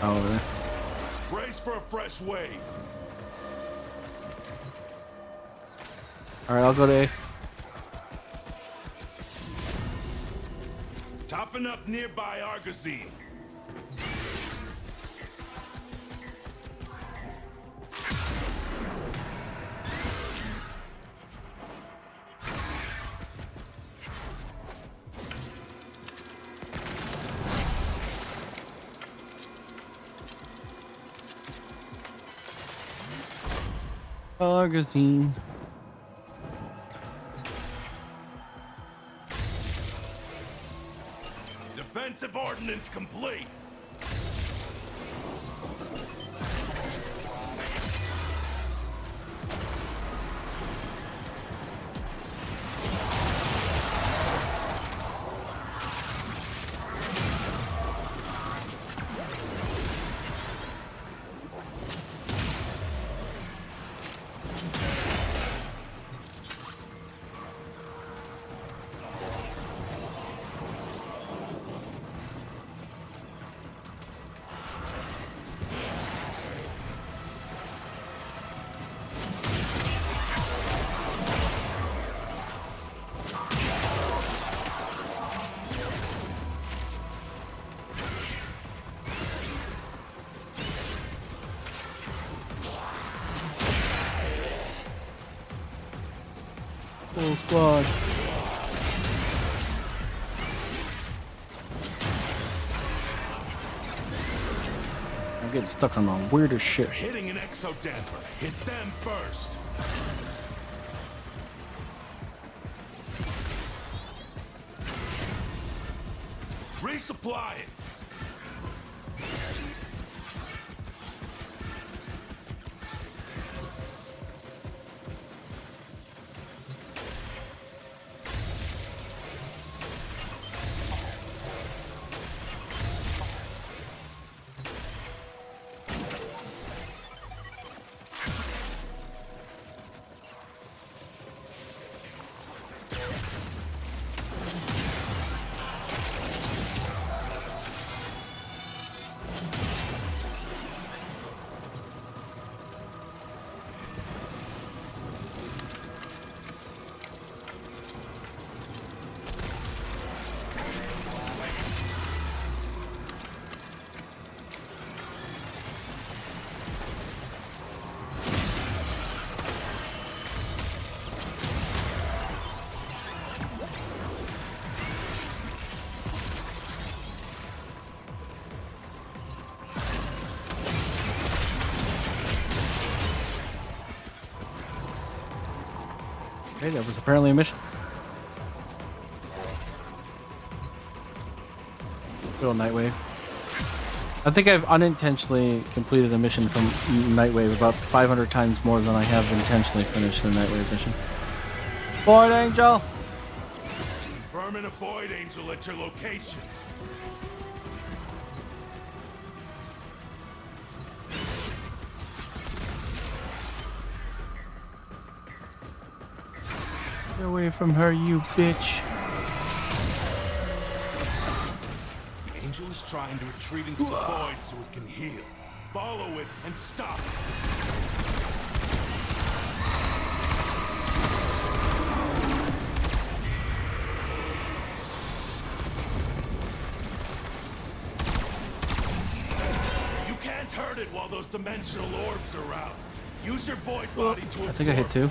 Oh, over there. Brace for a fresh wave. Alright, I'll go to A. Topping up nearby Argosine. Argosine. Defensive ordnance complete. Full squad. I'm getting stuck on the weirdest shit. They're hitting an exo damper. Hit them first. Resupply it. Okay, that was apparently a mission. Little Nightwave. I think I've unintentionally completed a mission from Nightwave about 500 times more than I have intentionally finished the Nightwave mission. Void Angel! Confirming a Void Angel at your location. Get away from her, you bitch. The angel is trying to retreat into the void so it can heal. Follow it and stop it. You can't hurt it while those dimensional orbs are out. Use your void body to absorb. I think I hit 2.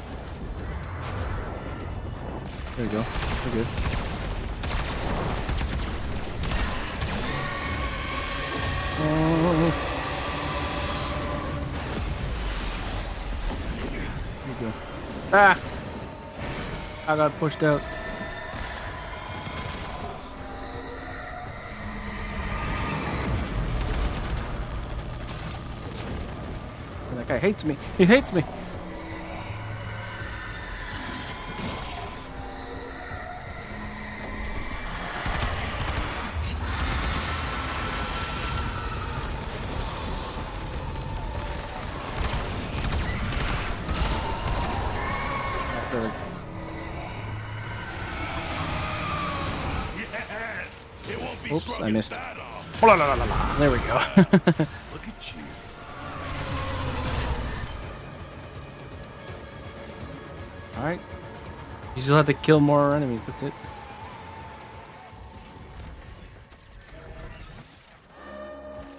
There we go. We're good. Oh. There we go. Ah! I got pushed out. That guy hates me. He hates me. Yes! It won't be Oops, I shrugging missed. that off. La, la, la, la, la. There we go. Look at you. Alright. You still have to kill more enemies, that's it.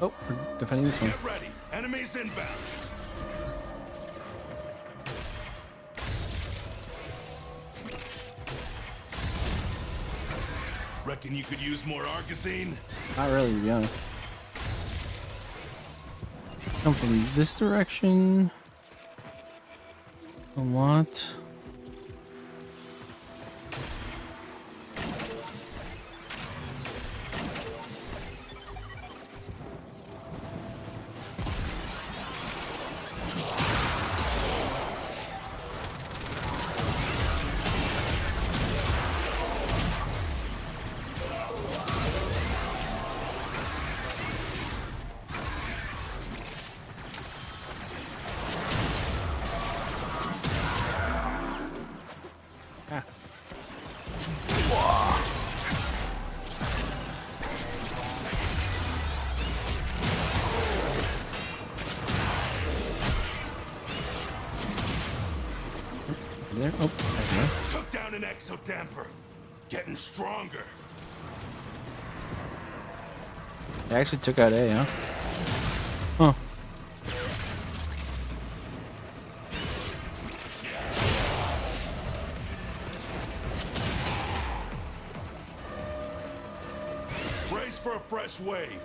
Oh, we're defending this one. Get ready. Enemies inbound. Reckon you could use more Argosine? Not really, to be honest. Come from this direction. A lot. There. Oh, there we go. Took down an exodamper. Getting stronger. They actually took out A, huh? Huh. Brace for a fresh wave.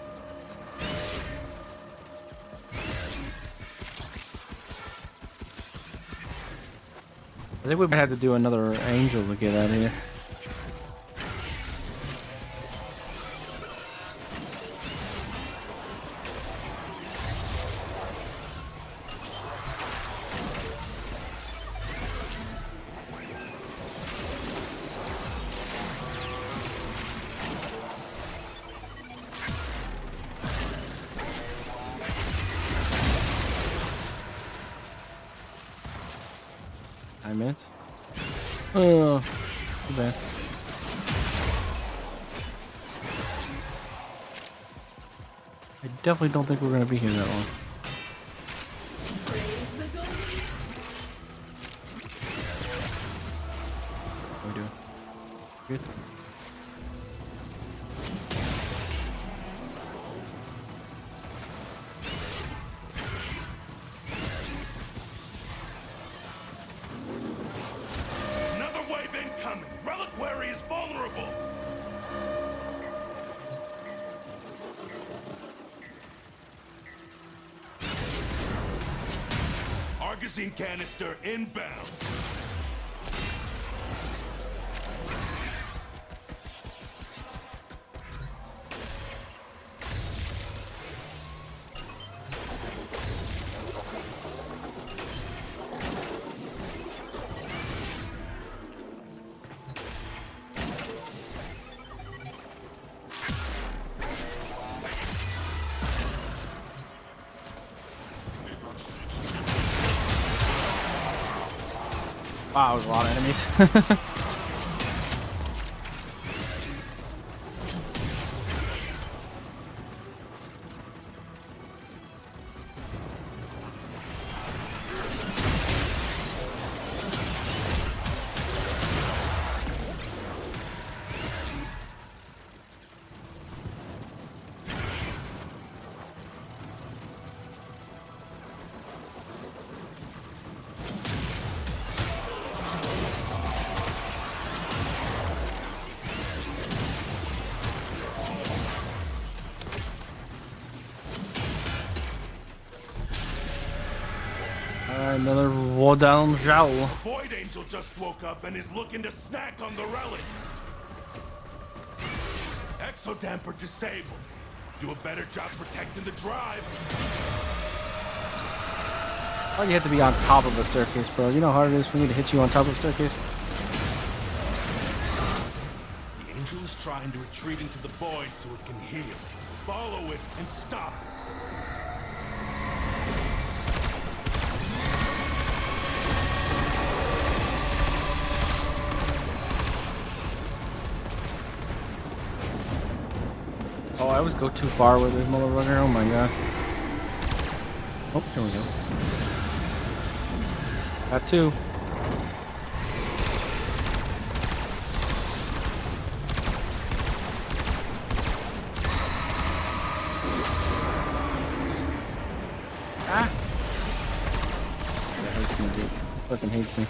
I think we might have to do another angel to get out of here. Minutes. Oh, too bad. I definitely don't think we're gonna be here that long. How we doing? Good. Magazine canister inbound. Wow, there's a lot of enemies. Another Wodal Jowl. Void Angel just woke up and is looking to snack on the relic. Exodamper disabled. Do a better job protecting the drive. Why do you have to be on top of a staircase, bro? You know how hard it is for me to hit you on top of a staircase? The angel is trying to retreat into the void so it can heal. Follow it and stop it. Oh, I always go too far with this motherfucker. Oh my god. Oh, there we go. Got two. Ah! That hurts me, dude. Fucking hates me.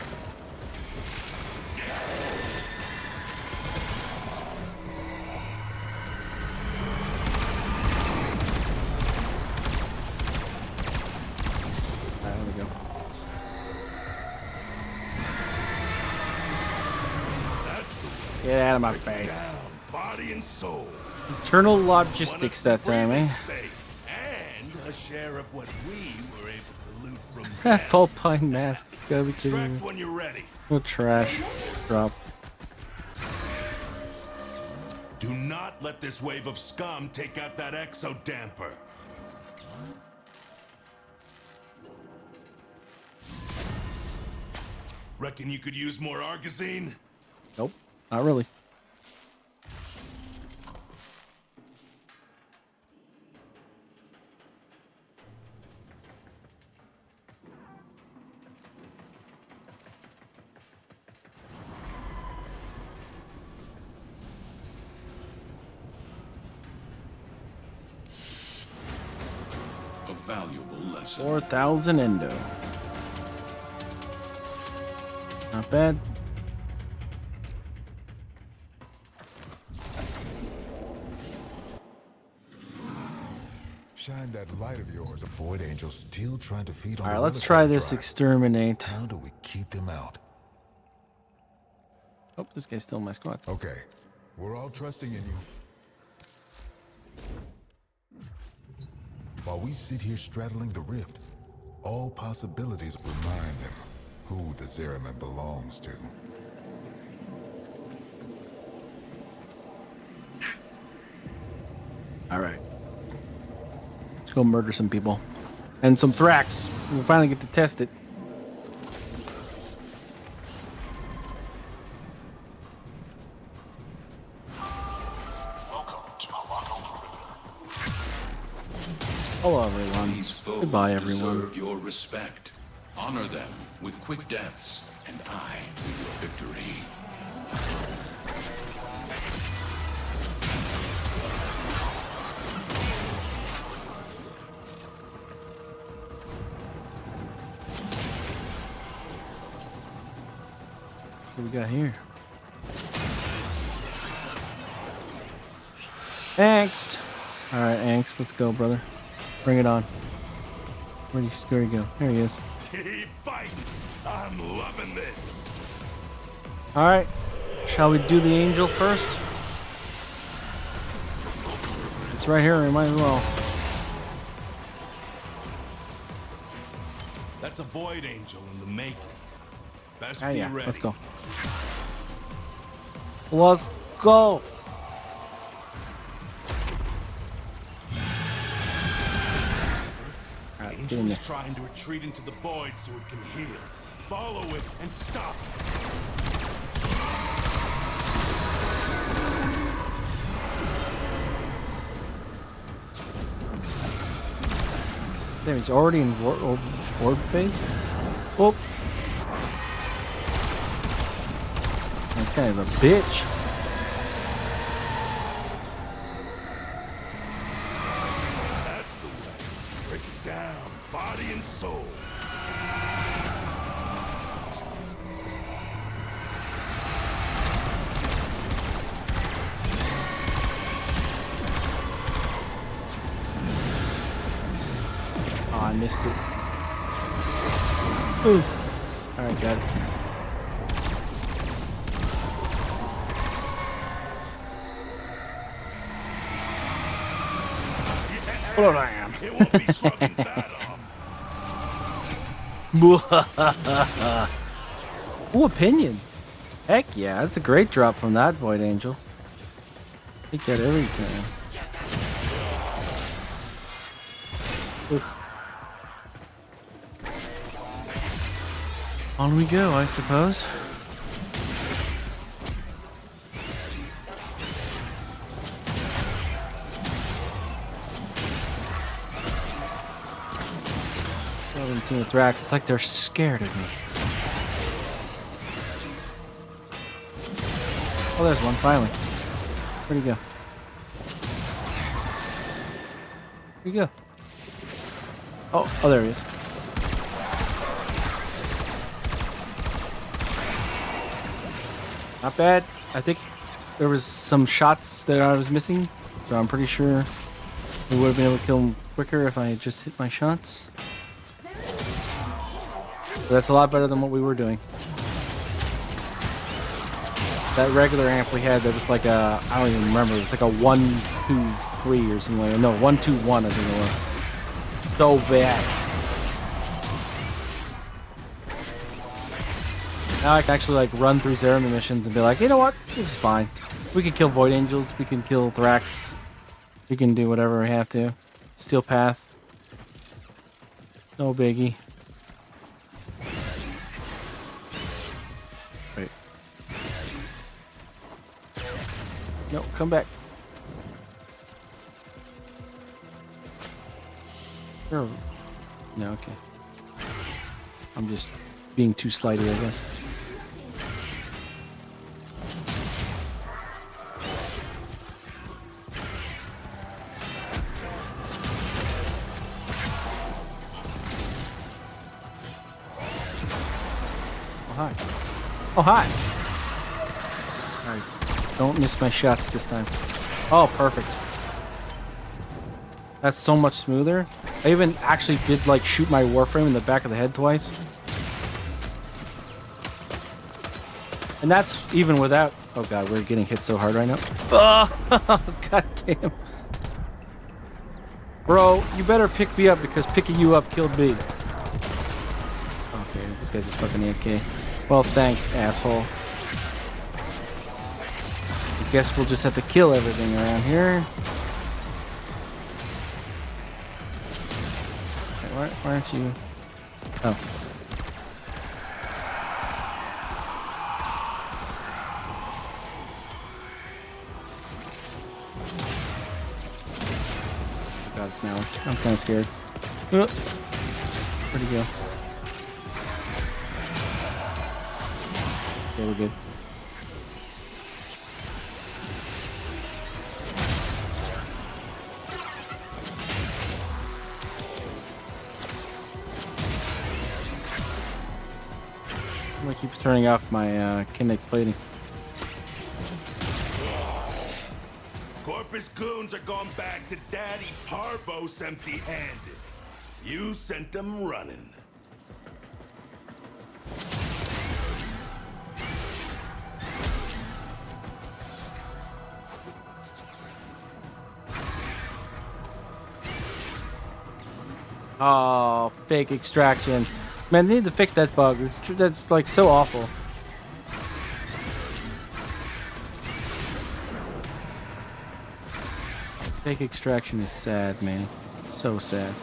Get out of my face. Down, body and soul. Eternal logistics that time, eh? Space and a share of what we were able to loot from them. Full pine mask. Gotta be kidding me. Extract when you're ready. No trash. Drop. Do not let this wave of scum take out that exodamper. Reckon you could use more Argazine? Nope. Not really. A valuable lesson. 4,000 endo. Not bad. Shine that light of yours. A void angel still trying to feed on. All right, let's try this exterminate. How do we keep them out? Oh, this guy's still in my squad. Okay, we're all trusting in you. While we sit here straddling the rift, all possibilities remind them who the Zeraman belongs to. All right. Let's go murder some people. And some Thrax. We'll finally get to test it. Hello, everyone. These foes Goodbye, everyone. deserve your respect. Honor them with quick deaths, and I with your victory. What we got here? Angst. All right, Angst. Let's go, brother. Bring it on. Where you go? There he is. Keep fighting. I'm loving this. All right. Shall we do the angel first? It's right here. We might as well. That's a void angel in the making. Best Ah, be yeah. ready. Let's go. Let's go. Let's get in there. Angel's trying to retreat into the void so it can heal. Follow it and stop it. Damn, he's already in orb phase? Whoop. This guy is a bitch. That's the way. Break it down, body and soul. Oh, I missed it. Ooh. Alright, got it. Hold on, I am. It won't be shrugging that off. Ooh, opinion. Heck yeah, that's a great drop from that Void Angel. Take that every time. Oof. On we go, I suppose. I haven't seen a Thrax. It's like they're scared of me. Oh, there's one, finally. Where'd he go? Where'd he go? Oh, there he is. Not bad. I think there was some shots that I was missing, so I'm pretty sure we would have been able to kill him quicker if I had just hit my shots. But that's a lot better than what we were doing. That regular amp we had, that was like a, I don't even remember, it was like a 1, 2, 3 or something like that. No, 1, 2, 1 I think it was. So bad. Now I can actually like run through Zerima missions and be like, you know what, this is fine. We can kill Void Angels, we can kill Thrax, we can do whatever we have to. Steel Path. No biggie. Wait. No, come back. Sure. No, okay. I'm just being too slidey, I guess. Oh, hi. Oh, hi. Alright. Don't miss my shots this time. Oh, perfect. That's so much smoother. I even actually did like shoot my Warframe in the back of the head twice. And that's even without... Oh god, we're getting hit so hard right now. Oh, god damn. Bro, you better pick me up because picking you up killed me. Okay, this guy's just fucking AFK. Well, thanks, asshole. I guess we'll just have to kill everything around here. Why aren't you... Oh. God, now I'm kind of scared. Where'd he go? Okay, we're good. It keeps turning off my kinetic plating. Corpus goons are going back to Daddy Parvos empty-handed. You sent them running. Oh, fake extraction. Man, they need to fix that bug. That's like so awful. Fake extraction is sad, man. It's so sad.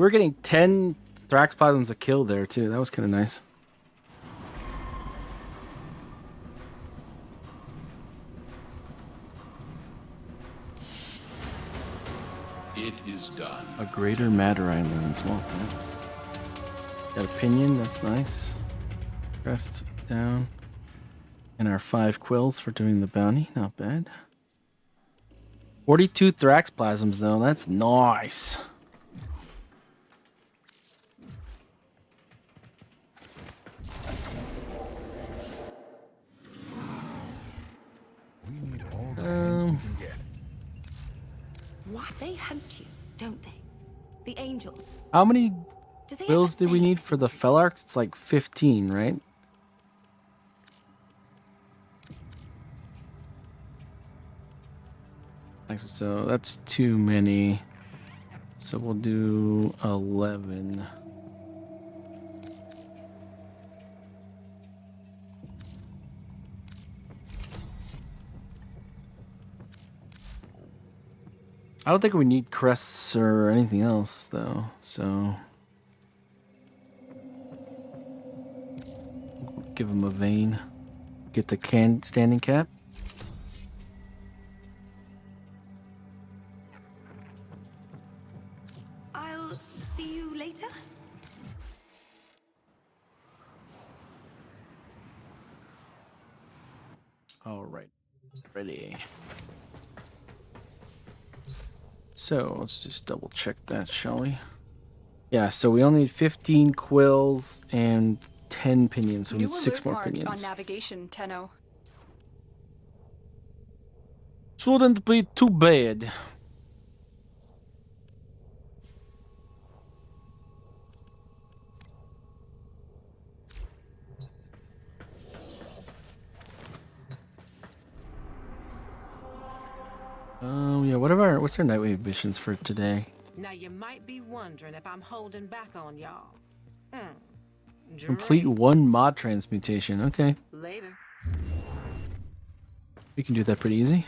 We were getting 10 Thraxplasms a kill there too. That was kind of nice. It is done. A greater matter I learned. Small things. Got a pinion. That's nice. Rest down. And our 5 quills for doing the bounty. Not bad. 42 Thraxplasms though. That's nice. We need all the hands we can get. What? They hunt you, don't they? The angels. How many Do they quills ever did we say need for the Fellarks? It's like 15, right? So that's too many. So we'll do 11. I don't think we need crests or anything else, though. So give him a vein. Get the standing cap. I'll see you later? All right. Ready. So let's just double check that, shall we? Yeah, so we only need 15 quills and 10 pinions. So we New need 6 alert more marked on pinions. navigation, Tenno. Shouldn't be too bad. Oh yeah, what's our Nightwave missions for today? Now you might be wondering if I'm holding back on y'all. Complete 1 mod transmutation. Okay. Later. We can do that pretty easy.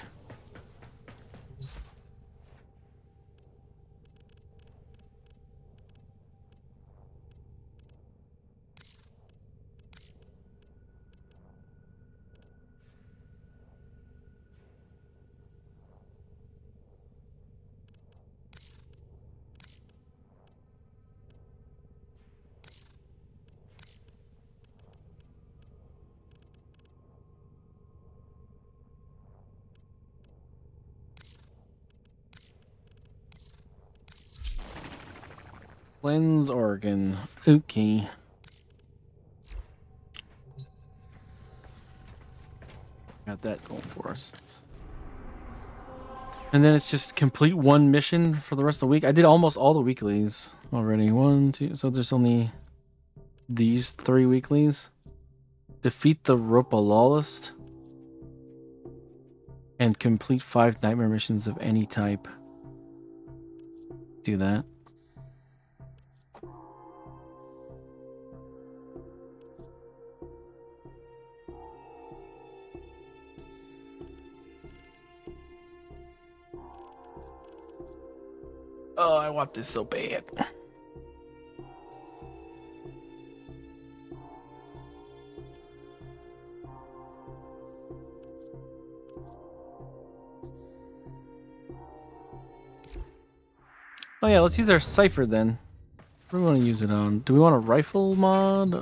Cleanse organ. Okay. Got that going for us. And then it's just complete 1 mission for the rest of the week. I did almost all the weeklies already. 1, 2. So there's only these 3 weeklies. Defeat the Ropalolist. And complete 5 nightmare missions of any type. Do that. Oh, I want this so bad. Oh yeah, let's use our Cypher then. What do we want to use it on? Do we want a rifle mod?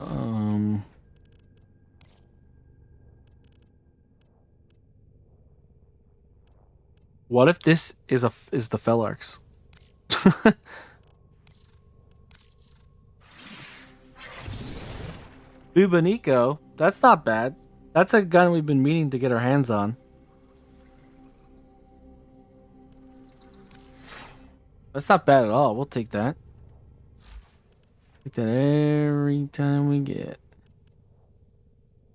What if this is the Fellarks? Bubanico. That's not bad. That's a gun we've been meaning to get our hands on. That's not bad at all. We'll take that. Take that every time we get.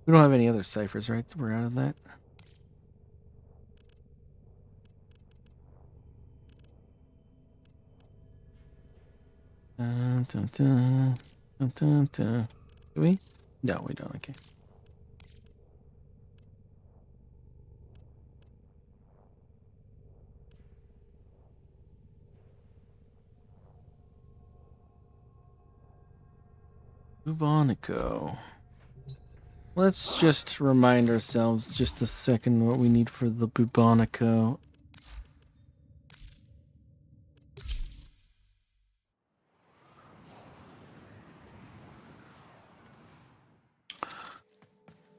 We don't have any other ciphers, right? We're out of that. Dun, dun, dun, dun, dun, dun. Do we? No, we don't. Okay. Bubonico. Let's just remind ourselves just a second what we need for the Bubonico.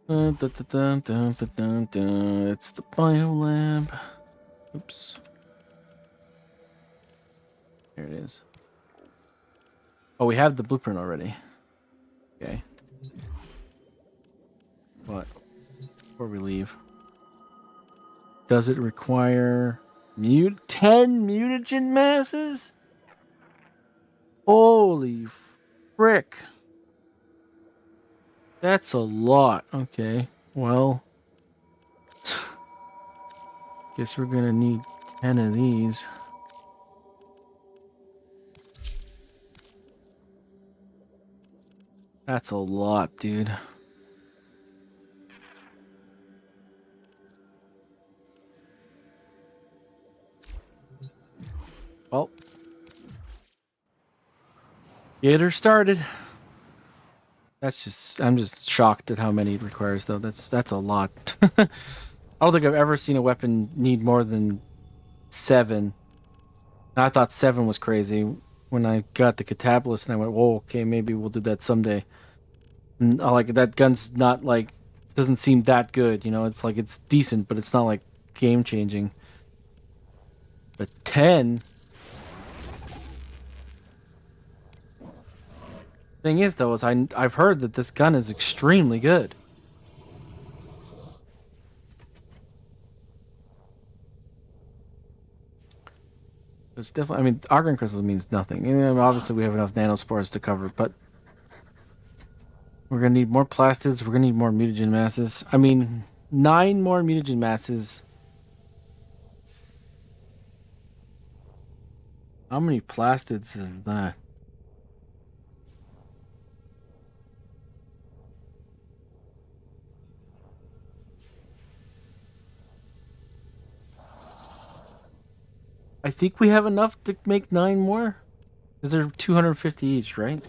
It's the biolab. Oops. There it is. Oh, we have the blueprint already. Okay. What? Before we leave. Does it require 10 mutagen masses? Holy frick. That's a lot. Okay. Well, guess we're gonna need 10 of these. That's a lot, dude. Well, get her started. I'm just shocked at how many it requires, though. That's a lot. I don't think I've ever seen a weapon need more than 7. And I thought 7 was crazy when I got the Catabolist, and I went, "Whoa, okay, maybe we'll do that someday." And like that gun's not like doesn't seem that good, you know. It's like it's decent, but it's not like game changing. But 10. Thing is, though, is I've heard that this gun is extremely good. It's definitely. I mean, Argon crystals means nothing. You know, obviously, we have enough nanospores to cover, but we're gonna need more plastids. We're gonna need more mutagen masses. I mean, 9 more mutagen masses. How many plastids is that? I think we have enough to make 9 more. Is there 250 each, right?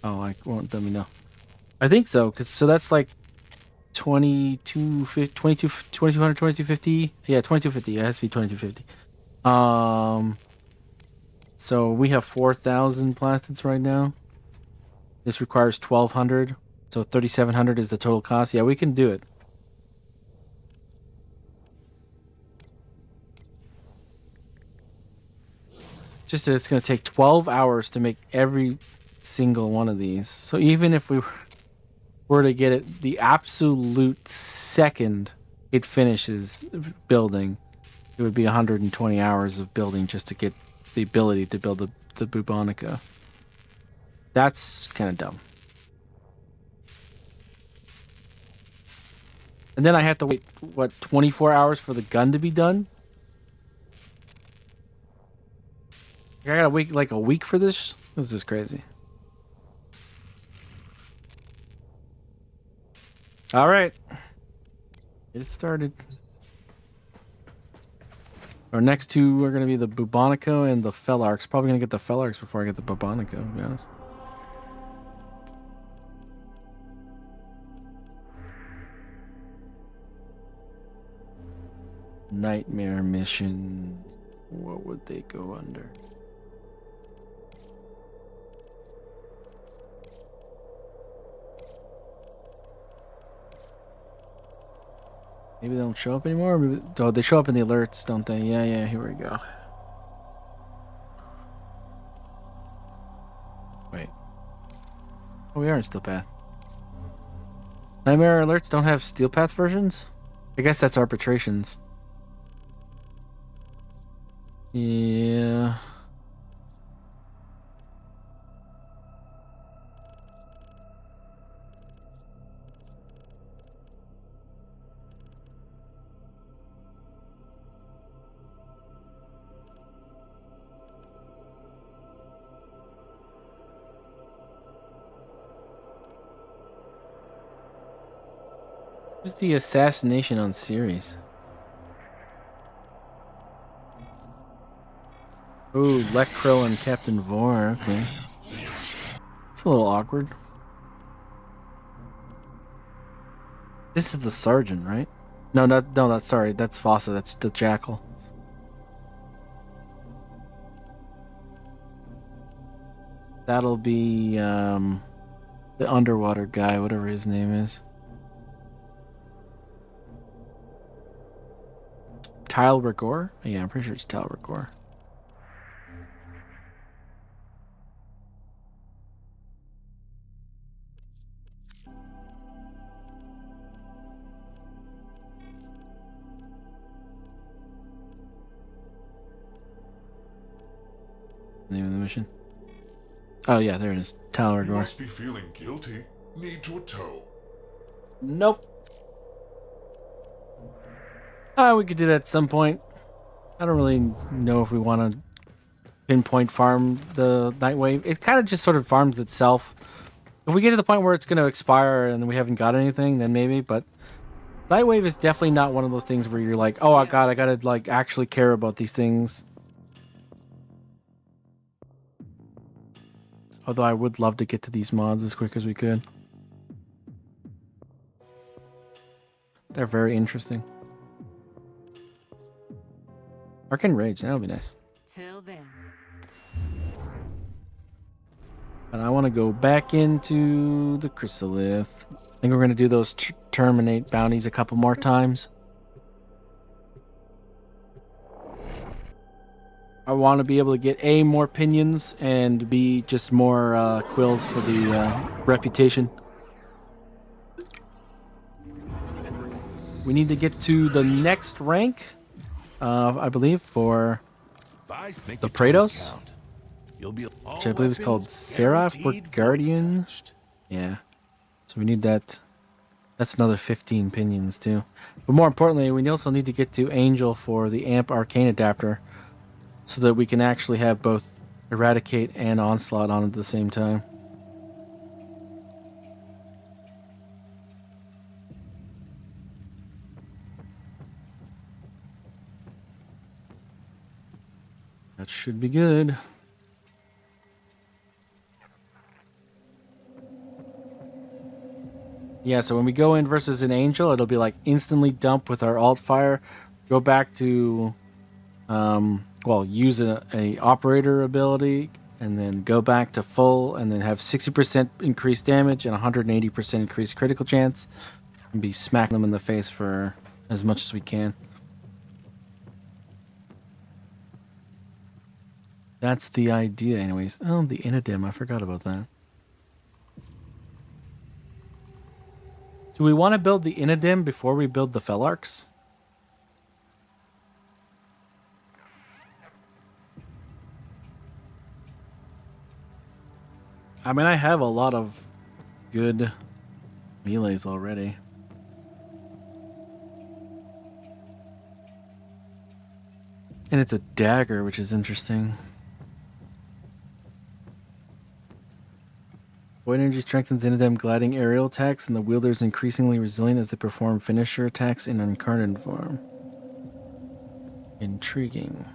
Oh, I won't let me know. I think so, so that's like 2200, 2250. Yeah, 2250. It has to be 2250. So we have 4,000 plastids right now. This requires 1,200. So 3,700 is the total cost. Yeah, we can do it. Just that it's going to take 12 hours to make every single one of these. So even if we were to get it the absolute second it finishes building, it would be 120 hours of building just to get the ability to build the Bubonica. That's kind of dumb. And then I have to wait, what, 24 hours for the gun to be done? I gotta wait like a week for this? This is crazy. Alright. Get it started. Our next two are gonna be the Bubonico and the Fellarks. Probably gonna get the Fellarks before I get the Bubonico, to be honest. Nightmare missions. What would they go under? Maybe they don't show up anymore? Maybe, oh, they show up in the alerts, don't they? Yeah, here we go. Wait. Oh, we are in Steel Path. Nightmare alerts don't have Steel Path versions? I guess that's arbitrations. Yeah. Who's the assassination on series? Ooh, Lek Krill and Captain Vor, okay. It's a little awkward. This is the sergeant, right? No, that's sorry. That's Vasa. That's the jackal. That'll be the underwater guy, whatever his name is. Tile Rigor? Yeah, I'm pretty sure it's Tile Rigor. Name of the mission. Oh yeah, there it is. Tile You Rigor. must be feeling guilty. Need your toe. Nope. We could do that at some point. I don't really know if we want to pinpoint farm the Nightwave. It kind of just sort of farms itself. If we get to the point where it's going to expire and we haven't got anything, then maybe. But Nightwave is definitely not one of those things where you're like, oh, I gotta like actually care about these things. Although I would love to get to these mods as quick as we could. They're very interesting. Arcane Rage, that'll be nice. Till then. And I want to go back into the Chrysalith. I think we're going to do those terminate bounties a couple more times. I want to be able to get A, more pinions, and B, just more quills for the reputation. We need to get to the next rank, I believe, for the Praetos. Which I believe is called Seraph or Guardian. Yeah. So we need that. That's another 15 pinions too. But more importantly, we also need to get to Angel for the Amp Arcane Adapter, so that we can actually have both Eradicate and Onslaught on at the same time. That should be good. Yeah, so when we go in versus an Angel, it'll be like instantly dump with our alt fire, go back to, use a operator ability, and then go back to full, and then have 60% increased damage and 180% increased critical chance, and be smacking them in the face for as much as we can. That's the idea anyways. Oh, the Innodim, I forgot about that. Do we want to build the Innodim before we build the Felarks? I mean, I have a lot of good melees already. And it's a dagger, which is interesting. Void Energy strengthens Innodim gliding aerial attacks, and the wielder is increasingly resilient as they perform finisher attacks in incarnate form. Intriguing.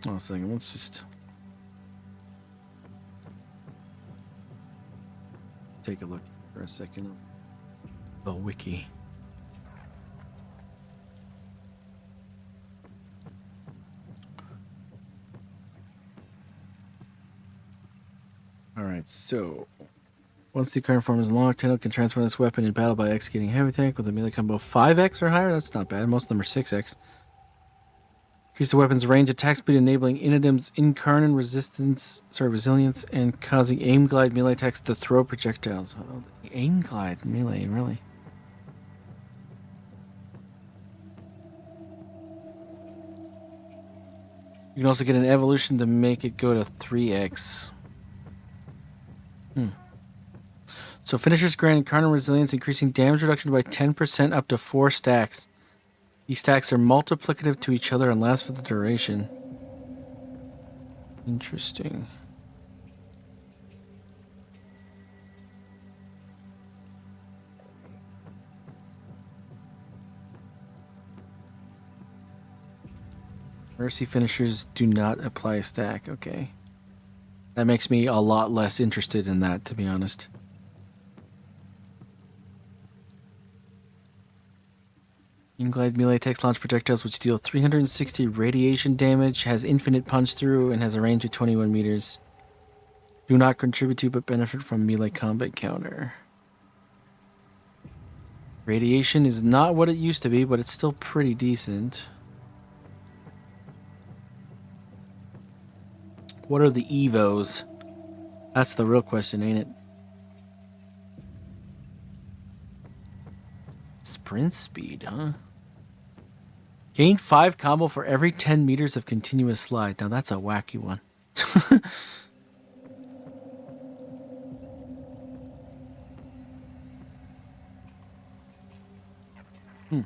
Hold on a second, let's just take a look for a second. The wiki. Alright, so once the current form is unlocked, Tendo can transform this weapon in battle by executing heavy attack with a melee combo 5x or higher. That's not bad. Most of them are 6x. Increase the weapon's range, attack speed, enabling Inodim's incarnate resilience, and causing aim glide melee attacks to throw projectiles. Oh, aim glide melee, really? You can also get an evolution to make it go to 3x. So finishers grant incarnate resilience, increasing damage reduction by 10% up to 4 stacks. These stacks are multiplicative to each other and last for the duration. Interesting. Mercy finishers do not apply a stack. Okay. That makes me a lot less interested in that, to be honest. Glide melee text launch projectiles which deal 360 radiation damage, has infinite punch through, and has a range of 21 meters. Do not contribute to but benefit from melee combat counter. Radiation is not what it used to be, but it's still pretty decent. What are the evos? That's the real question, ain't it? Sprint speed, huh? Gain 5 combo for every 10 meters of continuous slide. Now that's a wacky one. Hmm.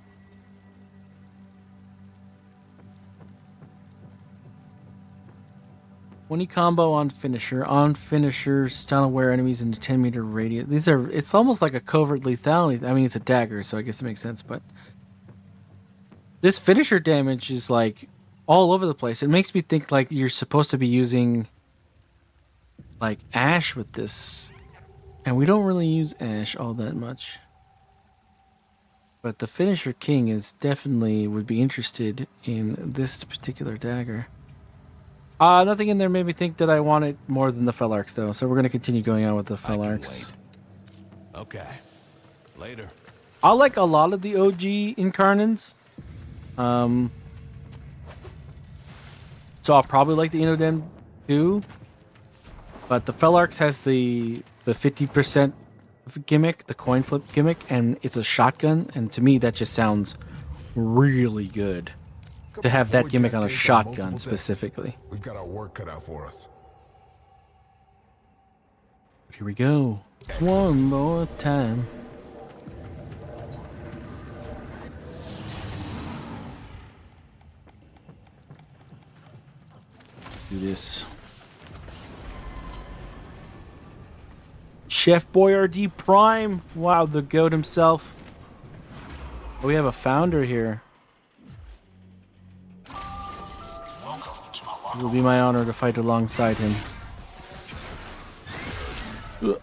20 combo on finisher. On finisher, stun aware enemies in the 10-meter radius. These are, it's almost like a covert lethality. I mean, it's a dagger, so I guess it makes sense, but this finisher damage is like all over the place. It makes me think like you're supposed to be using like Ash with this. And we don't really use Ash all that much. But the finisher king is definitely would be interested in this particular dagger. Nothing in there made me think that I want it more than the Fellarks, though. So we're going to continue going on with the Fellarks. Okay. Later. I like a lot of the OG Incarnans. So I'll probably like the Inodem too. But the Fellarks has the 50% gimmick, the coin flip gimmick, and it's a shotgun. And to me, that just sounds really good. To have that gimmick on a shotgun specifically. We've got our work cut out for us. Here we go. One more time. Let's do this. Chef Boyardee Prime. Wow, the goat himself. Oh, we have a founder here. It will be my honor to fight alongside him. Ugh.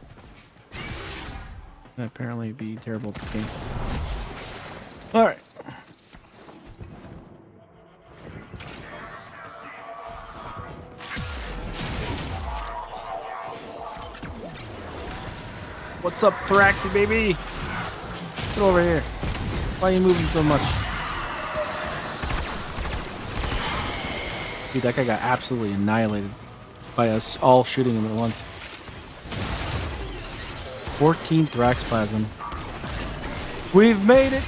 That apparently be terrible at this game. Alright. What's up, Thraxy baby? Get over here. Why are you moving so much? Dude, that guy got absolutely annihilated by us all shooting him at once. 14 Thraxplasm. We've made it!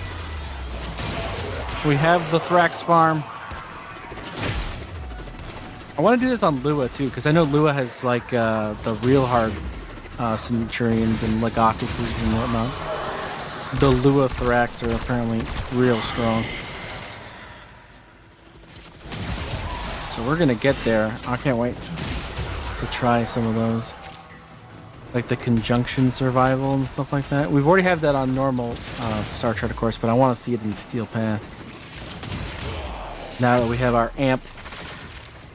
We have the Thrax farm. I want to do this on Lua too, because I know Lua has like the real hard Centurions and Legacuses and whatnot. The Lua Thrax are apparently real strong. So we're gonna get there. I can't wait to try some of those. Like the conjunction survival and stuff like that. We've already had that on normal Star Trek, of course, but I want to see it in Steel Path. Now that we have our amp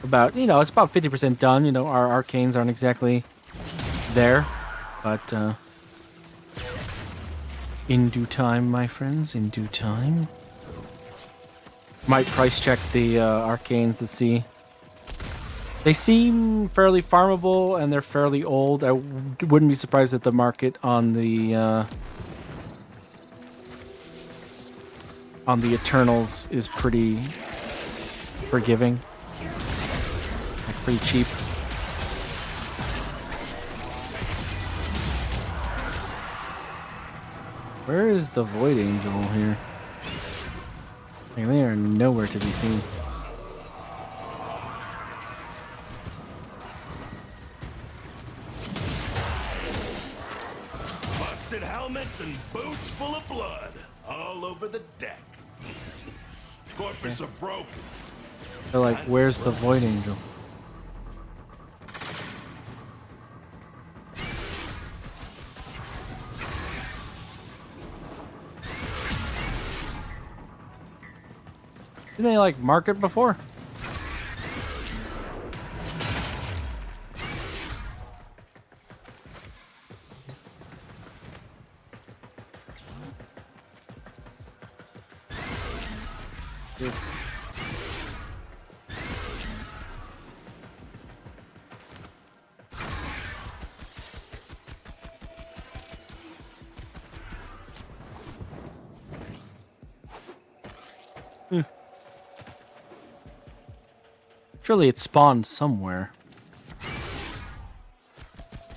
about, it's about 50% done. Our arcanes aren't exactly there, but in due time, my friends, in due time. Might price check the arcanes to see. They seem fairly farmable and they're fairly old. I wouldn't be surprised if the market on the Eternals is pretty forgiving, like pretty cheap. Where is the Void Angel here? Like, they are nowhere to be seen. Busted helmets and boots full of blood all over the deck. Corpus are broken. They're like, where's the Void Angel? Didn't they like mark it before? Good. Surely it spawned somewhere.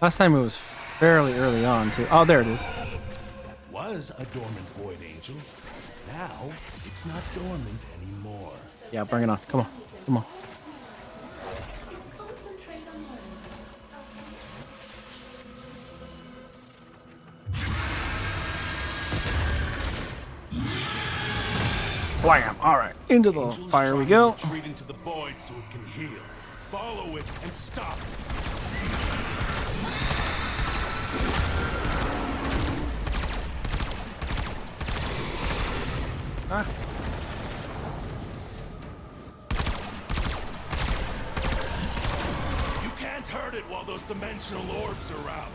Last time it was fairly early on, too. Oh, there it is. That was a dormant void angel. Now, it's not dormant anymore. Yeah, bring it on. Come on. Come on. Blam! Alright, into the Angel's fire we trying go. to retreat into the void so it can heal. Follow it and stop it. Ah. You can't hurt it while those dimensional orbs are out.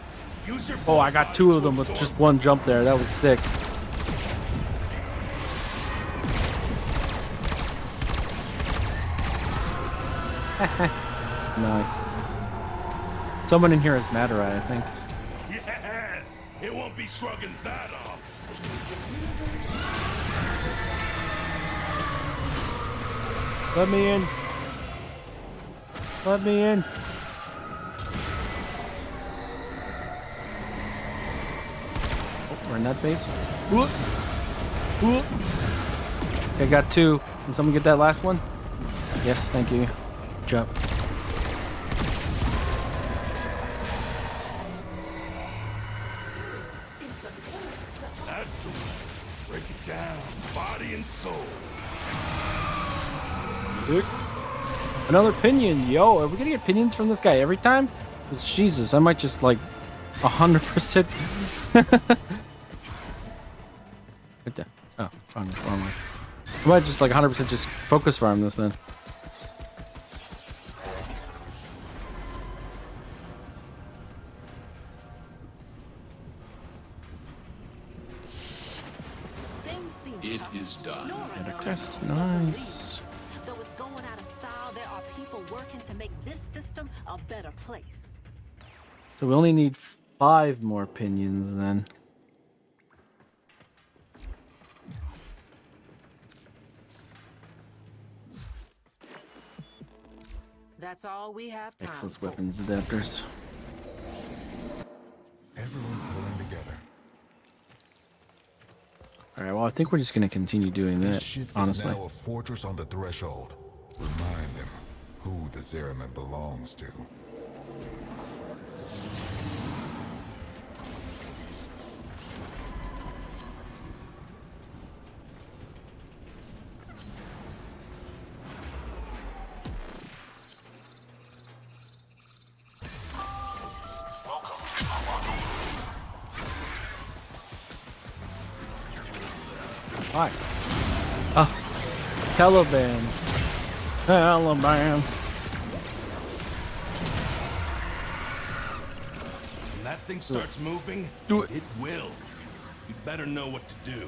Use your Oh, I got two of them with just one jump there. That was sick. Nice. Someone in here is Madurai, I think. Yes! It won't be shrugging that off. Let me in. Let me in. Oh, we're in that space. Whoop. Whoop. Okay, got two. Can someone get that last one? Yes, thank you. Jump. That's the way. Break it down, body and soul. Another pinion, yo! Are we gonna get pinions from this guy every time? Because Jesus, I might just like 100%. Right there. Oh, wrong way. I might just like 100% just focus farm this then. It is done. And a crest, nice. Though it's going out of style, there are people working to make this system a better place. So we only need 5 more pinions then. That's all we have time Excellent for. weapons adapters. Everyone pulling together. Alright, well I think we're just gonna continue doing This that, ship honestly. is now a fortress on the threshold. Remind them who the Zeraman belongs to. Hi. Oh, Caliban. Caliban. When that thing starts moving, Do it. it will. You'd better know what to do.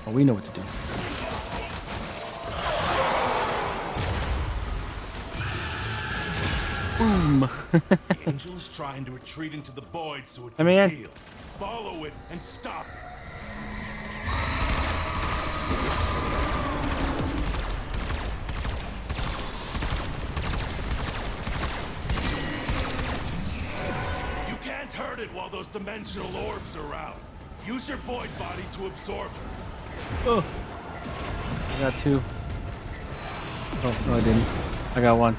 Oh, we know what to do. Boom. The angel is trying to retreat into the void so it I can mean, heal. Follow it and stop it. You can't hurt it while those dimensional orbs are out. Use your void body to absorb it. Oh. I got 2. Oh, no I didn't. I got 1.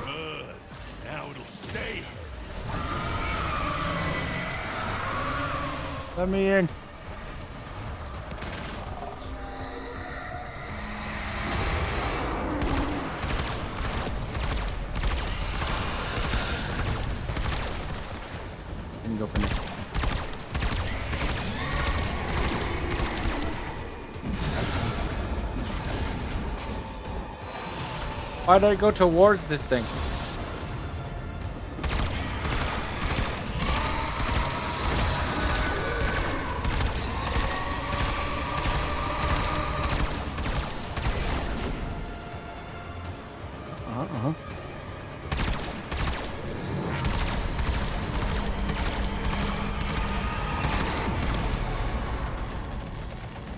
Good. Now it'll stay. Let me in. Why did I go towards this thing?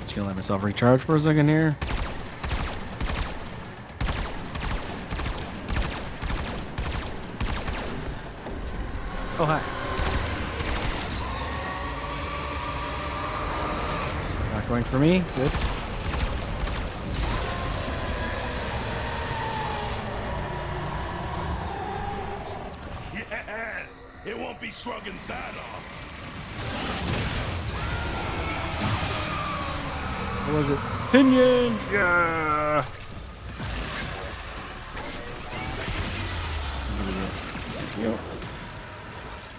Just gonna let myself recharge for a second here. Oh, hi. Not going for me. Good. Yes! It won't be shrugging that off. What was it? Pinion! Yeah! Yep.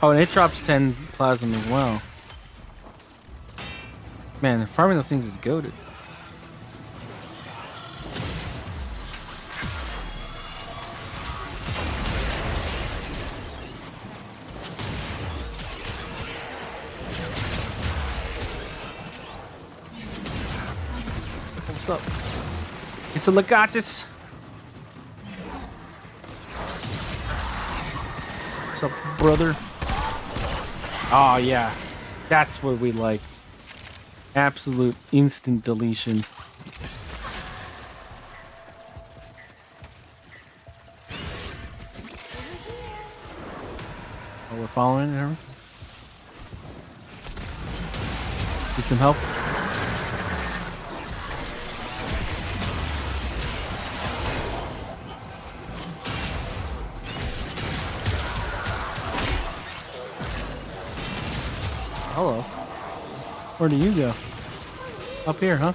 Oh, and it drops 10 plasm as well. Man, farming those things is goated. What's up? It's a Legatus. What's up, brother? Oh, yeah. That's what we like. Absolute instant deletion. Oh, we're following her. Need some help? Hello. Where do you go? Up here, huh?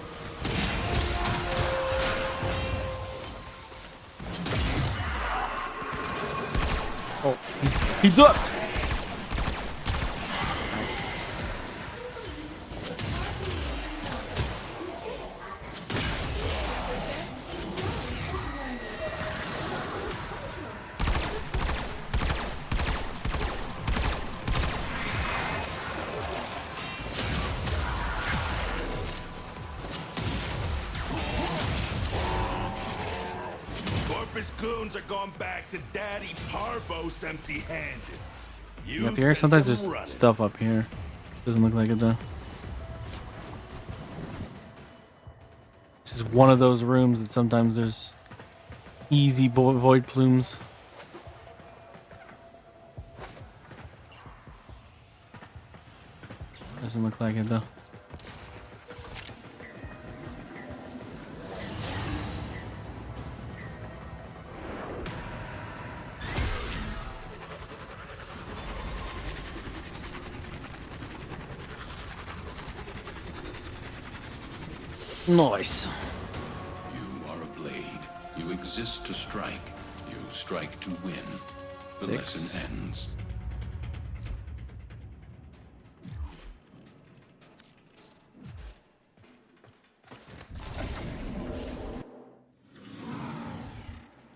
Oh, he ducked! Nice. Corpus goons are going back to Daddy Parvos empty-handed. Up here? Sometimes there's stuff up here. Doesn't look like it though. This is one of those rooms that sometimes there's easy void plumes. Doesn't look like it though. Nice. You are a blade. You exist to strike. You strike to win. The 6. lesson ends.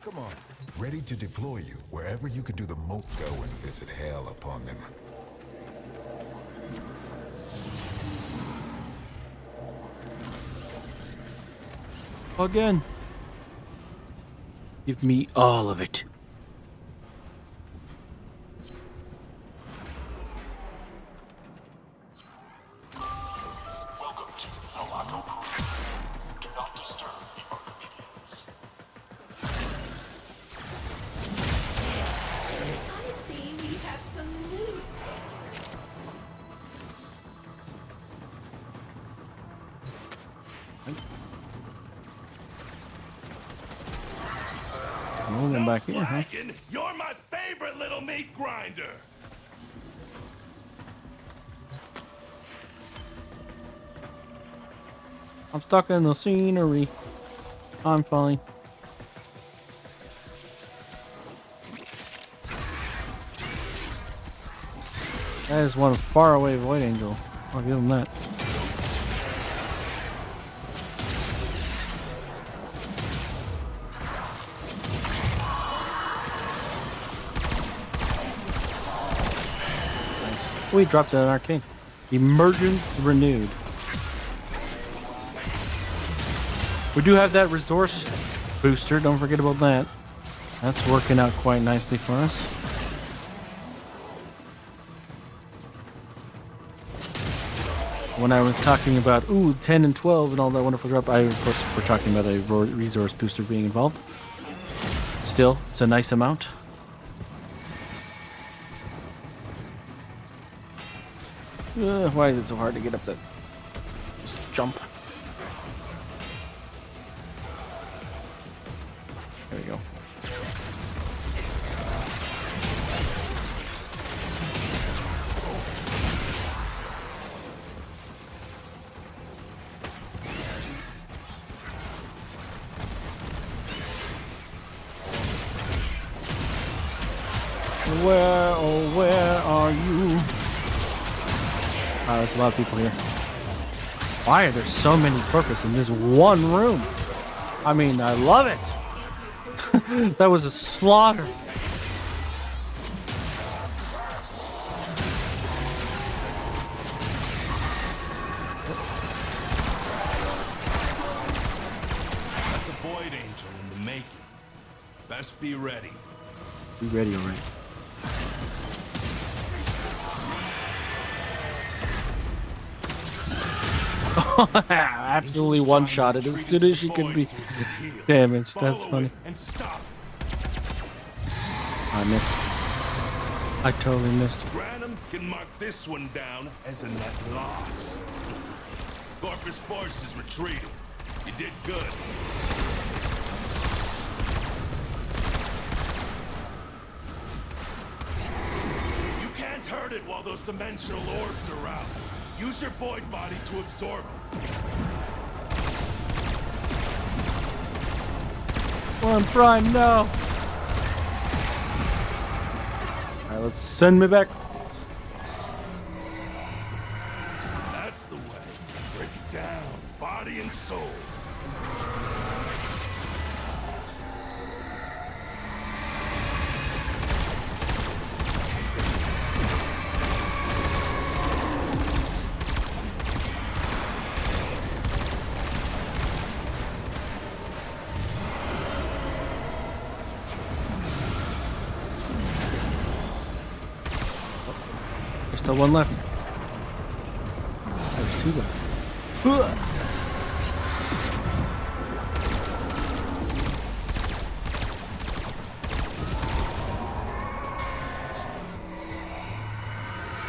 Come on. Ready to deploy you wherever you can do the moat, go and visit hell upon them. Again. Give me all of it. Welcome to Alaco Peru. Do not disturb the Archimedes. I see we have some loot. We'll go back here, huh? Flagging, you're my favorite little meat grinder. I'm stuck in the scenery. I'm fine. That is one far away void angel. I'll give him that. We dropped an arcane. Emergence renewed. We do have that resource booster. Don't forget about that. That's working out quite nicely for us. When I was talking about 10 and 12 and all that wonderful drop, I of course we're talking about a resource booster being involved. Still, it's a nice amount. Why is it so hard to get up that just jump? There we go. Where, oh, where are you? There's a lot of people here. Why are there so many purpose in this one room? I mean, I love it. That was a slaughter. That's a Void Angel in the making. Best be ready. Be ready, alright. Absolutely one-shotted as soon as she could be damaged. That's funny. I missed. I totally missed. Branham can mark this one down as a net loss. Corpus Force is retreating. You did good. You can't hurt it while those dimensional orbs are out. Use your void body to absorb it. Well, I'm trying now. Alright, let's send me back. That's the way. Break it down, body and soul. There's still one left. There's two left.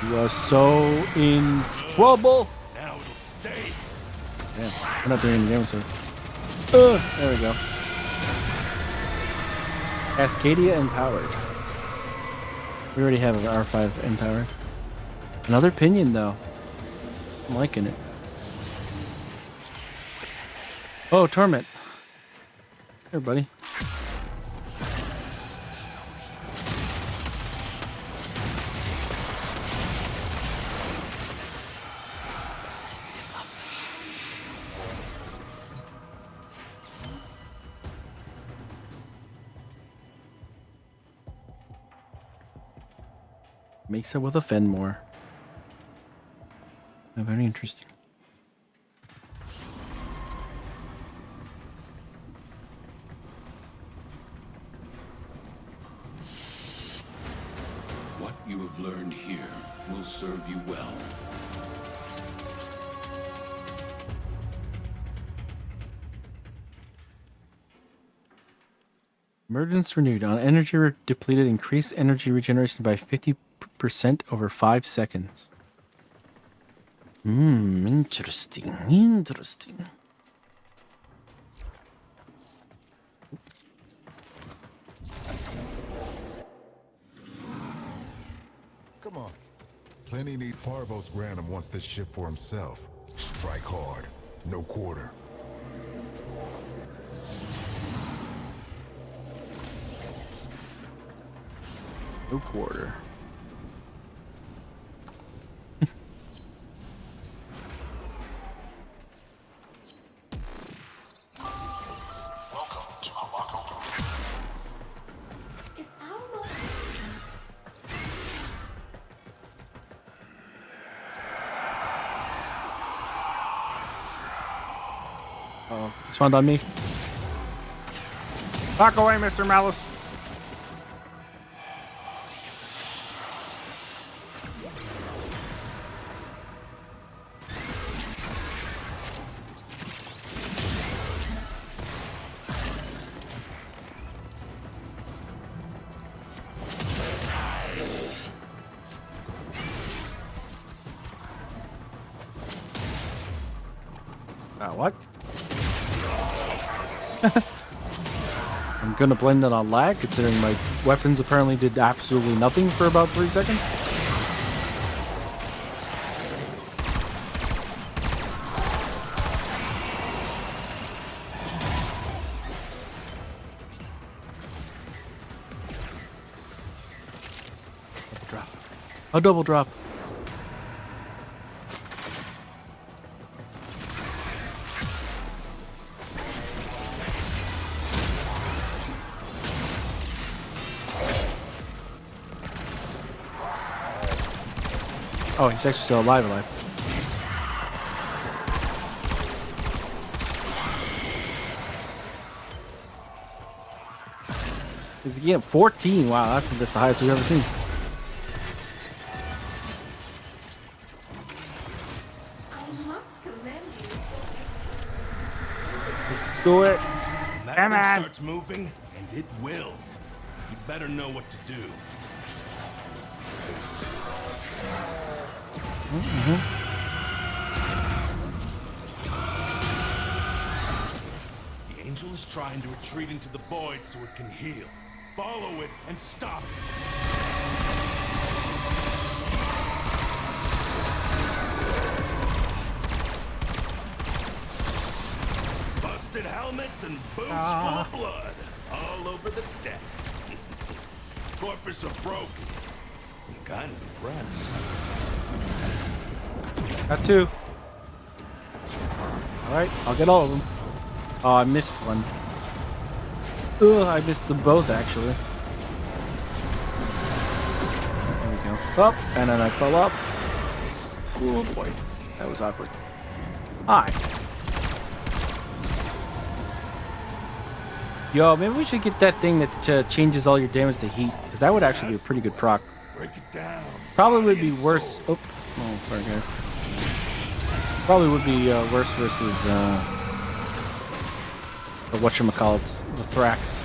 You are so in trouble. Now it'll stay. Damn, we're not doing any damage, sir. There we go. Cascadia empowered. We already have an R5 empowered. Another pinion, though. I'm liking it. Oh, Torment. Here, buddy. Makes it with a Fenmore. Oh, very interesting. What you have learned here will serve you well. Emergence renewed. On energy depleted, increase energy regeneration by 50% over 5 seconds. Interesting. Interesting. Come on. Plenty need Parvos Granum wants this ship for himself. Strike hard. No quarter. No quarter. Spawned on me. Back away, Mr. Malice. What? I'm gonna blame that on lag, considering my weapons apparently did absolutely nothing for about 3 seconds. Drop. A double drop. Oh, he's actually still alive. Is he getting 14? Wow, that's the highest we've ever seen. I must commend you. Do it. When that Come thing on. starts moving, and it will, you better know what to do. The angel is trying to retreat into the void so it can heal. Follow it and stop it. Busted helmets and boots full of blood all over the deck. Corpus are broken. I'm kind of impressed. Got 2. Alright, I'll get all of them. Oh, I missed one. Ugh, I missed them both, actually. There we go. Up, and then I fell up. Oh boy, that was awkward. Hi. Yo, maybe we should get that thing that changes all your damage to heat, because that would actually be a pretty good proc. Break it down. Probably would be worse. Oh, sorry guys. Probably would be worse versus the whatchamacallits, the Thrax.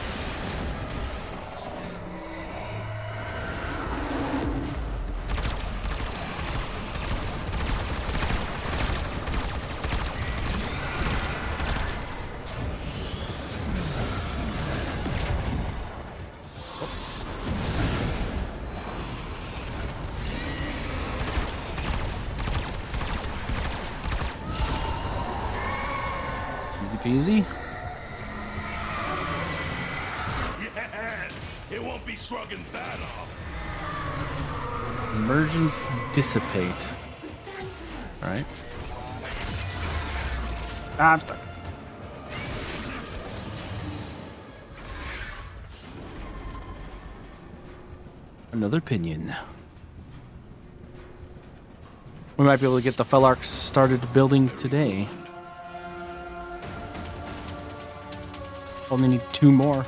Easy peasy. Yes! It won't be shrugging that off. Emergence dissipate. Alright. I'm stuck. Another pinion. We might be able to get the Felarks started building today. Only need 2 more.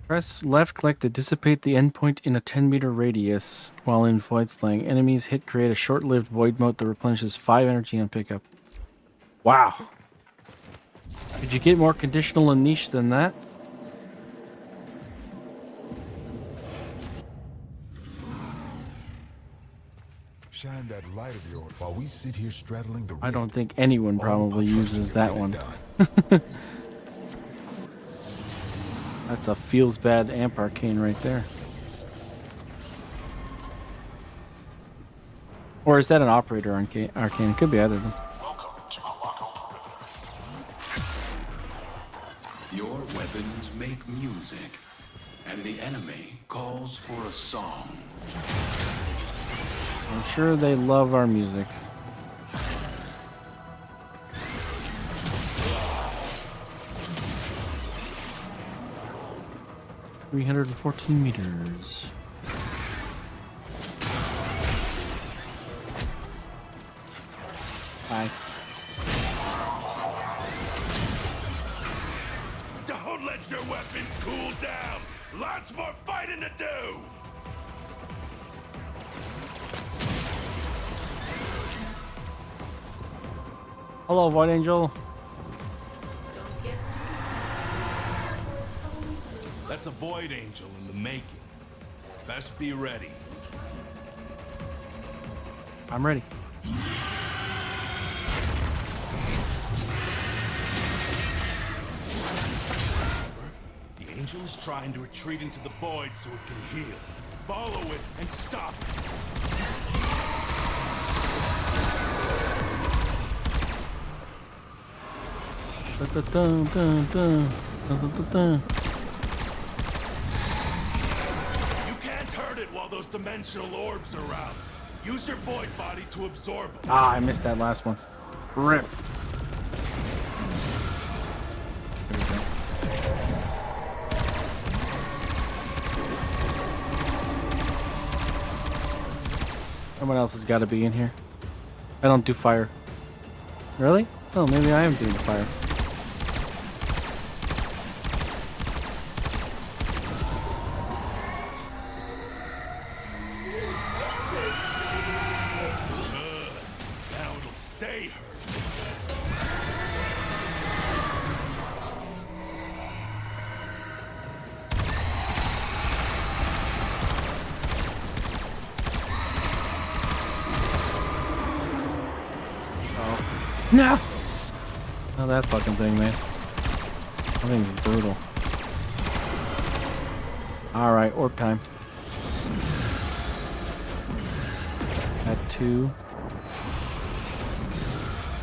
Press left click to dissipate the endpoint in a 10-meter radius while in Void Slang. Enemies hit create a short-lived void mote that replenishes 5 energy on pickup. Wow. Could you get more conditional and niche than that? Shine that light of yours while we sit here straddling the I don't think anyone probably uses that one. That's a feels bad amp arcane right there. Or is that an operator arcane? It could be either of them. Your weapons make music, and the enemy calls for a song. I'm sure they love our music. $314 meters. Bye. Let your weapons cool down. Lots more fighting to do. Hello, White Angel. That's a Void Angel in the making. Best be ready. I'm ready. The Angel is trying to retreat into the Void so it can heal. Follow it and stop it. Dun, dun, dun, dun, dun. You can't hurt it while those dimensional orbs are out. Use your Void body to absorb them. Ah, I missed that last one. Rip. There we go. Someone else has got to be in here. I don't do fire. Really? Oh, maybe I am doing the fire. Now it'll stay hurt. No! Oh, that fucking thing, man. That thing's brutal. Alright, orb time. At 2.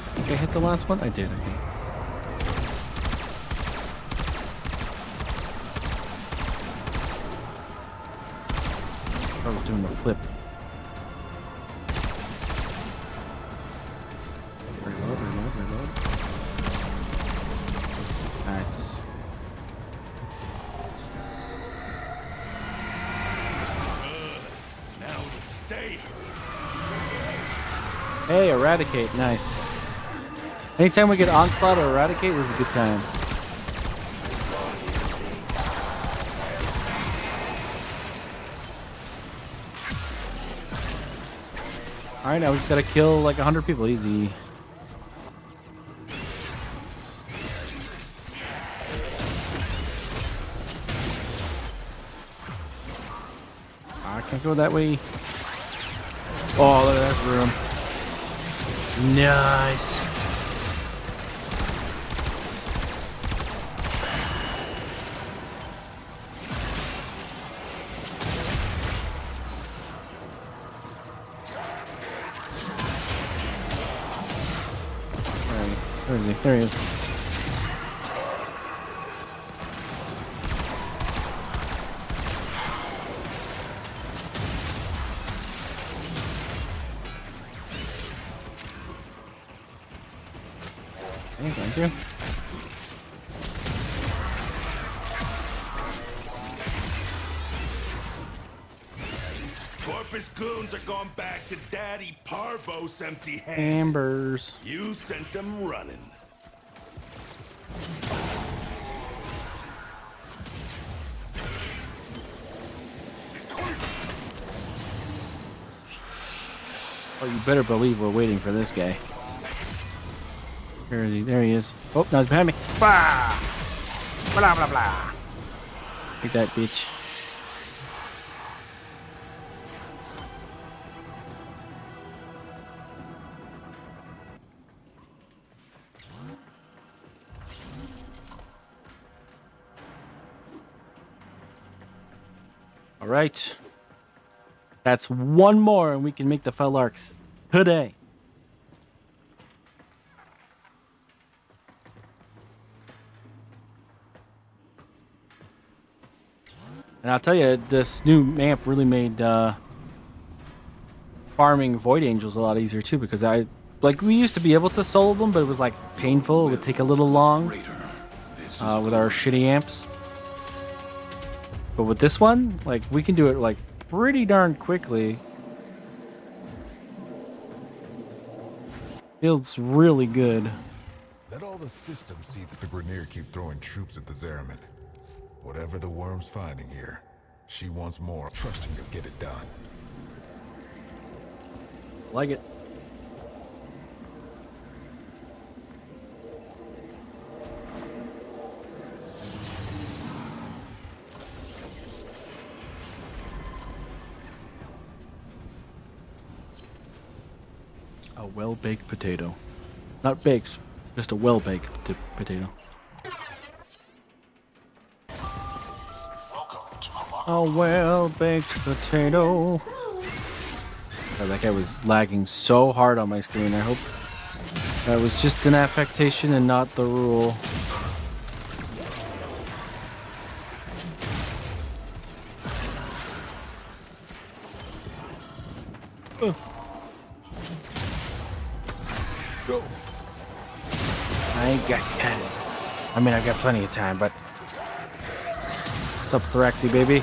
I think I hit the last one? I did, I think. I was doing the flip. Reload, reload, reload. Nice. Now it'll stay hurt. Hey, eradicate, nice. Anytime we get onslaught or eradicate, this is a good time. Alright, now we just gotta kill like 100 people, easy. I can't go that way. Oh, look at that room. Nice. Where is he? There he is. Hey, thank you. Corpus goons are going back to Daddy Parvos empty handed. Ambers. You sent them running. Oh, you better believe we're waiting for this guy. Where is he? There he is. Oh, no, he's behind me. Bah! Blah, blah, blah. Take that, bitch. All right. That's one more, and we can make the Felarks today. And I'll tell you, this new map really made farming Void Angels a lot easier too, because we used to be able to solo them, but it was like painful. It would take a little long with our shitty amps. But with this one, like, we can do it like pretty darn quickly. Feels really good. Let all the systems see that the Grineer keep throwing troops at the Zeraman. Whatever the worm's finding here, she wants more. Trusting you'll get it done. Like it. A well-baked potato. Not baked, just a well-baked potato. A well-baked potato. Oh, that guy was lagging so hard on my screen. I hope that was just an affectation and not the rule. Go. I ain't got time. I mean, I got plenty of time, but what's up, Thraxy baby?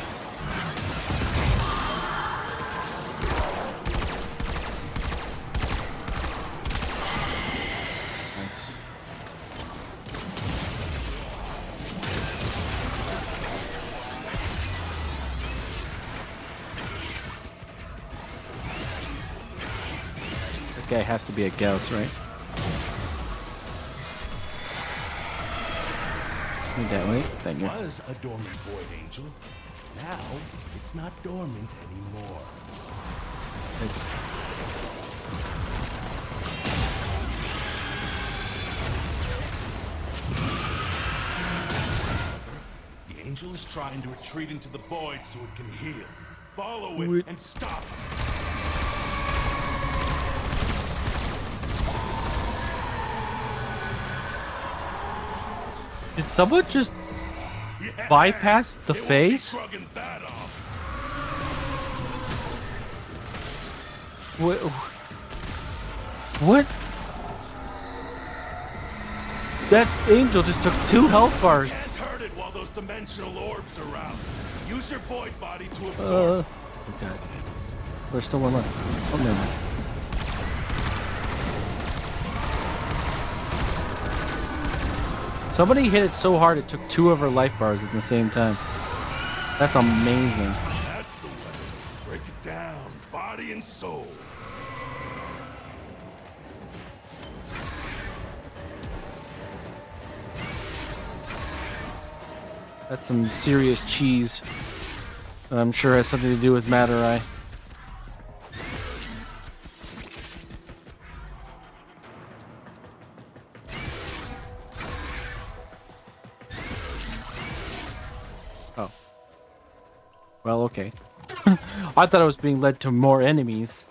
Nice. That guy has to be a Gauss, right? That way, thank you. It was a dormant void angel. Now it's not dormant anymore. The angel is trying to retreat into the void so it can heal. Follow it and stop it. Did someone just bypass the phase? What? That angel just took 2 health bars. Can't hurt it while those dimensional orbs are out. Use your void body to absorb. Okay. There's still one left. Oh, never mind. Somebody hit it so hard it took 2 of her life bars at the same time. That's amazing. That's the way. Break it down, body and soul. That's some serious cheese. That I'm sure has something to do with Matter Eye. Oh. Well, okay. I thought I was being led to more enemies,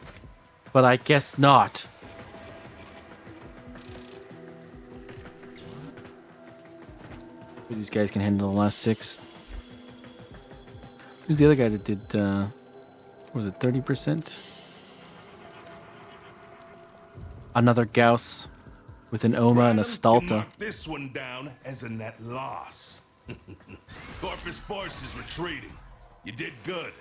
but I guess not. These guys can handle the last 6. Who's the other guy that did, was it 30%? Another Gauss with an Oma and a Stalta. Mark this one down as a net loss. Corpus Force is retreating. You did good.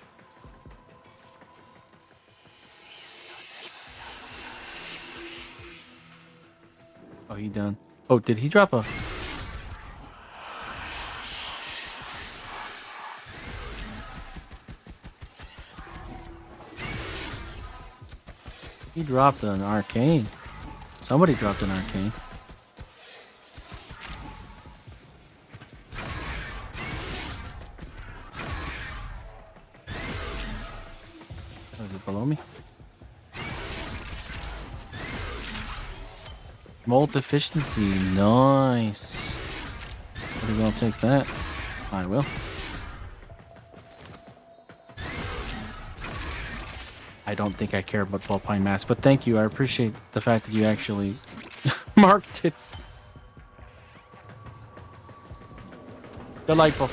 Oh, he done. Oh, did he drop a... He dropped an arcane. Somebody dropped an arcane. Oh, is it below me? Mold efficiency. Nice. Pretty well take that. I will. I don't think I care about Vulpine Mask, but thank you. I appreciate the fact that you actually marked it. Delightful.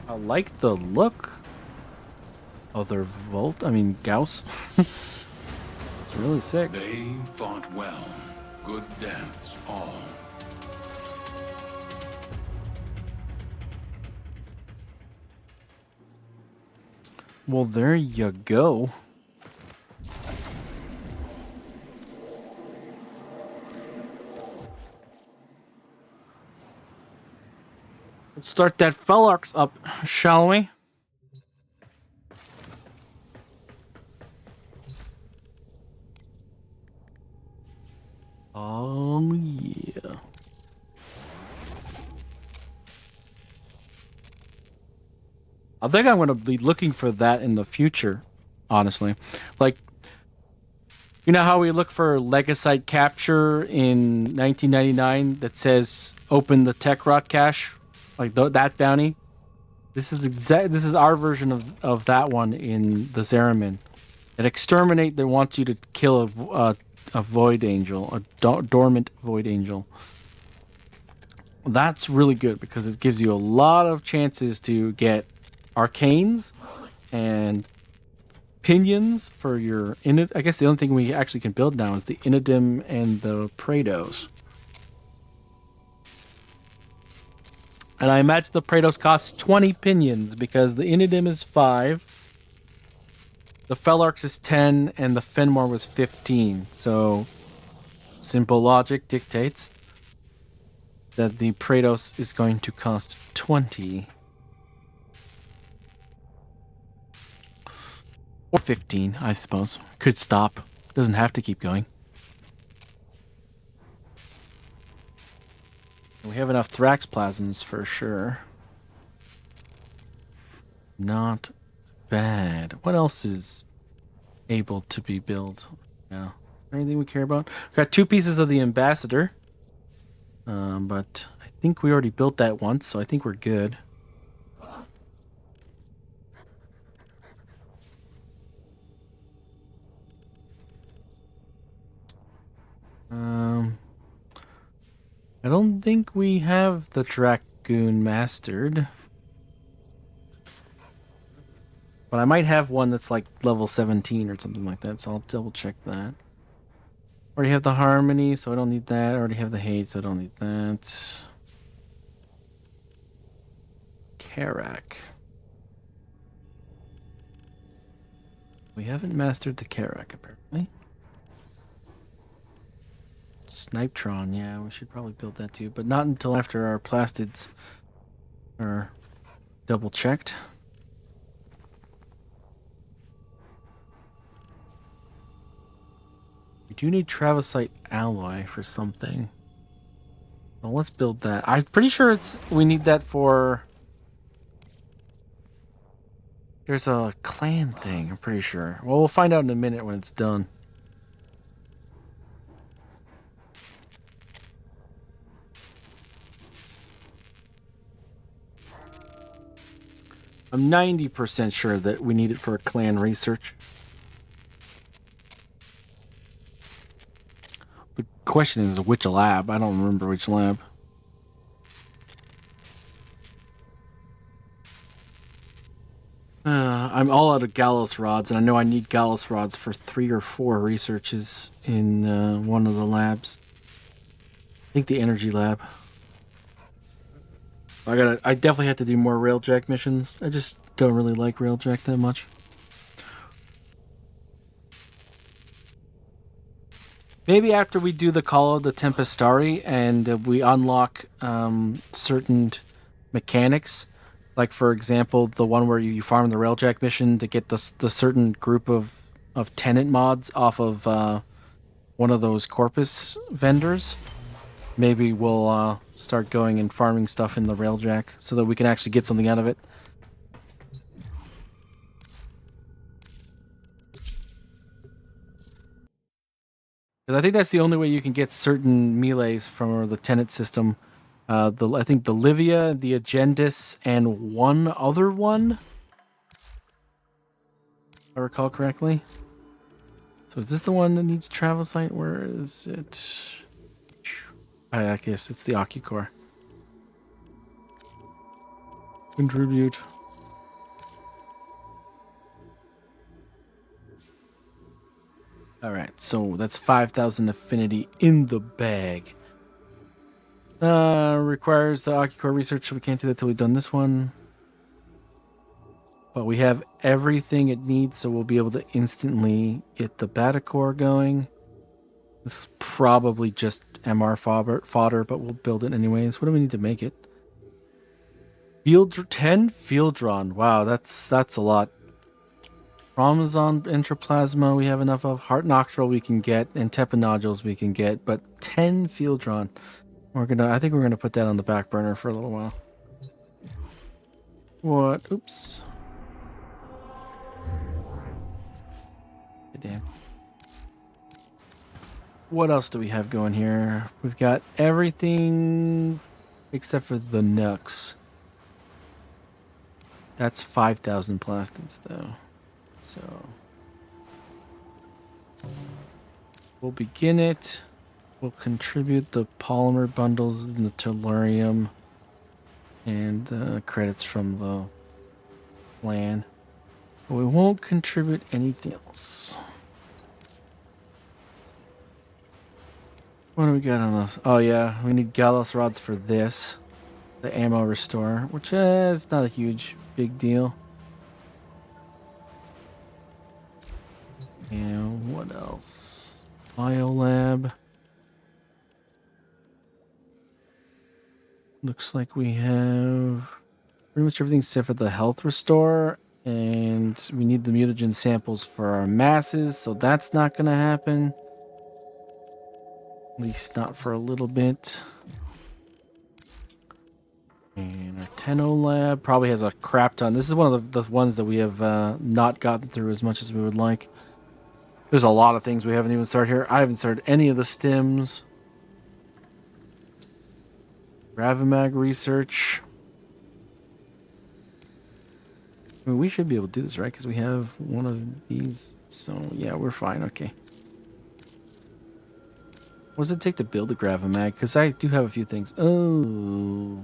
I like the look of their Gauss. It's really sick. They fought well. Good deaths, all. Well, there you go. Let's start that Felarx up, shall we? Oh, yeah. I think I'm going to be looking for that in the future, honestly. Like, you know how we look for Legasite capture in 1999 that says open the Techrot cache? Like that bounty? This is our version of that one in the Zeramin. An exterminate that wants you to kill a void angel, a dormant void angel. That's really good because it gives you a lot of chances to get arcanes and pinions for your I guess the only thing we actually can build now is the Inidim and the Praetos. And I imagine the Praetos cost 20 pinions because the Inidim is 5, the Felarx is 10, and the Fenmore was 15. So simple logic dictates that the Praetos is going to cost 20. Or 15, I suppose. Could stop. Doesn't have to keep going. We have enough Thrax plasms for sure. Not bad. What else is able to be built? Yeah. Is there anything we care about? We've got 2 pieces of the Ambassador. But I think we already built that once, so I think we're good. I don't think we have the Dragoon mastered. But I might have one that's like level 17 or something like that, so I'll double check that. Already have the Harmony, so I don't need that. Already have the Hate, so I don't need that. Karak. We haven't mastered the Karak, apparently. Snipetron, yeah, we should probably build that too, but not until after our plastids are double checked. We do need Travesite alloy for something. Well, let's build that. I'm pretty sure we need that for... There's a clan thing, I'm pretty sure. Well, we'll find out in a minute when it's done. I'm 90% sure that we need it for a clan research. The question is which lab? I don't remember which lab. I'm all out of Gallows rods, and I know I need Gallows rods for 3 or 4 researches in one of the labs. I think the energy lab. I definitely have to do more Railjack missions. I just don't really like Railjack that much. Maybe after we do the Call of the Tempestari and we unlock certain mechanics, like for example, the one where you farm the Railjack mission to get the certain group of tenant mods off of one of those Corpus vendors. Maybe we'll start going and farming stuff in the Railjack so that we can actually get something out of it. Because I think that's the only way you can get certain melees from the tenant system. I think the Livia, the Agendis, and one other one, if I recall correctly. So is this the one that needs travel site? Where is it? I guess it's the Ocucore. Contribute. Alright, so that's 5,000 affinity in the bag. Requires the Ocucore research, so we can't do that till we've done this one. But we have everything it needs, so we'll be able to instantly get the Batacore going. This is probably just MR fodder, but we'll build it anyways. What do we need to make it? 10 field drawn. Wow, that's a lot. Ramazan Introplasma we have enough of. Heart Noctral we can get, and Tepa Nodules we can get, but 10 field drawn. I think we're gonna put that on the back burner for a little while. What? Oops. Damn. What else do we have going here? We've got everything except for the Nux. That's 5,000 plastids though. So we'll begin it. We'll contribute the polymer bundles and the tellurium and the credits from the plan. But we won't contribute anything else. What do we got on this? Oh yeah, we need Gallows rods for this. The ammo restore, which is not a big deal. And what else? Biolab. Looks like we have pretty much everything except for the health restore. And we need the mutagen samples for our masses, so that's not going to happen. At least not for a little bit. And our Tenno lab probably has a crap ton. This is one of the ones that we have not gotten through as much as we would like. There's a lot of things we haven't even started here. I haven't started any of the stims. Gravimag research. I mean, we should be able to do this, right? Because we have one of these. So, yeah, we're fine. Okay. What does it take to build a Gravimag? Because I do have a few things. Oh.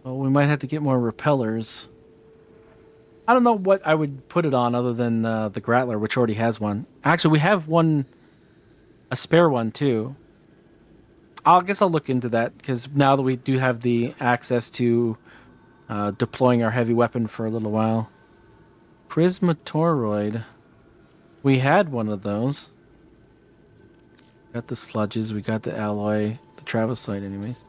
Well, we might have to get more repellers. I don't know what I would put it on other than the Grattler, which already has one. Actually, we have one, a spare one, too. I guess I'll look into that, because now that we do have the access to deploying our heavy weapon for a little while. Prismatoroid. We had one of those. Got the sludges, we got the alloy, the Travesite anyways.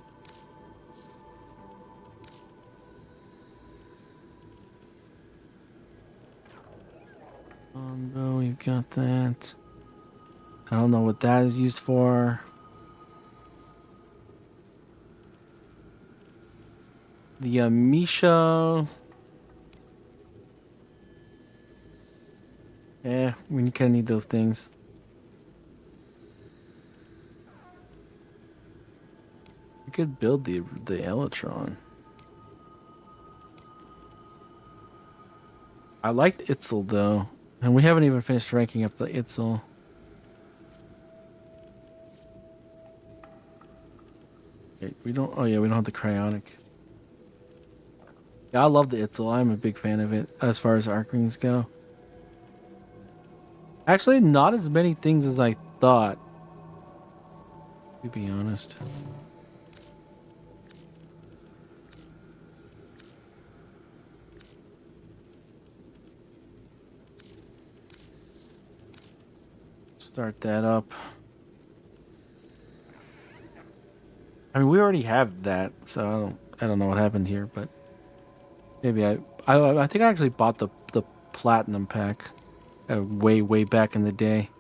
Longbow, we've got that. I don't know what that is used for. The Misha. Yeah, we kind of need those things. We could build the Elytron. I liked Itzel though, and we haven't even finished ranking up the Itzel. Okay, we don't. Oh yeah, we don't have the cryonic. Yeah, I love the Itzel. I'm a big fan of it as far as arc rings go. Actually, not as many things as I thought, to be honest. Start that up. I mean, we already have that, so I don't know what happened here, but maybe I think I actually bought the platinum pack way back in the day.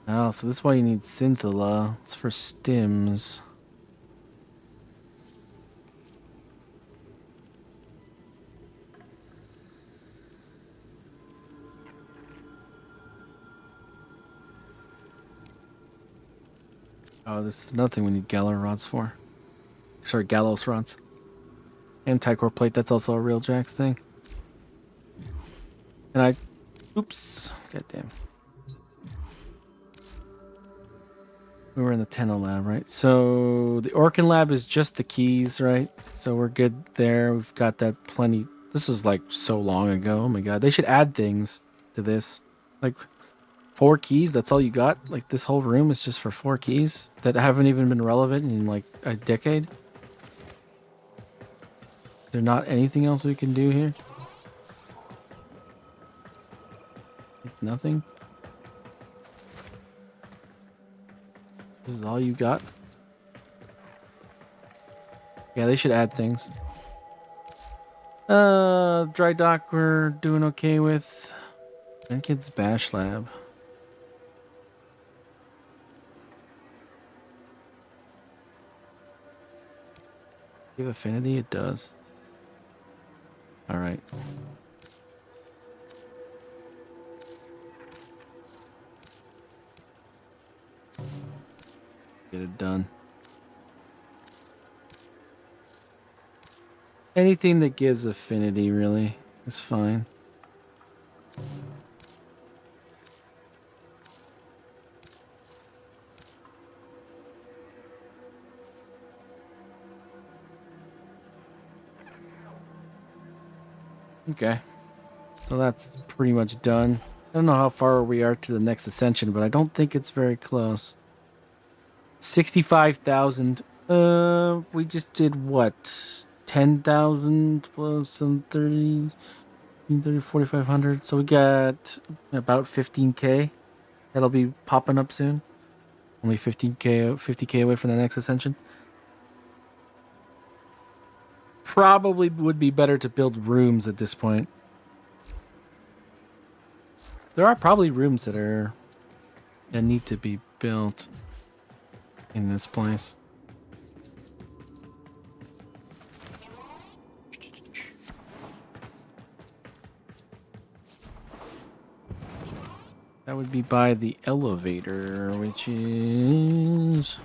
Oh, so this is why you need Synthela. It's for stims. Oh, this is another thing we need Gallows rods for. Sorry, Gallows rods. And Tycor plate, that's also a real Jax thing. And oops, goddamn. We were in the Tenno lab, right? So the Orkin lab is just the keys, right? So we're good there. We've got that plenty. This is like so long ago. Oh my god, they should add things to this. Like 4 keys, that's all you got? Like this whole room is just for 4 keys that haven't even been relevant in like a decade? Is there not anything else we can do here? Nothing? This is all you got? Yeah, they should add things. Dry dock we're doing okay with. And kids bash lab. Give affinity? It does. Alright. Get it done. Anything that gives affinity, really, is fine. Okay. So that's pretty much done. I don't know how far we are to the next ascension, but I don't think it's very close. 65,000. We just did what? 10,000 plus some 30, 4,500. So we got about 15k. That'll be popping up soon. Only 50k away from the next ascension. Probably would be better to build rooms at this point. There are probably rooms that need to be built in this place. That would be by the elevator, which is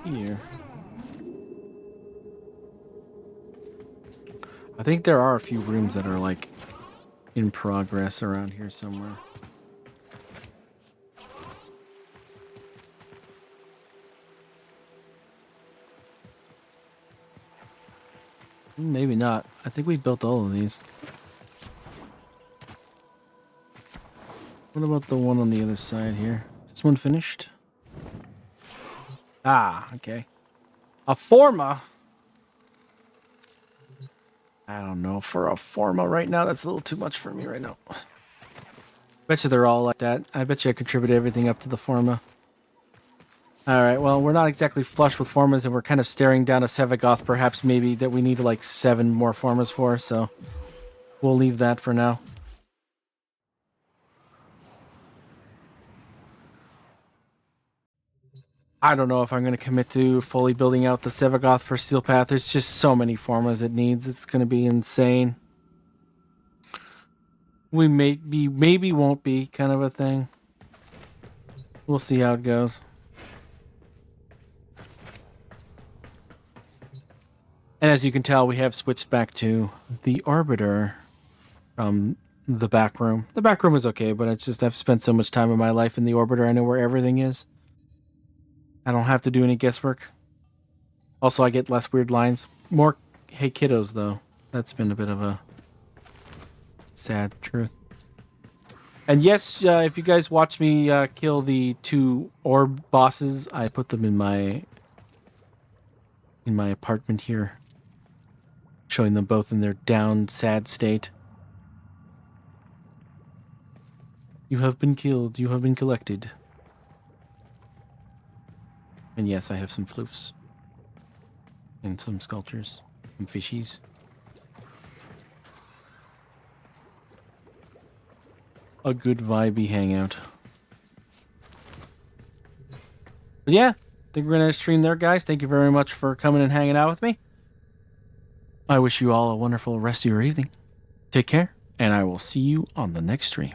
here. I think there are a few rooms that are like in progress around here somewhere. Maybe not. I think we built all of these. What about the one on the other side here? Is this one finished? Ah, okay. A forma? I don't know. For a forma right now, that's a little too much for me right now. Bet you they're all like that. I bet you I contributed everything up to the forma. Alright, well, we're not exactly flush with formas, and we're kind of staring down a Sevagoth, perhaps maybe, that we need like 7 more formas for, so we'll leave that for now. I don't know if I'm going to commit to fully building out the Sevagoth for Steel Path. There's just so many formas it needs. It's going to be insane. We maybe won't be kind of a thing. We'll see how it goes. And as you can tell, we have switched back to the Arbiter from the back room. The back room is okay, but it's just I've spent so much time in my life in the Orbiter, I know where everything is. I don't have to do any guesswork. Also, I get less weird lines. More hey kiddos, though. That's been a bit of a sad truth. And yes, if you guys watch me kill the 2 orb bosses, I put them in my apartment here. Showing them both in their down, sad state. You have been killed. You have been collected. And yes, I have some floofs. And some sculptures. Some fishies. A good vibey hangout. But yeah, I think we're going to stream there, guys. Thank you very much for coming and hanging out with me. I wish you all a wonderful rest of your evening. Take care, and I will see you on the next stream.